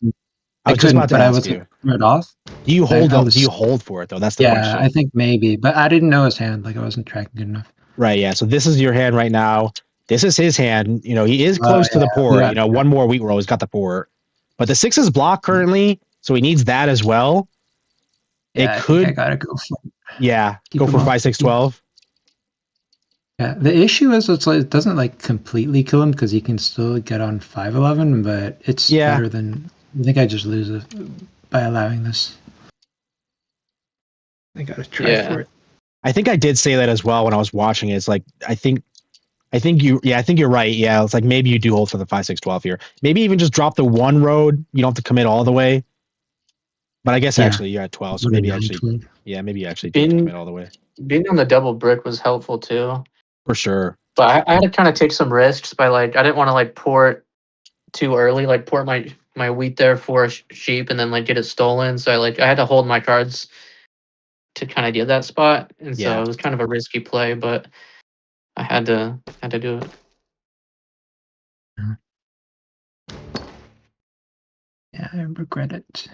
I was just about to ask you. It off. Do you hold? Do you hold for it though? That's the question. I think maybe, but I didn't know his hand. Like I wasn't tracking good enough. Right. Yeah. So this is your hand right now. This is his hand. You know, he is close to the port. yeah. You know, one more wheat roll, he's got the port. But the 6 is blocked currently, so he needs that as well. Yeah, It could. I gotta go for it. Yeah, Keep go him for up. 5, 6, 12. Yeah, the issue is it doesn't like completely kill him because he can still get on 5-11, but it's better than. I think I just lose it by allowing this. I gotta try for it. I think I did say that as well when I was watching it. It's like I think you're right. Yeah, it's like maybe you do hold for the 5, 6, 12 here. Maybe even just drop the 1 road. You don't have to commit all the way. But I guess actually you're at 12, so maybe actually maybe you actually do commit all the way. Being on the double brick was helpful too. For sure. But I had to kind of take some risks by I didn't want to port too early, port my wheat there for a sheep and then get it stolen. So I had to hold my cards to kind of get that spot, and so it was kind of a risky play, but I had to do it. Yeah, I regret it.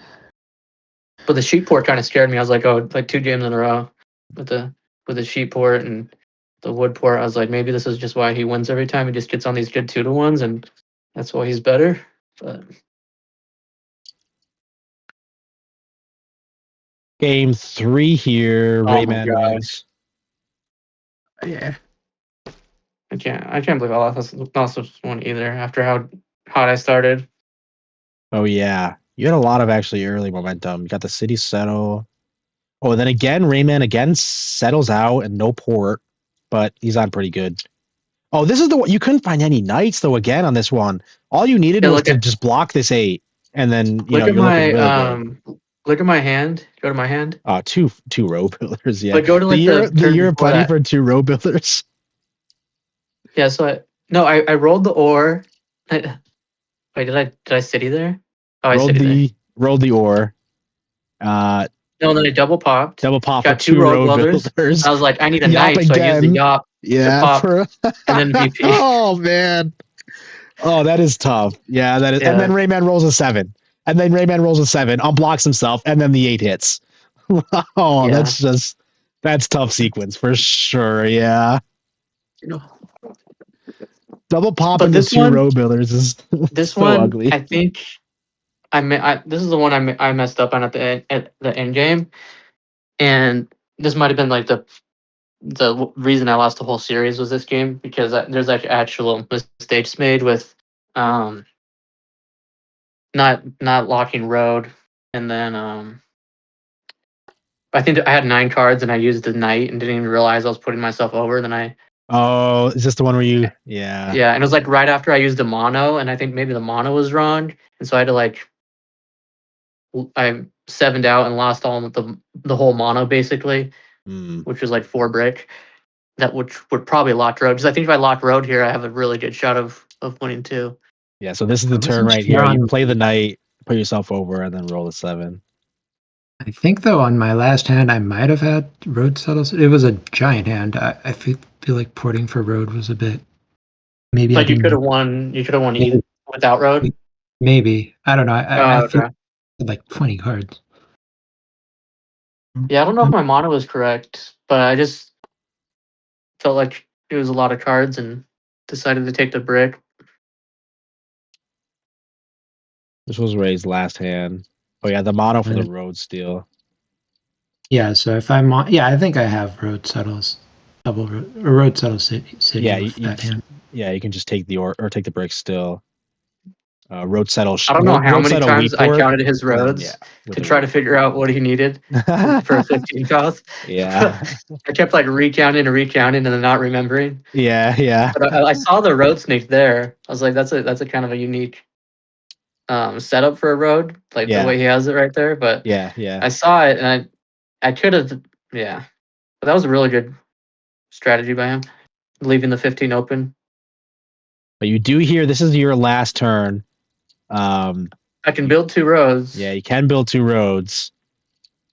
But the sheep port kind of scared me. I was like, oh, 2 games in a row with the sheep port and the wood port. I was like, maybe this is just why he wins every time. He just gets on these good 2-to-1s, and that's why he's better. But Game 3 here, Rayman wins. Yeah. I can't believe I lost this one either after how hot I started. Oh yeah. You had a lot of actually early momentum. You got the city settle. Oh, and then again, Rayman again settles out and no port, but he's on pretty good. Oh, this is the one you couldn't find any knights though. Again on this one, all you needed was to just block this 8, and then look at my hand. Go to my hand. Two row builders. Yeah, but go to the year of plenty that. for 2 row builders. Yeah, so I rolled the ore. Wait, did I city there? Oh, I city there. Rolled the ore. No, then I double popped. Got 2 road builders. I was like, I need a knight, so I used the yop. Yeah, pop, and then VP. Oh man. Oh, that is tough. Yeah, that is. Yeah. And then Rayman rolls a 7. And then Rayman rolls a 7, unblocks himself, and then the 8 hits. Oh, yeah. That's tough sequence for sure. Yeah. Double pop into 2 row builders is this so one ugly. I think this is the one I messed up on at the end game, and this might have been the reason I lost the whole series was this game, because there's actual mistakes made with not locking road, and then I think I had 9 cards and I used the knight and didn't even realize I was putting myself over. Then Oh, is this the one where you? Yeah. Yeah, and it was right after I used the mono, and I think maybe the mono was wrong, and so I had to I 7'd out and lost all the whole mono basically, which was 4 brick. Which would probably lock road, because I think if I lock road here, I have a really good shot of winning too. Yeah, so this is the turn right here. You play the knight, put yourself over, and then roll a 7. I think though on my last hand I might have had road settles. It was a giant hand. I feel like porting for road was a bit. Maybe you could have won. You could have won either without road. Maybe I don't know. I okay. Had 20 cards. Yeah, I don't know if my mono was correct, but I just felt like it was a lot of cards and decided to take the brick. This was Ray's last hand. Oh yeah, the mono for the road steal. Yeah, so if I'm on, I think I have road settles, road settles city. Yeah, you can just take the or take the brick still. Road settle. I don't know how many times I counted his roads to try to figure out what he needed for a 15 cost. Yeah, I kept recounting and then not remembering. Yeah. But I saw the road snake there. I was like, that's a kind of a unique setup for a road, the way he has it right there. But yeah, I saw it and I could have, but that was a really good strategy by him, leaving the 15 open. But you do hear this is your last turn. I can build 2 roads. Yeah, you can build 2 roads,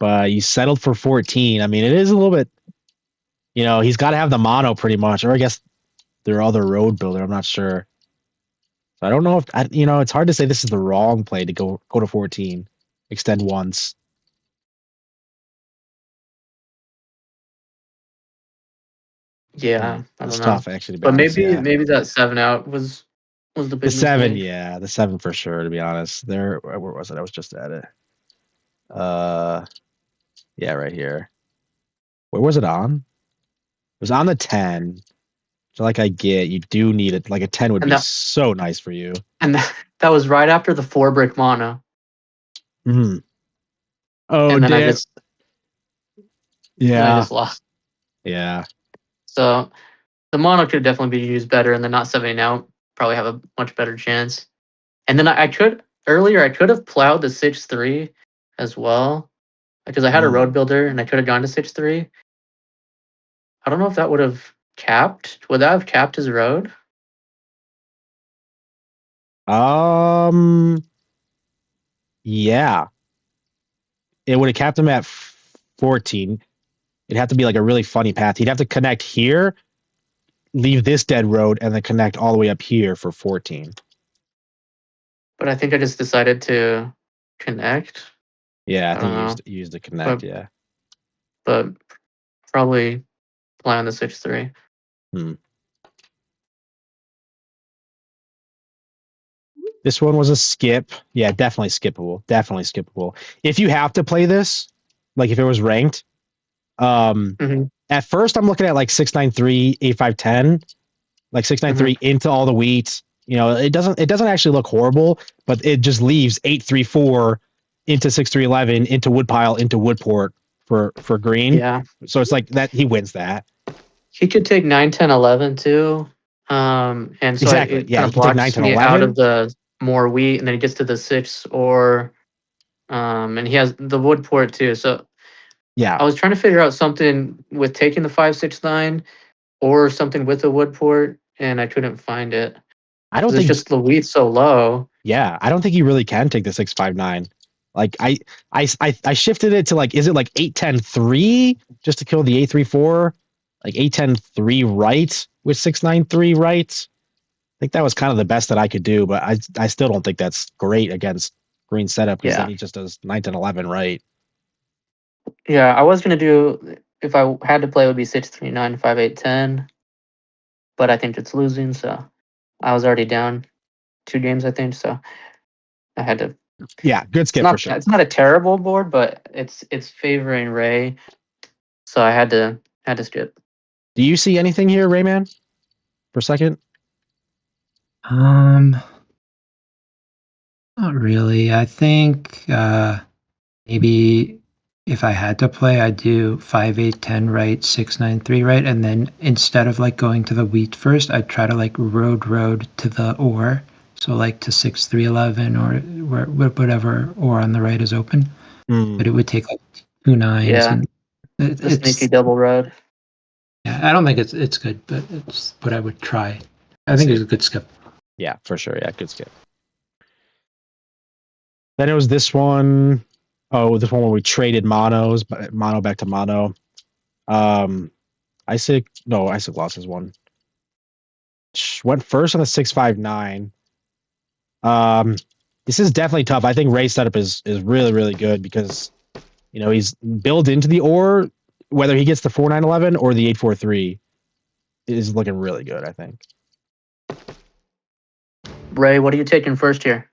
but you settled for 14. I mean, it is a little bit. He's got to have the mono pretty much, or I guess there are other road builder. I'm not sure. So I don't know if it's hard to say this is the wrong play to go to 14, extend once. Yeah, I It's don't know. tough actually, to be But honest. maybe Yeah. maybe that 7 out was the big The 7, mistake. yeah, the 7 for sure. To be honest, where was it? I was just at it. Yeah, right here. Where was it on? It was on the 10. So like I get, you do need it. Like a 10 would And be that so nice for you. and that was right after the 4 brick mono. Hmm. Oh And then damn. I Yeah. just lost. Yeah. So the mono could definitely be used better, and then not 7 out probably have a much better chance. And then I could have plowed the 6-3 as well, because I had a road builder and I could have gone to 6-3. I don't know if that would have capped. Would that have capped his road? Yeah. It would have capped him at 14. It'd have to be like a really funny path. He'd have to connect here, leave this dead road, and then connect all the way up here for 14. But I think I just decided to connect. Yeah, I I think don't you know. used the connect, But, yeah. but probably play on the 6-3. This one was a skip. Yeah, definitely skippable. Definitely skippable. If you have to play this, like if it was ranked, at first I'm looking at like 693, 8510, like 693 into all the wheat. You know, it doesn't actually look horrible, but it just leaves 834 into 6311 into woodpile into woodport for green. Yeah. So it's like that he wins that. He could take 9, 10, 11 too. And so Exactly. it Yeah, kind he of could take 9, blocks 10, me out 11. of the more wheat, and then he gets to the 6 or and he has the wood port too. So Yeah. I was trying to figure out something with taking the 5, 6, 9 or something with the wood port, and I couldn't find it. I don't 'Cause think it's just the wheat so low. Yeah, I don't think you really can take the 659. Like I shifted it to like, is it like 810-3 just to kill the 834? Like 810-3 right with 693 right? I think that was kind of the best that I could do, but I still don't think that's great against green setup because then he just does 9, 10, 11 right. Yeah, I was gonna do, if I had to play, it would be 6, 3, 9, 5, 8, 10. But I think it's losing, so I was already down 2 games, I think. So I had to. Yeah, good skip for sure. It's not a terrible board, but it's favoring Ray, so I had to skip. Do you see anything here, Rayman? For a second? Not really. I think maybe if I had to play, I'd do 5, 8, 10 right, 6, 9, 3 right, and then instead of like going to the wheat first, I'd try to like road to the ore. So like to 6, 3, 11 or whatever ore on the right is open. But it would take like 2 9s. Yeah, And the sneaky double road. Yeah, I don't think it's good, but it's what I would try. I think it's a good skip. Yeah, for sure. Yeah, good skip. Then it was this one. Oh, this one where we traded monos, but mono back to mono. Eyesick lost his one. Went first on the 659. This is definitely tough. I think Ray's setup is really, really good because he's built into the ore, whether he gets the 4911 or the 843 is looking really good, I think. Ray, what are you taking first here?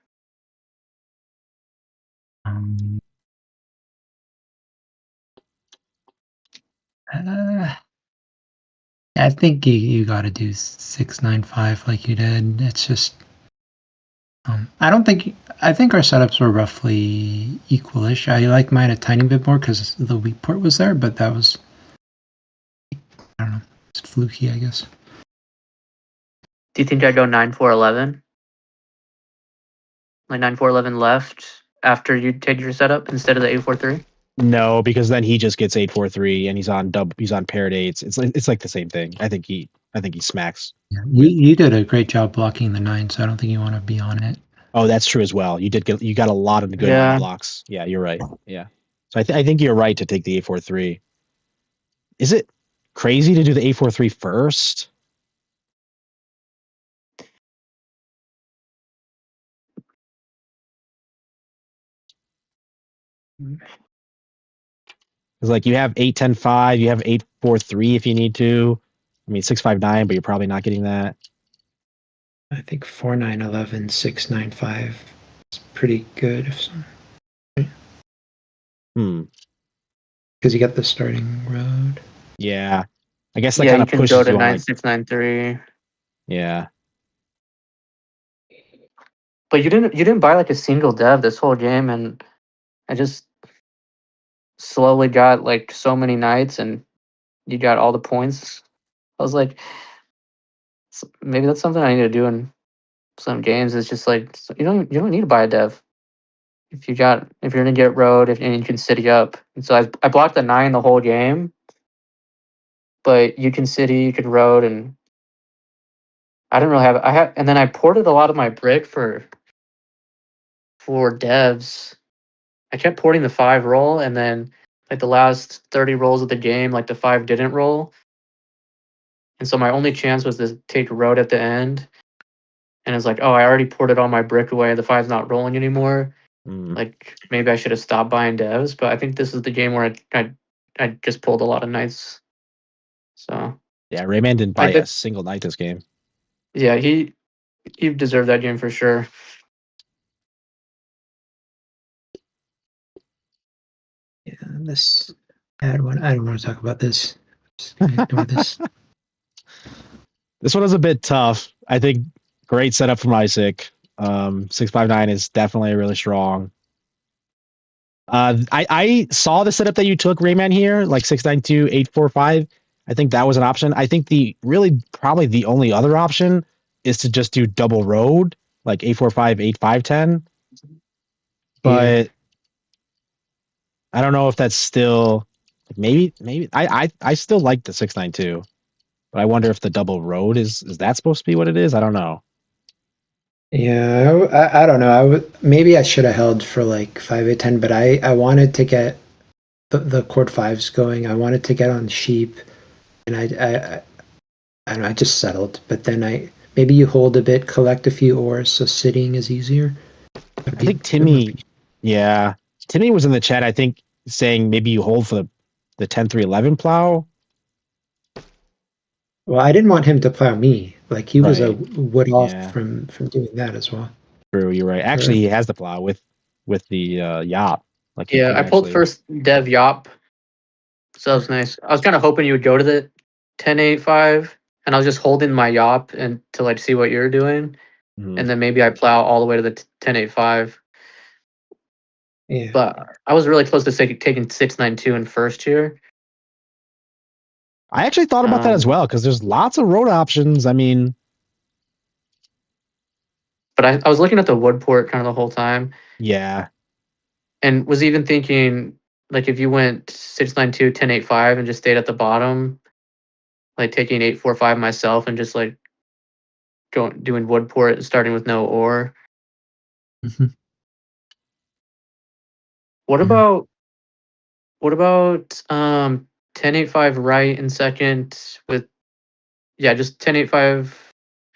I think you got to do 695 like you did. It's just I think our setups were roughly equalish. I like mine a tiny bit more because the weak port was there, but that was I don't know. It's fluky, I guess. Do you think I'd go 9, 4, 11? Like 9, 4, 11 left after you take your setup instead of the 8, 4, 3? No, because then he just gets 843 and he's on paired eights. It's like the same thing. I think he smacks. Yeah, you did a great job blocking the 9, so I don't think you want to be on it. Oh, that's true as well. You got a lot of good blocks. Yeah, you're right. Yeah. So I think you're right to take the 843. Is it crazy to do the 843 first? It's like you have 8-10-5, you have 8-4-3 if you need to. I mean, 659, but you're probably not getting that. I think 4911, 695 is pretty good. Because you got the starting road. Yeah. I guess that Yeah, kind you of can pushes go to you on like 9693. yeah. But you didn't buy like a single dev this whole game, and I just slowly got like so many knights, and you got all the points. I was like, maybe that's something I need to do in some games. It's just like you don't need to buy a dev if you're gonna get road and you can city up. And so I blocked the 9 the whole game, but you can city, you can road, and I didn't really have and then I ported a lot of my brick for devs. I kept porting the 5 roll, and then like the last 30 rolls of the game, like the 5 didn't roll. And so my only chance was to take road at the end. And it's like, oh, I already ported all my brick away. The 5's not rolling anymore. Like maybe I should have stopped buying devs, but I think this is the game where I just pulled a lot of knights. So Yeah, Rayman didn't buy a single knight this game. yeah, he deserved that game for sure. Yeah, this bad one. I don't want to talk about this. Just gonna ignore this. This one is a bit tough. I think great setup from Eyesick. 659 is definitely really strong. I saw the setup that you took, Rayman, here, like 692, 845. I think that was an option. I think probably the only other option is to just do double road, like 845, 8510. But I don't know if that's still maybe I still like the 692. But I wonder if the double road is that supposed to be what it is? I don't know. Yeah, I don't know. Maybe I should have held for like 5-10, but I wanted to get the chord 5s going. I wanted to get on sheep, and I don't know. I just settled. But then maybe you hold a bit, collect a few ores, so sitting is easier. I think Timmy was in the chat. I think saying maybe you hold for the 10-3-11 plow. Well, I didn't want him to plow me. Like he was a Right. wood off from doing that as well. True, you're right. Actually, he has the plow with the yop. Like Yeah, I pulled first dev yop, so that was nice. I was kind of hoping you would go to the 10-8-5, and I was just holding my yop and to like see what you're doing, and then maybe I plow all the way to the 10-8-5. Yeah. But I was really close to taking 692 in first here. I actually thought about that as well because there's lots of road options. I mean, but I was looking at the wood port kind of the whole time. Yeah. And was even thinking, like, if you went 692, 10-8-5 and just stayed at the bottom, like taking 8-4-5 myself and just like doing wood port starting with no ore. What about 10-8-5 right in second with just 10-8-5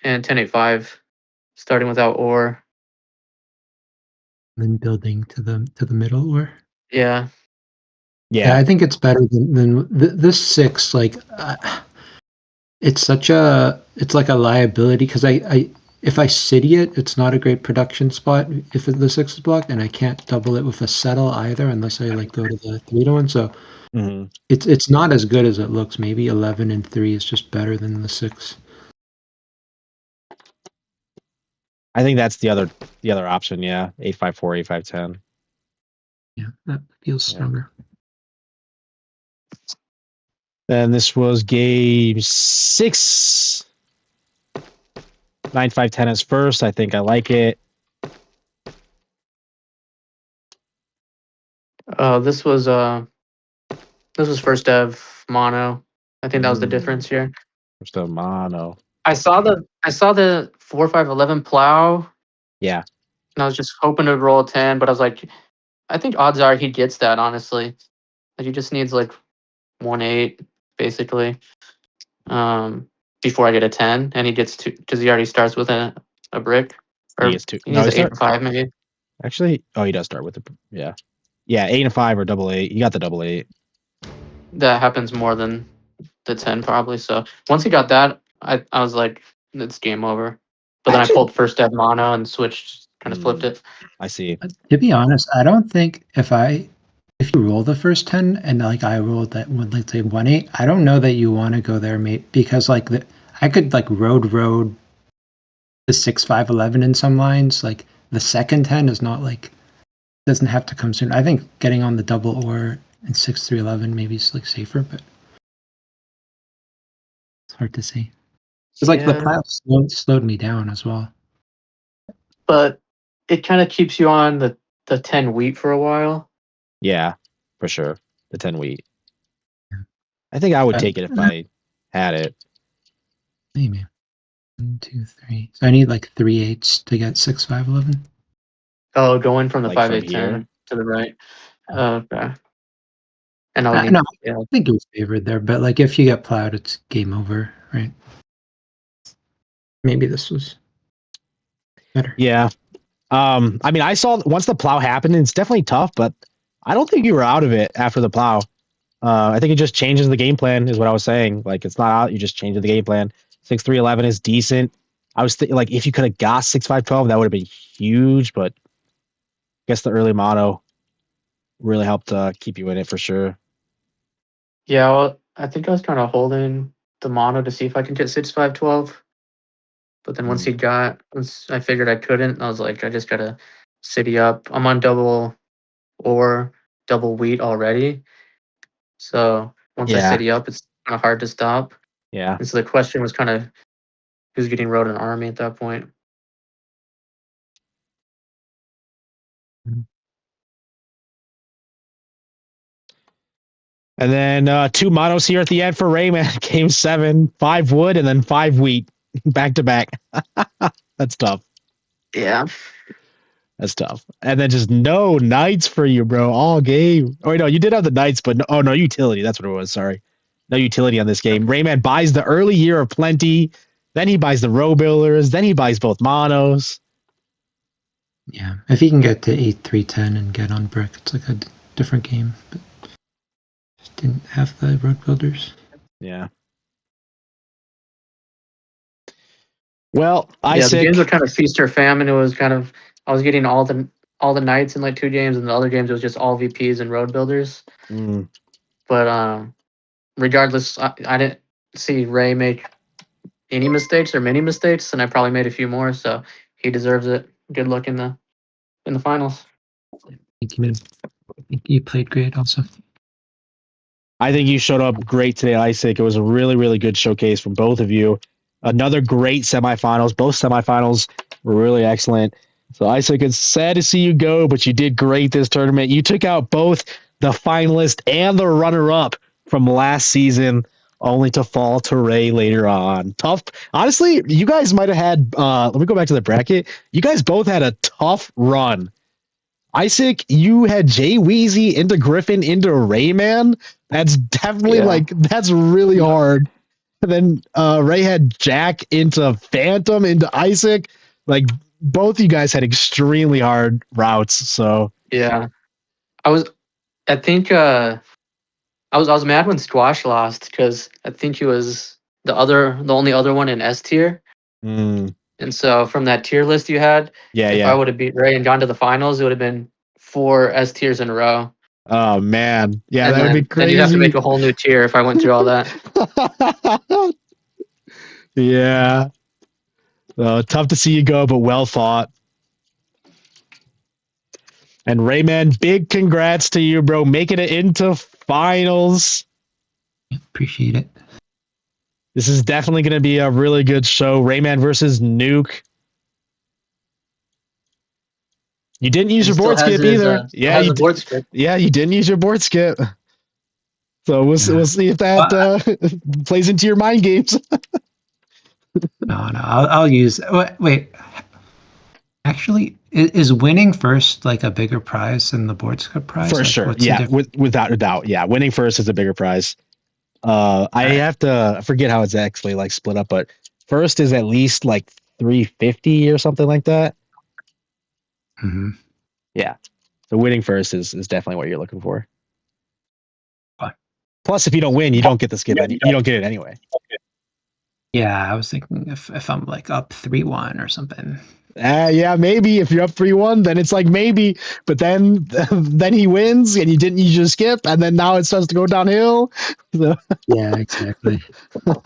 and 10-8-5 starting without ore. Then building to the middle, or Yeah. I think it's better than this 6. Like, it's like a liability because if I city it, it's not a great production spot if the 6 is blocked, and I can't double it with a settle either unless I like go to the 3-1. So it's not as good as it looks. Maybe 11 and 3 is just better than the 6. I think that's the other option. Yeah, 8-5-4, 8-5-10. Yeah, that feels stronger. Then this was game 6. 9-5-10 is first. I think I like it. This was first dev mono. I think that was the difference here. First dev mono. I saw the 4-5-11 plow. Yeah. And I was just hoping to roll a 10, but I was like, I think odds are he gets that, honestly. Like he just needs like 1-8, basically. Before I get a 10, and he gets 2 because he already starts with a brick. Or He gets 2. He needs 8-5 maybe. Actually, he does start with 8 and 5 or 8. You got the 8. That happens more than the 10 probably. So once he got that, I was like, it's game over. But then I pulled first dev mono and switched, kind of flipped it. I see. To be honest, I don't think if you roll the first 10 and like I rolled that one, let's say 1-8, I don't know that you want to go there, mate, because like I could like road the 6-5-11 in some lines. Like the second 10 is not like doesn't have to come soon. I think getting on the double or in 6-3-11 maybe is like safer, but it's hard to see. It's like the plow slowed me down as well. But it kind of keeps you on the 10 wheat for a while. Yeah, for sure. The 10 wheat. I think I would take it if I had it. Maybe 1, 2, 3. So I need like 3/8 to get 6-5-11. Oh, going from the Like 5-8 from here? 10 to the right. Okay. And I think it was favored there, but like if you get plowed, it's game over, right? Maybe this was better. Yeah. I mean, I saw once the plow happened, it's definitely tough, but I don't think you were out of it after the plow. I think it just changes the game plan, is what I was saying. Like, it's not out, you just change the game plan. 6-3-11 is decent. I was thinking, like, if you could have got 6-5-12, that would have been huge, but I guess the early mono really helped keep you in it for sure. Yeah, well, I think I was kind of holding the mono to see if I could get 6-5-12. But then once I figured I couldn't, I was like, I just gotta city up. I'm on double or double wheat already. So once I city up, it's kind of hard to stop. Yeah. And so the question was kind of who's getting rode an army at that point. And then 2 monos here at the end for Rayman. Game 7, 5 wood and then 5 wheat back to back. That's tough. Yeah. That's tough. And then just no knights for you, bro. All game. Oh, wait, no, you did have the knights, but no utility. That's what it was. Sorry. No utility on this game. Rayman buys the early year of plenty. Then he buys the row builders. Then he buys both monos. Yeah. If he can get to 8-3-10 and get on brick, it's like a different game. But just didn't have the road builders. Yeah. Well, the games were kind of feast or famine. It was kind of I was getting all the knights in like 2 games, and the other games it was just all VPs and road builders. But regardless, I didn't see Ray make any mistakes or many mistakes, and I probably made a few more, so he deserves it. Good luck in the finals. Thank you, man. I think you played great also. I think you showed up great today, Eyesick. It was a really, really good showcase from both of you. Another great semifinals. Both semifinals were really excellent. So, Eyesick, it's sad to see you go, but you did great this tournament. You took out both the finalist and the runner-up from last season, only to fall to Ray later on. Tough. Honestly, you guys might have had, let me go back to the bracket. You guys both had a tough run. Eyesick, you had Jay Weezy into Griffin into Rayman. That's definitely that's really hard. And then Ray had Jack into Phantom into Eyesick. Like, both you guys had extremely hard routes. So yeah, I think I was mad when Squash lost because I think he was the only other one in S tier. And so from that tier list you had, if I would have beat Ray and gone to the finals, it would have been 4 S tiers in a row. Oh man, yeah, and that would be crazy. Then you'd have to make a whole new tier if I went through all that. Yeah. Tough to see you go, but well fought. And Rayman, big congrats to you, bro. Making it into finals. Appreciate it. This is definitely going to be a really good show. Rayman versus Nuke. You didn't use your board skip either. Yeah, you didn't use your board skip. So we'll see if that plays into your mind games. No, I'll use. Wait. Actually, is winning first like a bigger prize than the board skip prize? For sure. Yeah, without a doubt. Yeah, winning first is a bigger prize. I have to forget how it's actually like split up, but first is at least like 350 or something like that. Mm-hmm. Yeah. So winning first is definitely what you're looking for. Plus, if you don't win, you don't get the skip. You don't get it anyway. Yeah, I was thinking if I'm like up 3-1 or something. Yeah, maybe if you're up 3-1, then it's like maybe, but then he wins and you just skip, and then now it starts to go downhill. So. Yeah, exactly. All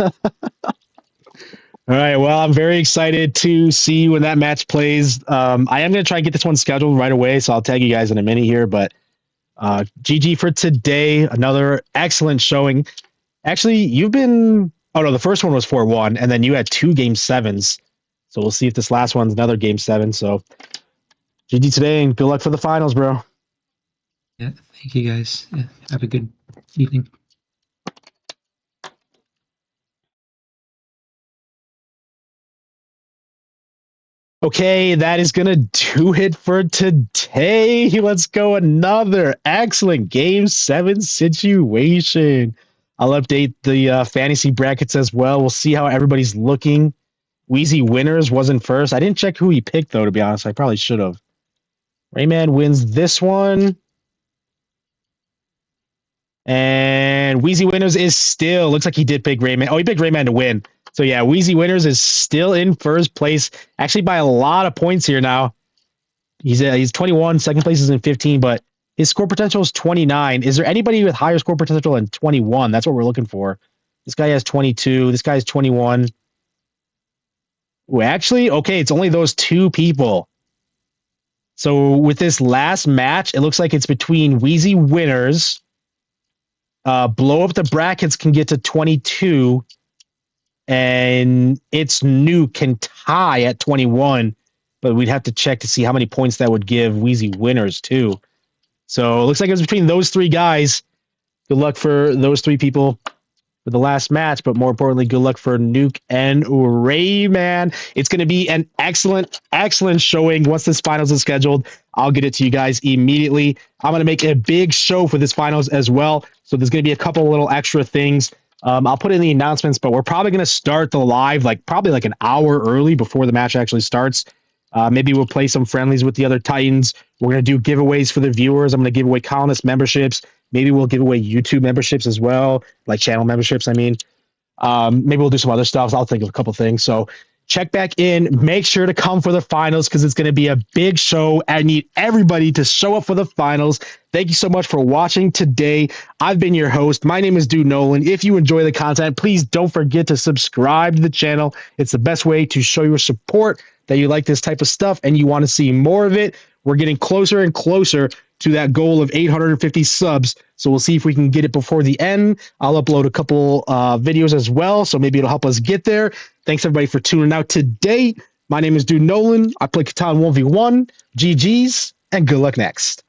right, well, I'm very excited to see when that match plays. I am going to try and get this one scheduled right away, so I'll tag you guys in a minute here, but GG for today. Another excellent showing. Actually, you've been... Oh, no, the first one was 4-1, and then you had 2 Game 7s. So we'll see if this last one's another Game 7. So GG today, and good luck for the finals, bro. Yeah, thank you guys. Yeah, have a good evening. Okay, that is going to do it for today. Let's go. Another excellent Game 7 situation. I'll update the fantasy brackets as well. We'll see how everybody's looking. Wheezy Winners wasn't first. I didn't check who he picked, though, to be honest. I probably should have. Rayman wins this one. And Wheezy Winners is still... Looks like he did pick Rayman. Oh, he picked Rayman to win. So, yeah, Wheezy Winners is still in first place. Actually, by a lot of points here now. He's 21. Second place is in 15, but his score potential is 29. Is there anybody with higher score potential than 21? That's what we're looking for. This guy has 22. This guy has 21. Ooh, actually, okay, it's only those 2 people. So with this last match, it looks like it's between Wheezy Winners. Blow Up the Brackets can get to 22. And It's Nuke can tie at 21. But we'd have to check to see how many points that would give Wheezy Winners, too. So it looks like it's between those 3 guys. Good luck for those 3 people for the last match, but more importantly, good luck for Nuke and Rayman. It's going to be an excellent, excellent showing. Once this finals is scheduled, I'll get it to you guys immediately. I'm going to make a big show for this finals as well. So there's going to be a couple little extra things. I'll put in the announcements, but we're probably going to start the live probably an hour early before the match actually starts. Maybe we'll play some friendlies with the other Titans. We're going to do giveaways for the viewers. I'm going to give away columnist memberships. Maybe we'll give away YouTube memberships as well, like channel memberships, I mean. Maybe we'll do some other stuff. I'll think of a couple things. So check back in. Make sure to come for the finals because it's going to be a big show. I need everybody to show up for the finals. Thank you so much for watching today. I've been your host. My name is Dude Nolan. If you enjoy the content, please don't forget to subscribe to the channel. It's the best way to show your support that you like this type of stuff and you want to see more of it. We're getting closer and closer to that goal of 850 subs. So we'll see if we can get it before the end. I'll upload a couple videos as well, so maybe it'll help us get there. Thanks everybody for tuning out today. My name is Dude Nolan. I play Catan 1v1. GG's, and good luck next.